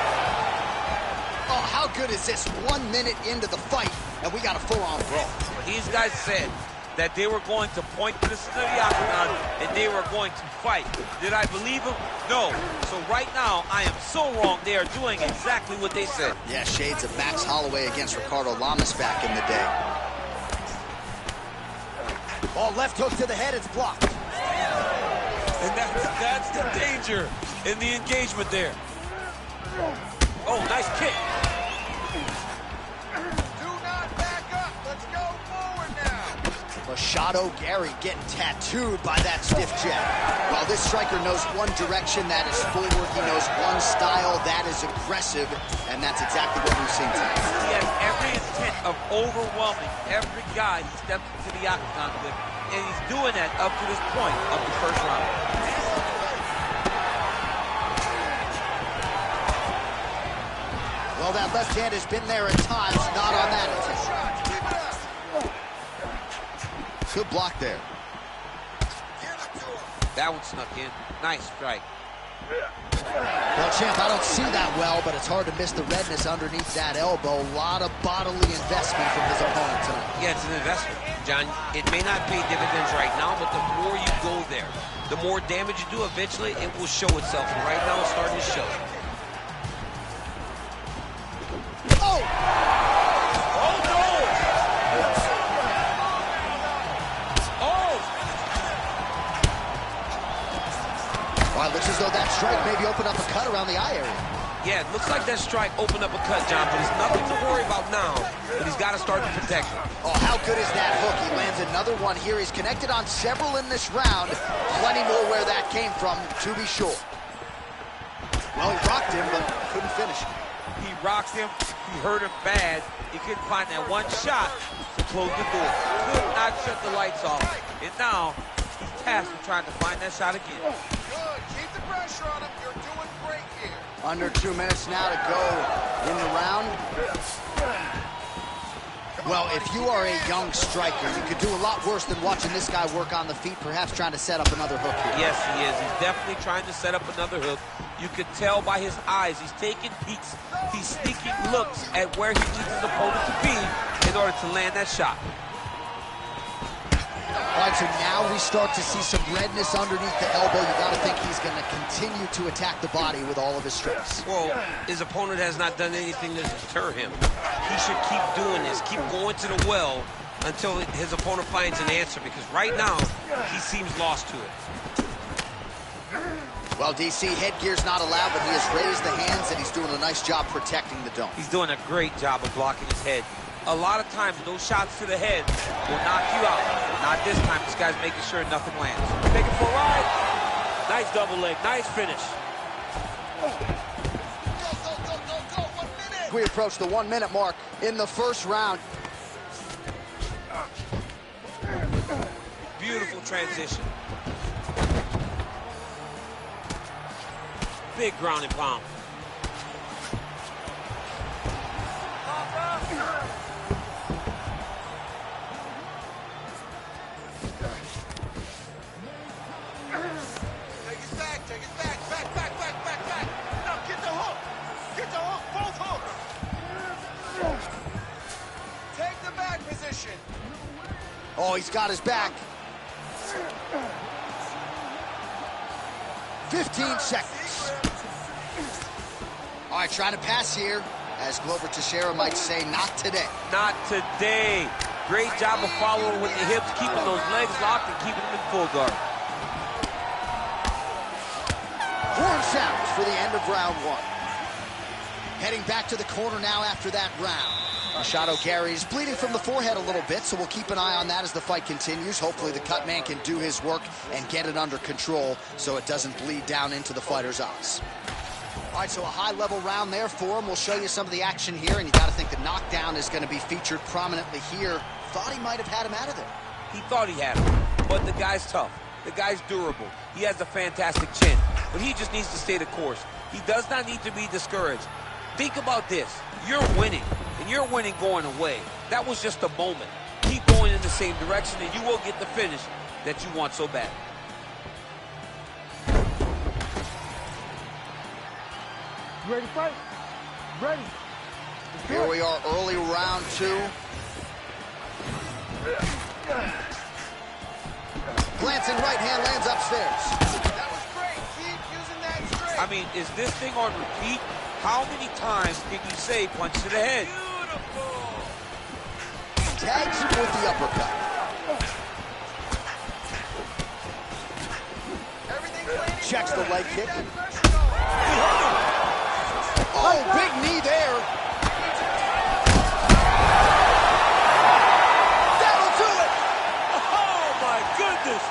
[SPEAKER 1] Oh, how good is this? 1 minute into the fight, and we got a full-on brawl.
[SPEAKER 4] These guys said that they were going to point to the center of the octagon and they were going to fight. Did I believe them? No. So right now, I am so wrong. They are doing exactly what they said.
[SPEAKER 1] Yeah, shades of Max Holloway against Ricardo Lamas back in the day. Oh, left hook to the head, it's blocked.
[SPEAKER 4] And that's the danger in the engagement there. Oh, nice kick.
[SPEAKER 6] Do not back up. Let's go forward now.
[SPEAKER 1] Machado-Garry getting tattooed by that stiff jab. While this striker knows one direction, that is forward. He knows one style, that is aggressive, and that's exactly what we've seen tonight.
[SPEAKER 4] He has every intent of overwhelming every guy he steps into the octagon with, and he's doing that up to this point of the first round.
[SPEAKER 1] Well, that left hand has been there at times, not on that attempt. Good block there.
[SPEAKER 4] That one snuck in. Nice strike.
[SPEAKER 1] Well, champ, I don't see that well, but it's hard to miss the redness underneath that elbow. A lot of bodily investment from his opponent tonight.
[SPEAKER 4] Yeah, it's an investment, John. It may not pay dividends right now, but the more you go there, the more damage you do, eventually it will show itself. And right now it's starting to show.
[SPEAKER 1] Oh!
[SPEAKER 4] Oh, no! Oh!
[SPEAKER 1] Well, it looks as though that strike maybe opened up a cut around the eye area.
[SPEAKER 4] Yeah, it looks like that strike opened up a cut, John, but it's nothing to worry about now. But he's got to start to protect it.
[SPEAKER 1] Oh, how good is that hook? He lands another one here. He's connected on several in this round. Plenty more where that came from, to be sure. Well, he rocked him, but couldn't finish him.
[SPEAKER 4] He rocked him. He hurt him bad. He couldn't find that one shot to close the door. Could not shut the lights off. And now he's tasked with trying to find that shot again.
[SPEAKER 6] Good. Keep the pressure on him. You're doing great here.
[SPEAKER 1] Under 2 minutes now to go in the round. Well, if you are a young striker, you could do a lot worse than watching this guy work on the feet, perhaps trying to set up another hook here.
[SPEAKER 4] Yes, he is. He's definitely trying to set up another hook. You could tell by his eyes. He's taking peeks. He's sneaking looks at where he needs his opponent to be in order to land that shot.
[SPEAKER 1] All right, so now we start to see some redness underneath the elbow. You got to think he's going to continue to attack the body with all of his strikes.
[SPEAKER 4] Well, his opponent has not done anything to deter him. He should keep doing this, keep going to the well until his opponent finds an answer, because right now, he seems lost to it.
[SPEAKER 1] Well, DC, headgear's not allowed, but he has raised the hands, and he's doing a nice job protecting the dome.
[SPEAKER 4] He's doing a great job of blocking his head. A lot of times, those shots to the head will knock you out. Not this time. This guy's making sure nothing lands. Take it for a ride. Nice double leg. Nice finish.
[SPEAKER 6] Go, 1 minute.
[SPEAKER 1] We approach the 1 minute mark in the first round.
[SPEAKER 4] Beautiful transition. Big ground and pound.
[SPEAKER 6] Take it back. Back. Now get the hook. Get the hook. Both hooks. Take the back position.
[SPEAKER 1] Oh, he's got his back. 15 seconds. All right, trying to pass here. As Glover Teixeira might say, not today.
[SPEAKER 4] Not today. Great job of following with the hips, keeping those legs locked and keeping them in full guard.
[SPEAKER 1] Horn sounds for the end of round one. Heading back to the corner now after that round. Machado-Garry is bleeding from the forehead a little bit, so we'll keep an eye on that as the fight continues. Hopefully the cut man can do his work and get it under control so it doesn't bleed down into the fighter's eyes. All right, so a high-level round there for him. We'll show you some of the action here, and you got to think the knockdown is going to be featured prominently here. Thought he might have had him out of there.
[SPEAKER 4] He thought he had him, but the guy's tough. The guy's durable. He has a fantastic chin, but he just needs to stay the course. He does not need to be discouraged. Think about this. You're winning, and you're winning going away. That was just a moment. Keep going in the same direction, and you will get the finish that you want so bad.
[SPEAKER 3] You ready to fight? Ready.
[SPEAKER 1] Here we are, early round two. Glancing right hand lands upstairs.
[SPEAKER 6] That was great. Keep using that straight.
[SPEAKER 4] I mean, is this thing on repeat? How many times can you say punch to the head?
[SPEAKER 6] Beautiful.
[SPEAKER 1] Tags him with the uppercut.
[SPEAKER 6] Everything's landing
[SPEAKER 1] Checks the
[SPEAKER 6] good.
[SPEAKER 1] leg
[SPEAKER 6] Keep
[SPEAKER 1] kick.
[SPEAKER 6] that pressure going.
[SPEAKER 1] Oh, big knee there. That'll do it.
[SPEAKER 4] Oh, my goodness.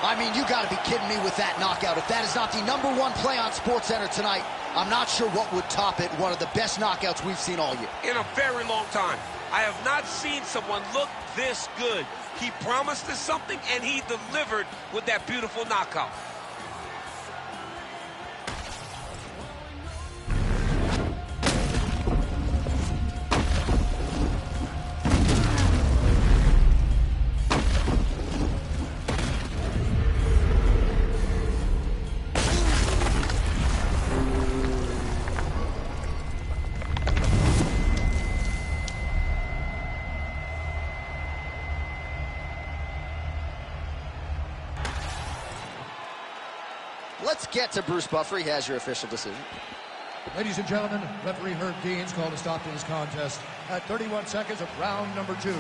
[SPEAKER 1] I mean, you got to be kidding me with that knockout. If that is not the #1 play on SportsCenter tonight, I'm not sure what would top it. One of the best knockouts we've seen all year.
[SPEAKER 4] In a very long time. I have not seen someone look this good. He promised us something, and he delivered with that beautiful knockout.
[SPEAKER 1] Let's get to Bruce Buffer. He has your official decision.
[SPEAKER 2] Ladies and gentlemen, referee Herb Gane's called a stop to this contest at 31 seconds of round number 2.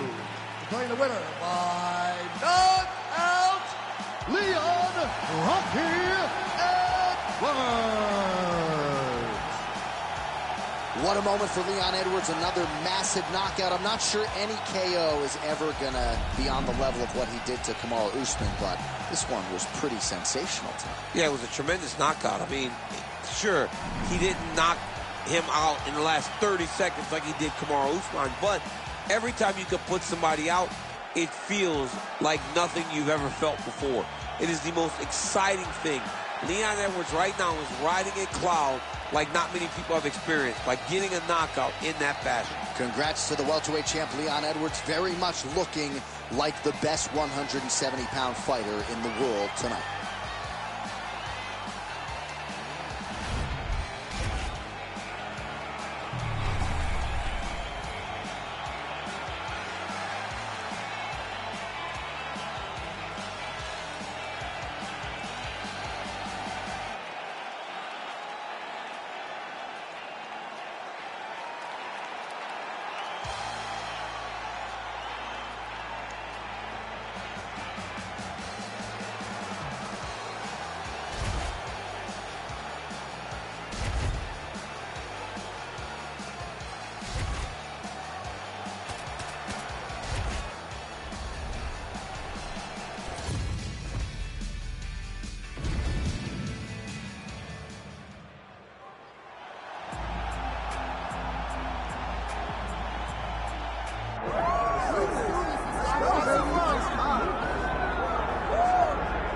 [SPEAKER 2] Declaring the winner by knockout, Leon Rocky Edwards.
[SPEAKER 1] What a moment for Leon Edwards, another massive knockout. I'm not sure any KO is ever going to be on the level of what he did to Kamaru Usman, but this one was pretty sensational tonight.
[SPEAKER 4] Yeah, it was a tremendous knockout. I mean, sure, he didn't knock him out in the last 30 seconds like he did Kamaru Usman, but every time you can put somebody out, it feels like nothing you've ever felt before. It is the most exciting thing. Leon Edwards right now is riding a cloud like not many people have experienced by getting a knockout in that fashion.
[SPEAKER 1] Congrats to the welterweight champ Leon Edwards, very much looking like the best 170-pound fighter in the world tonight.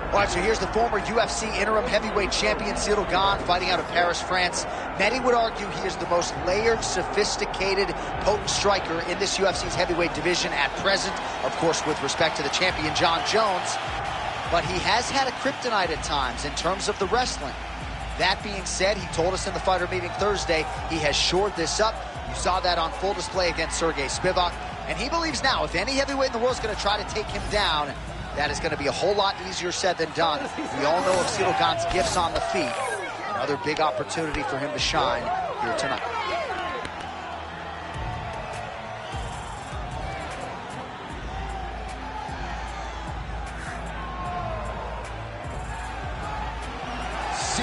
[SPEAKER 1] All right, so here's the former UFC interim heavyweight champion, Cyril Gane, fighting out of Paris, France. Many would argue he is the most layered, sophisticated, potent striker in this UFC's heavyweight division at present, of course, with respect to the champion, John Jones. But he has had a kryptonite at times in terms of the wrestling. That being said, he told us in the fighter meeting Thursday, he has shored this up. You saw that on full display against Sergey Spivak. And he believes now, if any heavyweight in the world is going to try to take him down, that is going to be a whole lot easier said than done. We all know of Cyril Gane's gifts on the feet. Another big opportunity for him to shine here tonight.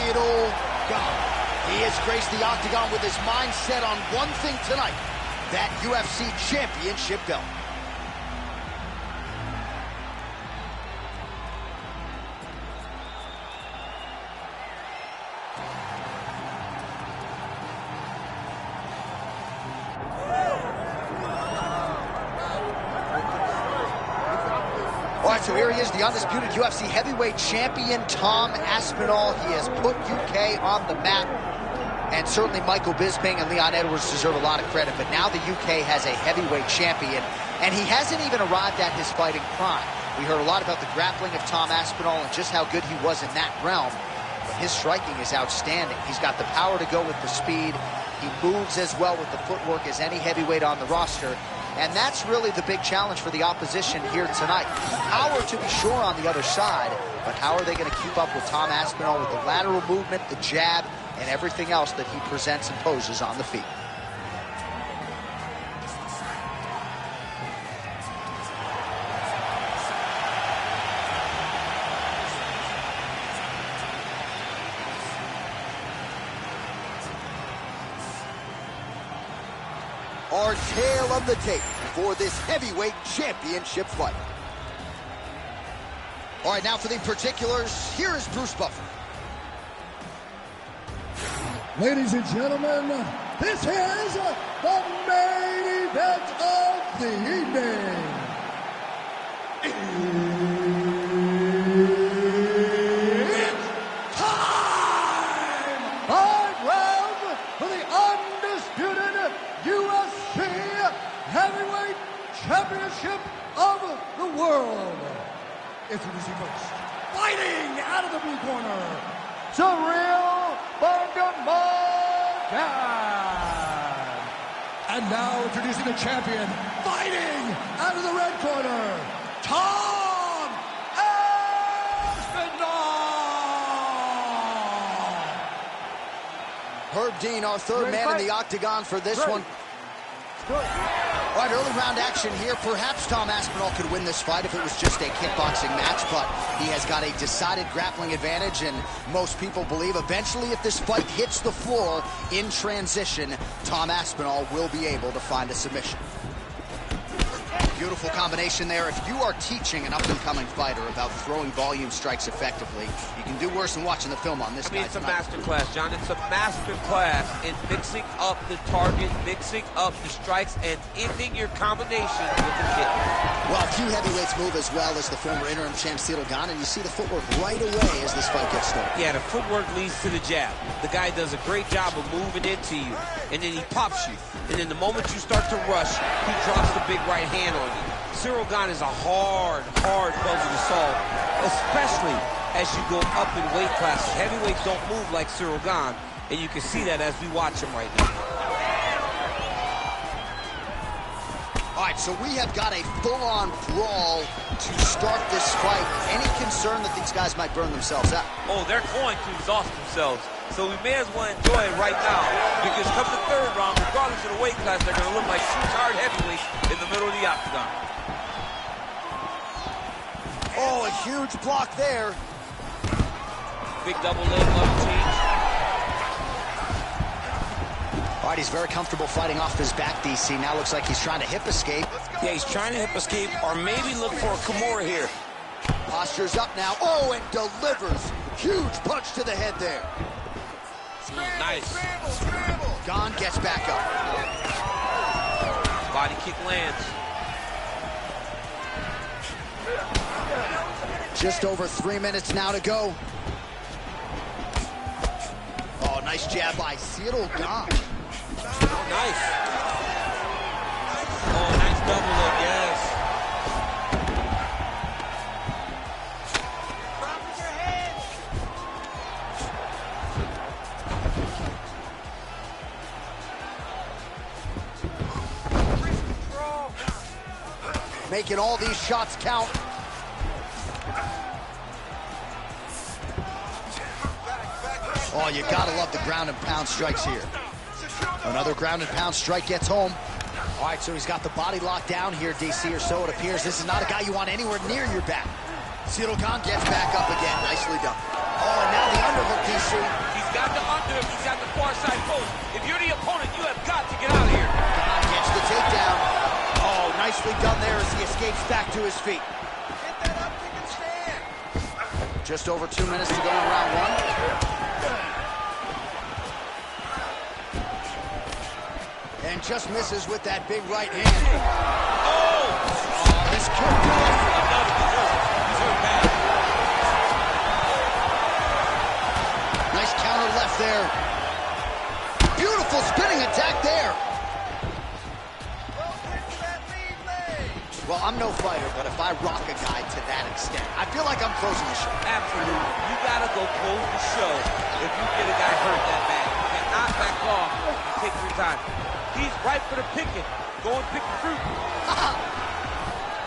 [SPEAKER 1] Ciryl Gane. He has graced the octagon with his mind set on one thing tonight, that UFC championship belt. All right, so here he is, the undisputed UFC heavyweight champion, Tom Aspinall. He has put UK on the map. And certainly Michael Bisping and Leon Edwards deserve a lot of credit, but now the UK has a heavyweight champion, and he hasn't even arrived at his fighting prime. We heard a lot about the grappling of Tom Aspinall and just how good he was in that realm, but his striking is outstanding. He's got the power to go with the speed. He moves as well with the footwork as any heavyweight on the roster, and that's really the big challenge for the opposition here tonight. Power to be sure on the other side, but how are they going to keep up with Tom Aspinall with the lateral movement, the jab, and everything else that he presents and poses on the feet? Our tale of the tape for this heavyweight championship fight. All right, now for the particulars, here is Bruce Buffer.
[SPEAKER 2] Ladies and gentlemen, this is the main event of the evening. It's time! 5 rounds for the undisputed UFC Heavyweight Championship of the world. Introducing first, fighting out of the blue corner, Ciryl Gane. And now introducing the champion, fighting out of the red corner, Tom Aspinall.
[SPEAKER 1] Herb Dean, our third man in the octagon for this one. All right, early round action here. Perhaps Tom Aspinall could win this fight if it was just a kickboxing match, but he has got a decided grappling advantage, and most people believe eventually if this fight hits the floor in transition, Tom Aspinall will be able to find a submission. Beautiful combination there. If you are teaching an up-and-coming fighter about throwing volume strikes effectively, you can do worse than watching the film on this guy.
[SPEAKER 4] It's a master class, John. It's a master class in mixing up the target, mixing up the strikes, and ending your combination with the kick.
[SPEAKER 1] Well, few heavyweights move as well as the former interim champ Ciryl Gane, and you see the footwork right away as this fight gets started.
[SPEAKER 4] Yeah, the footwork leads to the jab. The guy does a great job of moving into you, and then he pops you. And then the moment you start to rush, he drops the big right hand on you. Ciryl Gane is a hard puzzle to solve, especially as you go up in weight classes. Heavyweights don't move like Ciryl Gane, and you can see that as we watch him right now.
[SPEAKER 1] All right, so we have got a full-on brawl to start this fight. Any concern that these guys might burn themselves out?
[SPEAKER 4] Oh, they're going to exhaust themselves. So we may as well enjoy it right now, because come the third round, regardless of the weight class, they're going to look like two tired heavyweights in the middle of the octagon.
[SPEAKER 1] Oh, a huge block there.
[SPEAKER 4] Big double leg left change.
[SPEAKER 1] All right, he's very comfortable fighting off his back, DC. Now looks like he's trying to hip escape.
[SPEAKER 7] Yeah, he's trying to hip escape, or maybe look for a Kimura here.
[SPEAKER 1] Posture's up now. Oh, and delivers. Huge punch to the head there.
[SPEAKER 4] Nice.
[SPEAKER 1] Gane gets back up.
[SPEAKER 4] Body kick lands.
[SPEAKER 1] Just over 3 minutes now to go. Oh, nice jab by Ciryl Gane.
[SPEAKER 4] Oh, nice. Oh, nice double leg, yes.
[SPEAKER 1] Making all these shots count. Oh, you gotta love the ground and pound strikes here. Another ground and pound strike gets home. All right, so he's got the body locked down here, DC, or so it appears. This is not a guy you want anywhere near your back. Ciryl Gane gets back up again. Nicely done. Oh, and now the underhook, DC.
[SPEAKER 4] He's got the underhook. He's got the far side post. If you're the opponent, you have got to get out of here.
[SPEAKER 1] Gane gets the takedown. Oh, nicely done there as he escapes back to his feet.
[SPEAKER 6] Get that up, kick and stand.
[SPEAKER 1] Just over 2 minutes to go in round one. And just misses with that big right hand.
[SPEAKER 4] Oh!
[SPEAKER 1] This could do it.
[SPEAKER 4] He's hurt bad.
[SPEAKER 1] Nice counter left there. Beautiful spinning attack there.
[SPEAKER 6] Well, into that lead leg.
[SPEAKER 1] Well, I'm no fighter, but if I rock a guy to that extent, I feel like I'm closing the show.
[SPEAKER 4] Absolutely. You gotta go close the show if you get a guy hurt that bad. You cannot back off and take your time. He's ripe for the picking. Go and pick the fruit.
[SPEAKER 1] All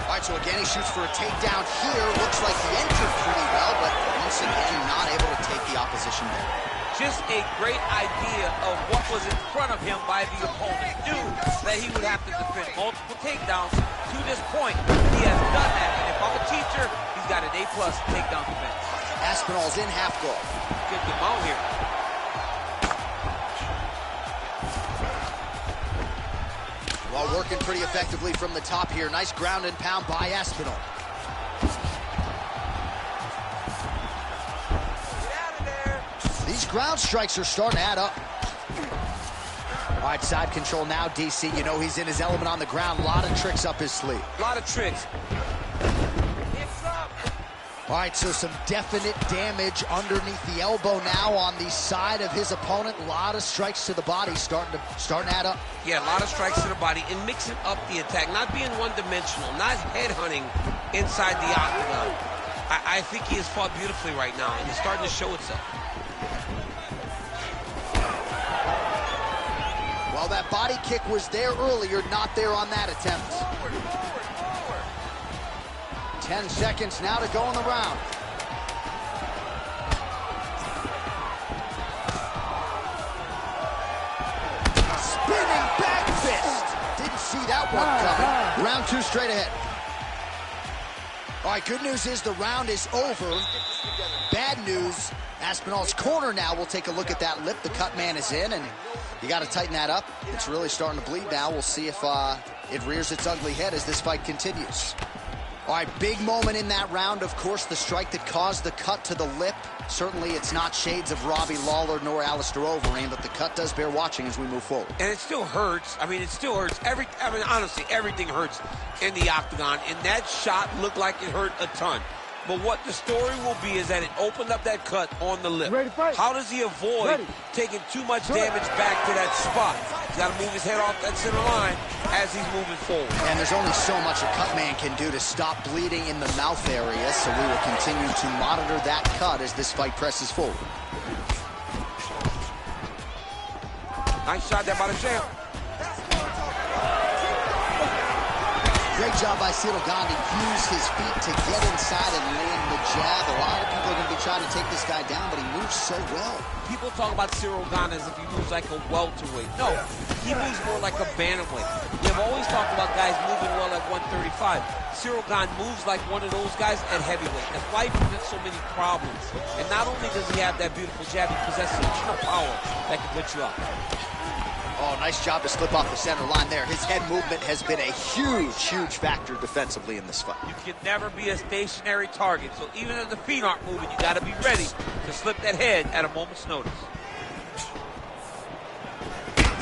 [SPEAKER 1] right, so again, he shoots for a takedown here. Looks like he entered pretty well, but once again, not able to take the opposition down.
[SPEAKER 4] Just a great idea of what was in front of him by the opponent. Knew that he would have to defend multiple takedowns. To this point, he has done that. And if I'm a teacher, he's got an A+ takedown defense.
[SPEAKER 1] Aspinall's in half guard.
[SPEAKER 4] Get him out here.
[SPEAKER 1] While working pretty effectively from the top here. Nice ground and pound by Aspinall.
[SPEAKER 6] Get out of there.
[SPEAKER 1] These ground strikes are starting to add up. All right, side control now, DC. You know he's in his element on the ground. A lot of tricks up his sleeve.
[SPEAKER 4] A lot of tricks.
[SPEAKER 6] It's up.
[SPEAKER 1] All right, so some definite damage underneath the elbow now on the side of his opponent. A lot of strikes to the body starting to add up.
[SPEAKER 4] Yeah, a lot of strikes to the body and mixing up the attack, not being one-dimensional, not headhunting inside the octagon. I think he has fought beautifully right now, and it's starting to show itself.
[SPEAKER 1] Well, that body kick was there earlier, not there on that attempt.
[SPEAKER 6] Forward, forward, forward.
[SPEAKER 1] 10 seconds now to go in the round. Spinning back fist. Didn't see that one coming. Round two straight ahead. All right, good news is the round is over. Bad news, Aspinall's corner now. We'll take a look at that lip. The cut man is in, and you got to tighten that up. It's really starting to bleed now. We'll see if it rears its ugly head as this fight continues. All right, big moment in that round, of course, the strike that caused the cut to the lip. Certainly, it's not shades of Robbie Lawler nor Alistair Overeem, but the cut does bear watching as we move forward.
[SPEAKER 4] And it still hurts. I mean, it still hurts. Honestly, everything hurts in the octagon, and that shot looked like it hurt a ton. But what the story will be is that it opened up that cut on the lip.
[SPEAKER 3] Ready to fight?
[SPEAKER 4] How does he avoid taking too much damage back to that spot? He's got to move his head off that center line as he's moving forward.
[SPEAKER 1] And there's only so much a cut man can do to stop bleeding in the mouth area, so we will continue to monitor that cut as this fight presses forward.
[SPEAKER 4] Nice shot there by the champ.
[SPEAKER 1] Great job by Gane to use his feet to get inside and land the jab. A lot of people are going to be trying to take this guy down, but he moves so well.
[SPEAKER 4] People talk about Gane as if he moves like a welterweight. No, he moves more like a bantamweight. We have always talked about guys moving well at 135. Gane moves like one of those guys at heavyweight. That's why he presents so many problems. And not only does he have that beautiful jab, he possesses a ton of power that can put you up.
[SPEAKER 1] Oh, nice job to slip off the center line there. His head movement has been a huge factor defensively in this fight.
[SPEAKER 4] You can never be a stationary target, so even if the feet aren't moving, you got to be ready to slip that head at a moment's notice.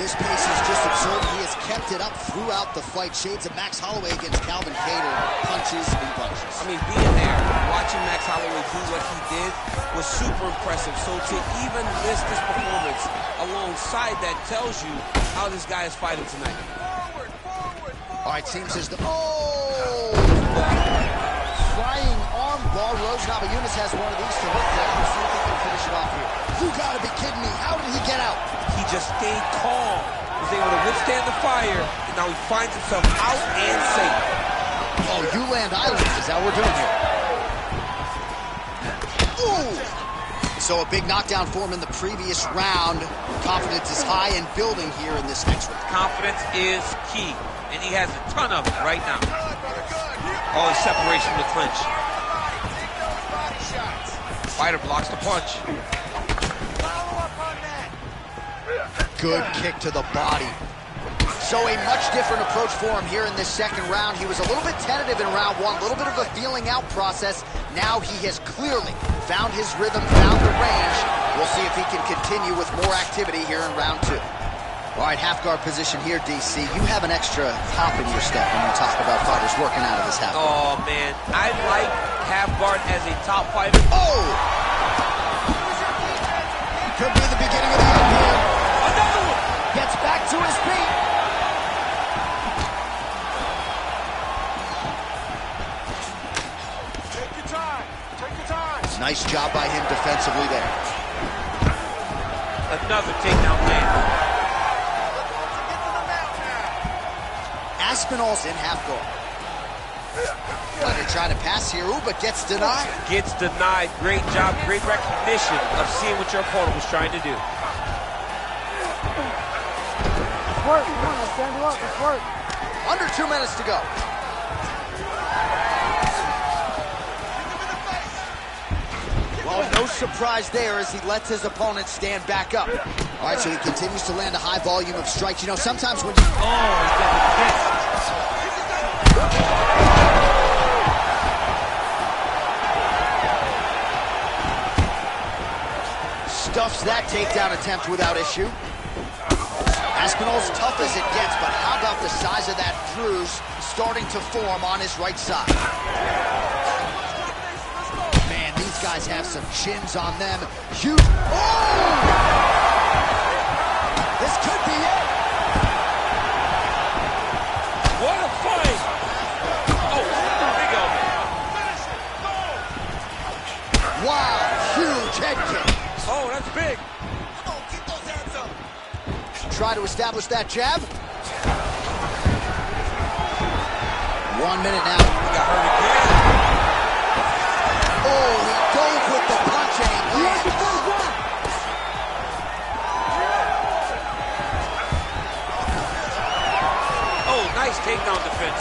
[SPEAKER 1] This pace is just absurd. He has kept it up throughout the fight. Shades of Max Holloway against Calvin Kattar. Punches and punches.
[SPEAKER 4] I mean, being there, watching Max Holloway do what he did was super impressive. So to even miss this performance alongside that tells you how this guy is fighting tonight.
[SPEAKER 6] Forward, forward, forward.
[SPEAKER 1] All right, seems as the... Flying arm bar. Rose Namajunas has one of these to hook there. We'll see if he can finish it off here. You gotta be kidding me. How did he get out?
[SPEAKER 4] He just stayed calm, was able to withstand the fire, and now he finds himself out and safe.
[SPEAKER 1] Oh, U-Land Island is how we're doing here. Ooh! So a big knockdown for him in the previous round. Confidence is high and building here in this next round.
[SPEAKER 4] Confidence is key, and he has a ton of it right now. Oh, his separation from the clinch.
[SPEAKER 6] Take those body shots.
[SPEAKER 4] Fighter blocks the punch.
[SPEAKER 1] Good kick to the body. So a much different approach for him here in this second round. He was a little bit tentative in round one, a little bit of a feeling out process. Now he has clearly found his rhythm, found the range. We'll see if he can continue with more activity here in round two. All right, half guard position here, DC. You have an extra hop in your step when you talk about fighters working out of this half guard.
[SPEAKER 4] Oh, man. I like half guard as a top fighter.
[SPEAKER 1] Oh! Could be the beginning of the end here.
[SPEAKER 4] Another one!
[SPEAKER 1] Gets back to his feet.
[SPEAKER 6] Take your time. Take your time.
[SPEAKER 1] Nice job by him defensively there.
[SPEAKER 4] Another takedown land.
[SPEAKER 1] Aspinall's in half guard. Fighter trying to pass here, but gets denied.
[SPEAKER 4] Gets denied. Great job, great recognition of seeing what your opponent was trying to do.
[SPEAKER 3] Work, come on, I'll stand you up, let's work.
[SPEAKER 1] Under 2 minutes to go. Well, no surprise there as he lets his opponent stand back up. All right, so he continues to land a high volume of strikes. You know, sometimes when you...
[SPEAKER 4] Oh, he's got the fist.
[SPEAKER 1] Stuffs that takedown attempt without issue. Aspinall's tough as it gets, but how about the size of that bruise starting to form on his right side? Man, these guys have some chins on them. Huge. Oh! This could be it.
[SPEAKER 4] What a fight! Oh, big elbow.
[SPEAKER 1] Wow, huge head kick.
[SPEAKER 4] Oh, that's big.
[SPEAKER 6] Come on, keep those hands up.
[SPEAKER 1] Try to establish that jab. 1 minute now.
[SPEAKER 4] He got hurt again.
[SPEAKER 1] Oh, he dove with the punch and he lands.
[SPEAKER 4] Oh, nice takedown defense.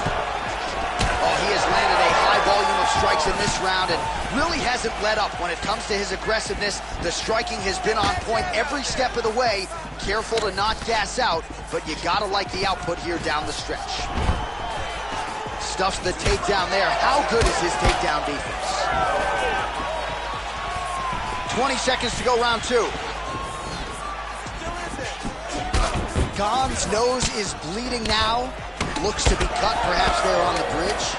[SPEAKER 1] Oh, he has landed a high volume of strikes in this round and really hasn't let up when it comes to his aggressiveness. The striking has been on point every step of the way. Careful to not gas out, but you gotta like the output here down the stretch. Stuffs the takedown there. How good is his takedown defense? 20 seconds to go, round two. Gane's nose is bleeding now. Looks to be cut, perhaps there on the bridge.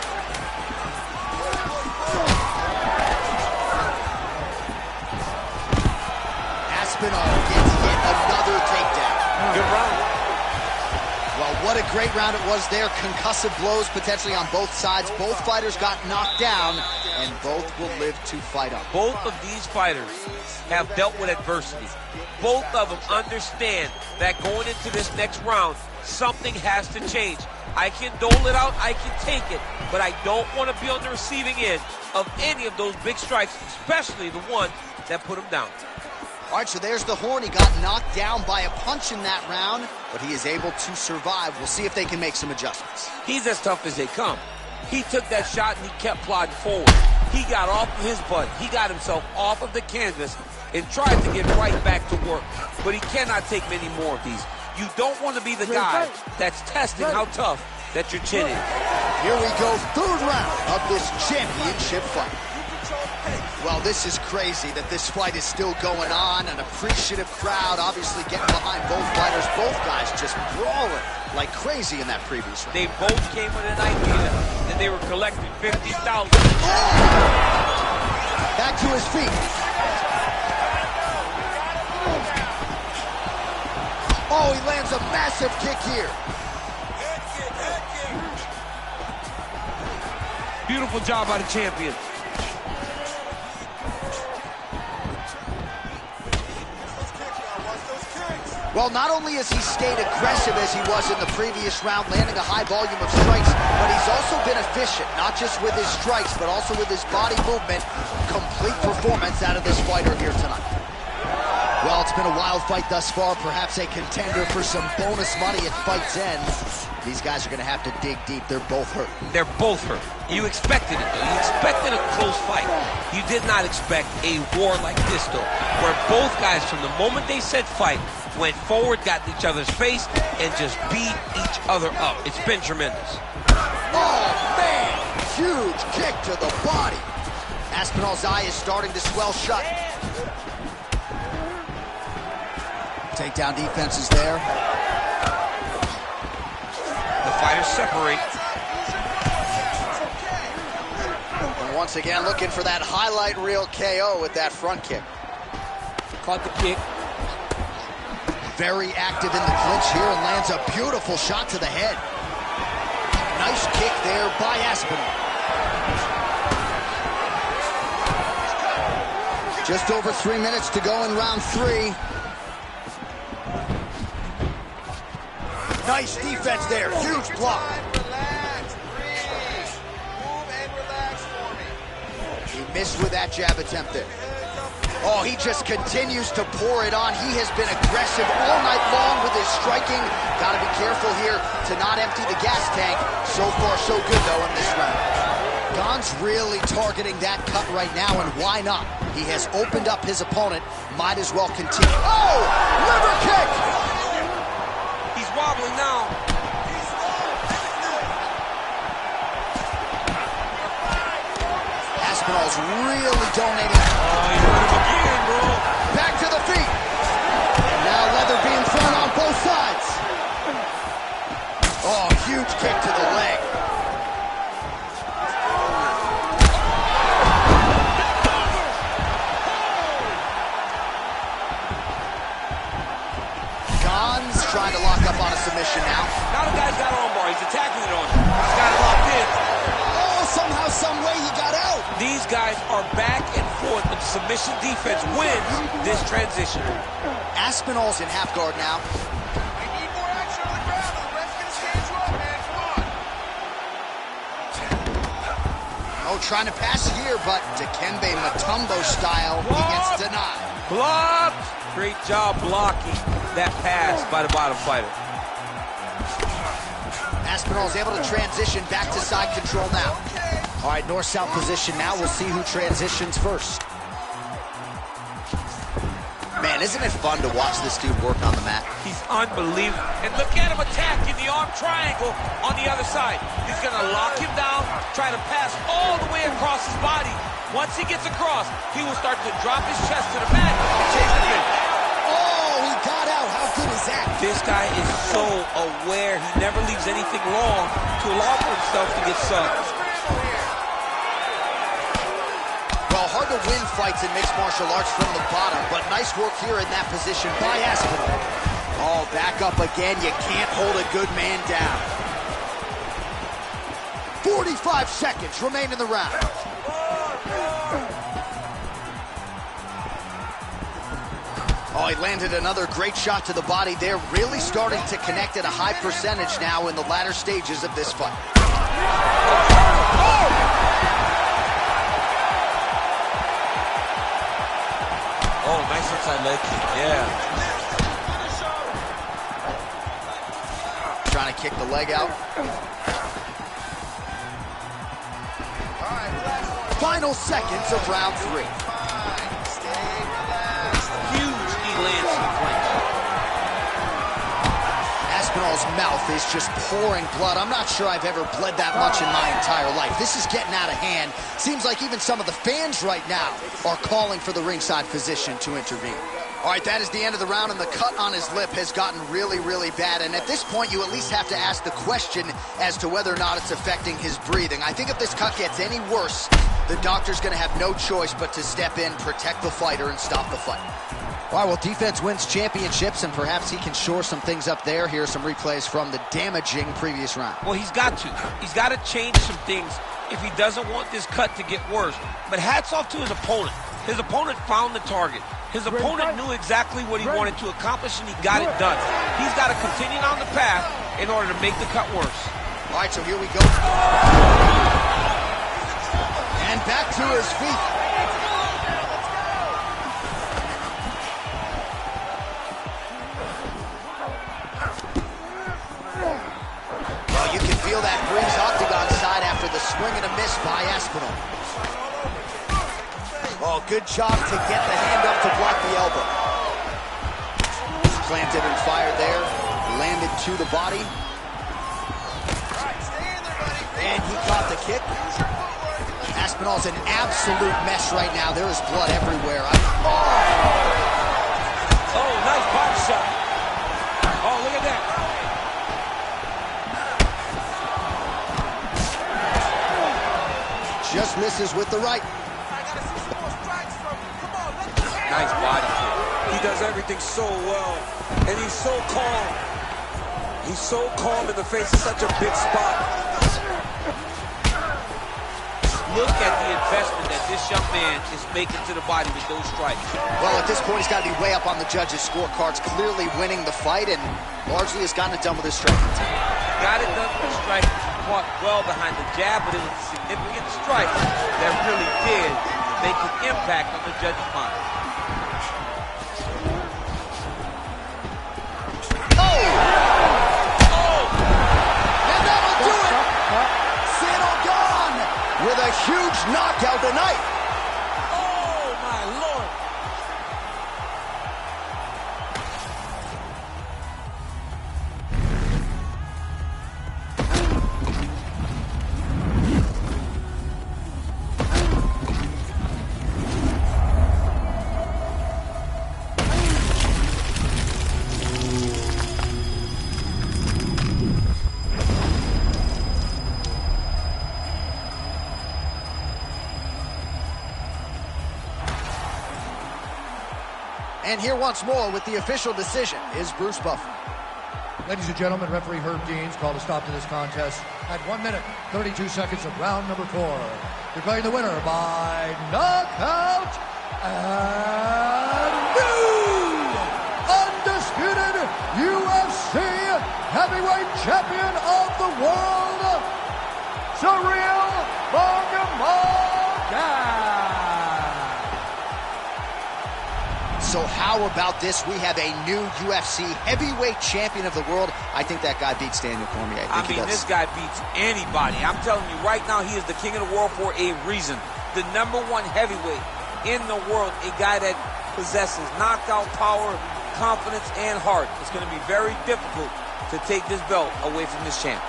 [SPEAKER 1] Aspinall gets hit, another takedown.
[SPEAKER 4] Good round.
[SPEAKER 1] Well, what a great round it was there. Concussive blows potentially on both sides. Both fighters got knocked down, and both will live to fight on.
[SPEAKER 4] Both of these fighters have dealt with adversity. Both of them understand that going into this next round, something has to change. I can dole it out, I can take it, but I don't want to be on the receiving end of any of those big strikes, especially the one that put him down.
[SPEAKER 1] All right, so there's the horn. He got knocked down by a punch in that round, but he is able to survive. We'll see if they can make some adjustments.
[SPEAKER 4] He's as tough as they come. He took that shot and he kept plodding forward. He got off of his butt. He got himself off of the canvas and tried to get right back to work. But he cannot take many more of these. You don't want to be the guy that's testing how tough that your chin is.
[SPEAKER 1] Here we go, third round of this championship fight. Well, this is crazy that this fight is still going on. An appreciative crowd obviously getting behind both fighters. Both guys just brawling like crazy in that previous round.
[SPEAKER 4] They both came with an idea that they were collecting $50,000.
[SPEAKER 1] Back to his feet. Oh, he lands a massive kick here.
[SPEAKER 4] Beautiful job by the champion.
[SPEAKER 1] Well, not only has he stayed aggressive as he was in the previous round, landing a high volume of strikes, but he's also been efficient, not just with his strikes, but also with his body movement. Complete performance out of this fighter here tonight. Well, it's been a wild fight thus far, perhaps a contender for some bonus money at fight's end. These guys are going to have to dig deep. They're both hurt.
[SPEAKER 4] They're both hurt. You expected it, though. You expected a close fight. You did not expect a war like this, though, where both guys, from the moment they said fight, went forward, got in each other's face, and just beat each other up. It's been tremendous.
[SPEAKER 1] Oh, man! Huge kick to the body. Aspinall's eye is starting to swell shut. Takedown defense is there.
[SPEAKER 4] The fighters separate.
[SPEAKER 1] And once again, looking for that highlight reel KO with that front kick.
[SPEAKER 4] Caught the kick.
[SPEAKER 1] Very active in the clinch here and lands a beautiful shot to the head. Nice kick there by Aspinall. Just over 3 minutes to go in round 3. Nice defense there, huge block.
[SPEAKER 6] Relax, breathe. Move and relax for me.
[SPEAKER 1] He missed with that jab attempt there. Oh, he just continues to pour it on. He has been aggressive all night long with his striking. Got to be careful here to not empty the gas tank. So far, so good, though, in this round. Gane's really targeting that cut right now, and why not? He has opened up his opponent. Might as well continue. Oh, liver kick!
[SPEAKER 4] He's wobbling now.
[SPEAKER 1] Aspinall's really donating.
[SPEAKER 4] Oh, he hurt him again, bro.
[SPEAKER 1] Back to the feet. And now leather being thrown on both sides. Oh, huge kick to the leg. Gane's trying to lock up on a submission now.
[SPEAKER 4] Now the guy's got armbar. He's attacking it on him. He's got it locked in.
[SPEAKER 1] Oh, somehow, some way he got out.
[SPEAKER 4] These guys are back and forth, but submission defense wins this transition.
[SPEAKER 1] Aspinall's in half guard now.
[SPEAKER 6] I need more action on the ground. The ref's gonna stand you up, man. Come on.
[SPEAKER 1] Oh, trying to pass here, but Dikembe Mutombo style, he gets denied.
[SPEAKER 4] Blocked. Great job blocking that pass by the bottom fighter.
[SPEAKER 1] Aspinall's able to transition back to side control now. All right, north-south position now. We'll see who transitions first. Man, isn't it fun to watch this dude work on the mat?
[SPEAKER 4] He's unbelievable. And look at him attacking the arm triangle on the other side. He's going to lock him down, try to pass all the way across his body. Once he gets across, he will start to drop his chest to the mat and chase the finish.
[SPEAKER 1] Oh, he got out. How good is that?
[SPEAKER 4] This guy is so aware. He never leaves anything long to allow for himself to get sucked.
[SPEAKER 1] Well, hard to win fights in mixed martial arts from the bottom, but nice work here in that position by Aspinall. Oh, back up again. You can't hold a good man down. 45 seconds remain in the round. Oh, he landed another great shot to the body there. Really starting to connect at a high percentage now in the latter stages of this fight.
[SPEAKER 4] Oh, nice inside leg kick, yeah.
[SPEAKER 1] Trying to kick the leg out. Final seconds of round 3.
[SPEAKER 4] Huge knee lands in the clinch.
[SPEAKER 1] Aspinall's mouth is just pouring blood. I'm not sure I've ever bled that much in my entire life. This is getting out of hand. Seems like even some of the fans right now are calling for the ringside physician to intervene. All right, that is the end of the round, and the cut on his lip has gotten really, really bad. And at this point, you at least have to ask the question as to whether or not it's affecting his breathing. I think if this cut gets any worse, the doctor's going to have no choice but to step in, protect the fighter, and stop the fight. All right, well, defense wins championships, and perhaps he can shore some things up there. Here are some replays from the damaging previous round.
[SPEAKER 4] Well, he's got to. He's got to change some things if he doesn't want this cut to get worse. But hats off to his opponent. His opponent found the target. His opponent knew exactly what he wanted to accomplish, and he got it done. He's got to continue down the path in order to make the cut worse.
[SPEAKER 1] All right, so here we go. And back to his feet. swing and a miss by Aspinall. Oh, good job to get the hand up to block the elbow. Planted and fired there. Landed to the body. And he caught the kick. Aspinall's an absolute mess right now. There is blood everywhere.
[SPEAKER 7] Oh, nice body shot. Oh, look at that.
[SPEAKER 1] Just misses with the right.
[SPEAKER 4] Nice body kick.
[SPEAKER 7] He does everything so well, and he's so calm. He's so calm in the face of such a big spot.
[SPEAKER 4] Look at the investment that this young man is making to the body with those strikes.
[SPEAKER 1] Well, at this point, he's got to be way up on the judges' scorecards, clearly winning the fight, and largely has gotten it done with his striking team.
[SPEAKER 4] Got it done with the strike. Fought well behind the jab, but it was a significant strike that really did make an impact on the judge's mind.
[SPEAKER 1] With a huge knockout tonight.
[SPEAKER 7] Oh, my Lord.
[SPEAKER 1] And here once more with the official decision is Bruce Buffer.
[SPEAKER 2] Ladies and gentlemen, referee Herb Dean's called a stop to this contest at 1 minute, 32 seconds of round number 4. Declaring the winner by knockout and new undisputed UFC heavyweight champion of the world, Cyril Gane.
[SPEAKER 1] So how about this? We have a new UFC heavyweight champion of the world. I think that guy beats Daniel Cormier.
[SPEAKER 7] I mean, this guy beats anybody. I'm telling you, right now, he is the king of the world for a reason. The #1 heavyweight in the world, a guy that possesses knockout power, confidence, and heart. It's going to be very difficult to take this belt away from this champ.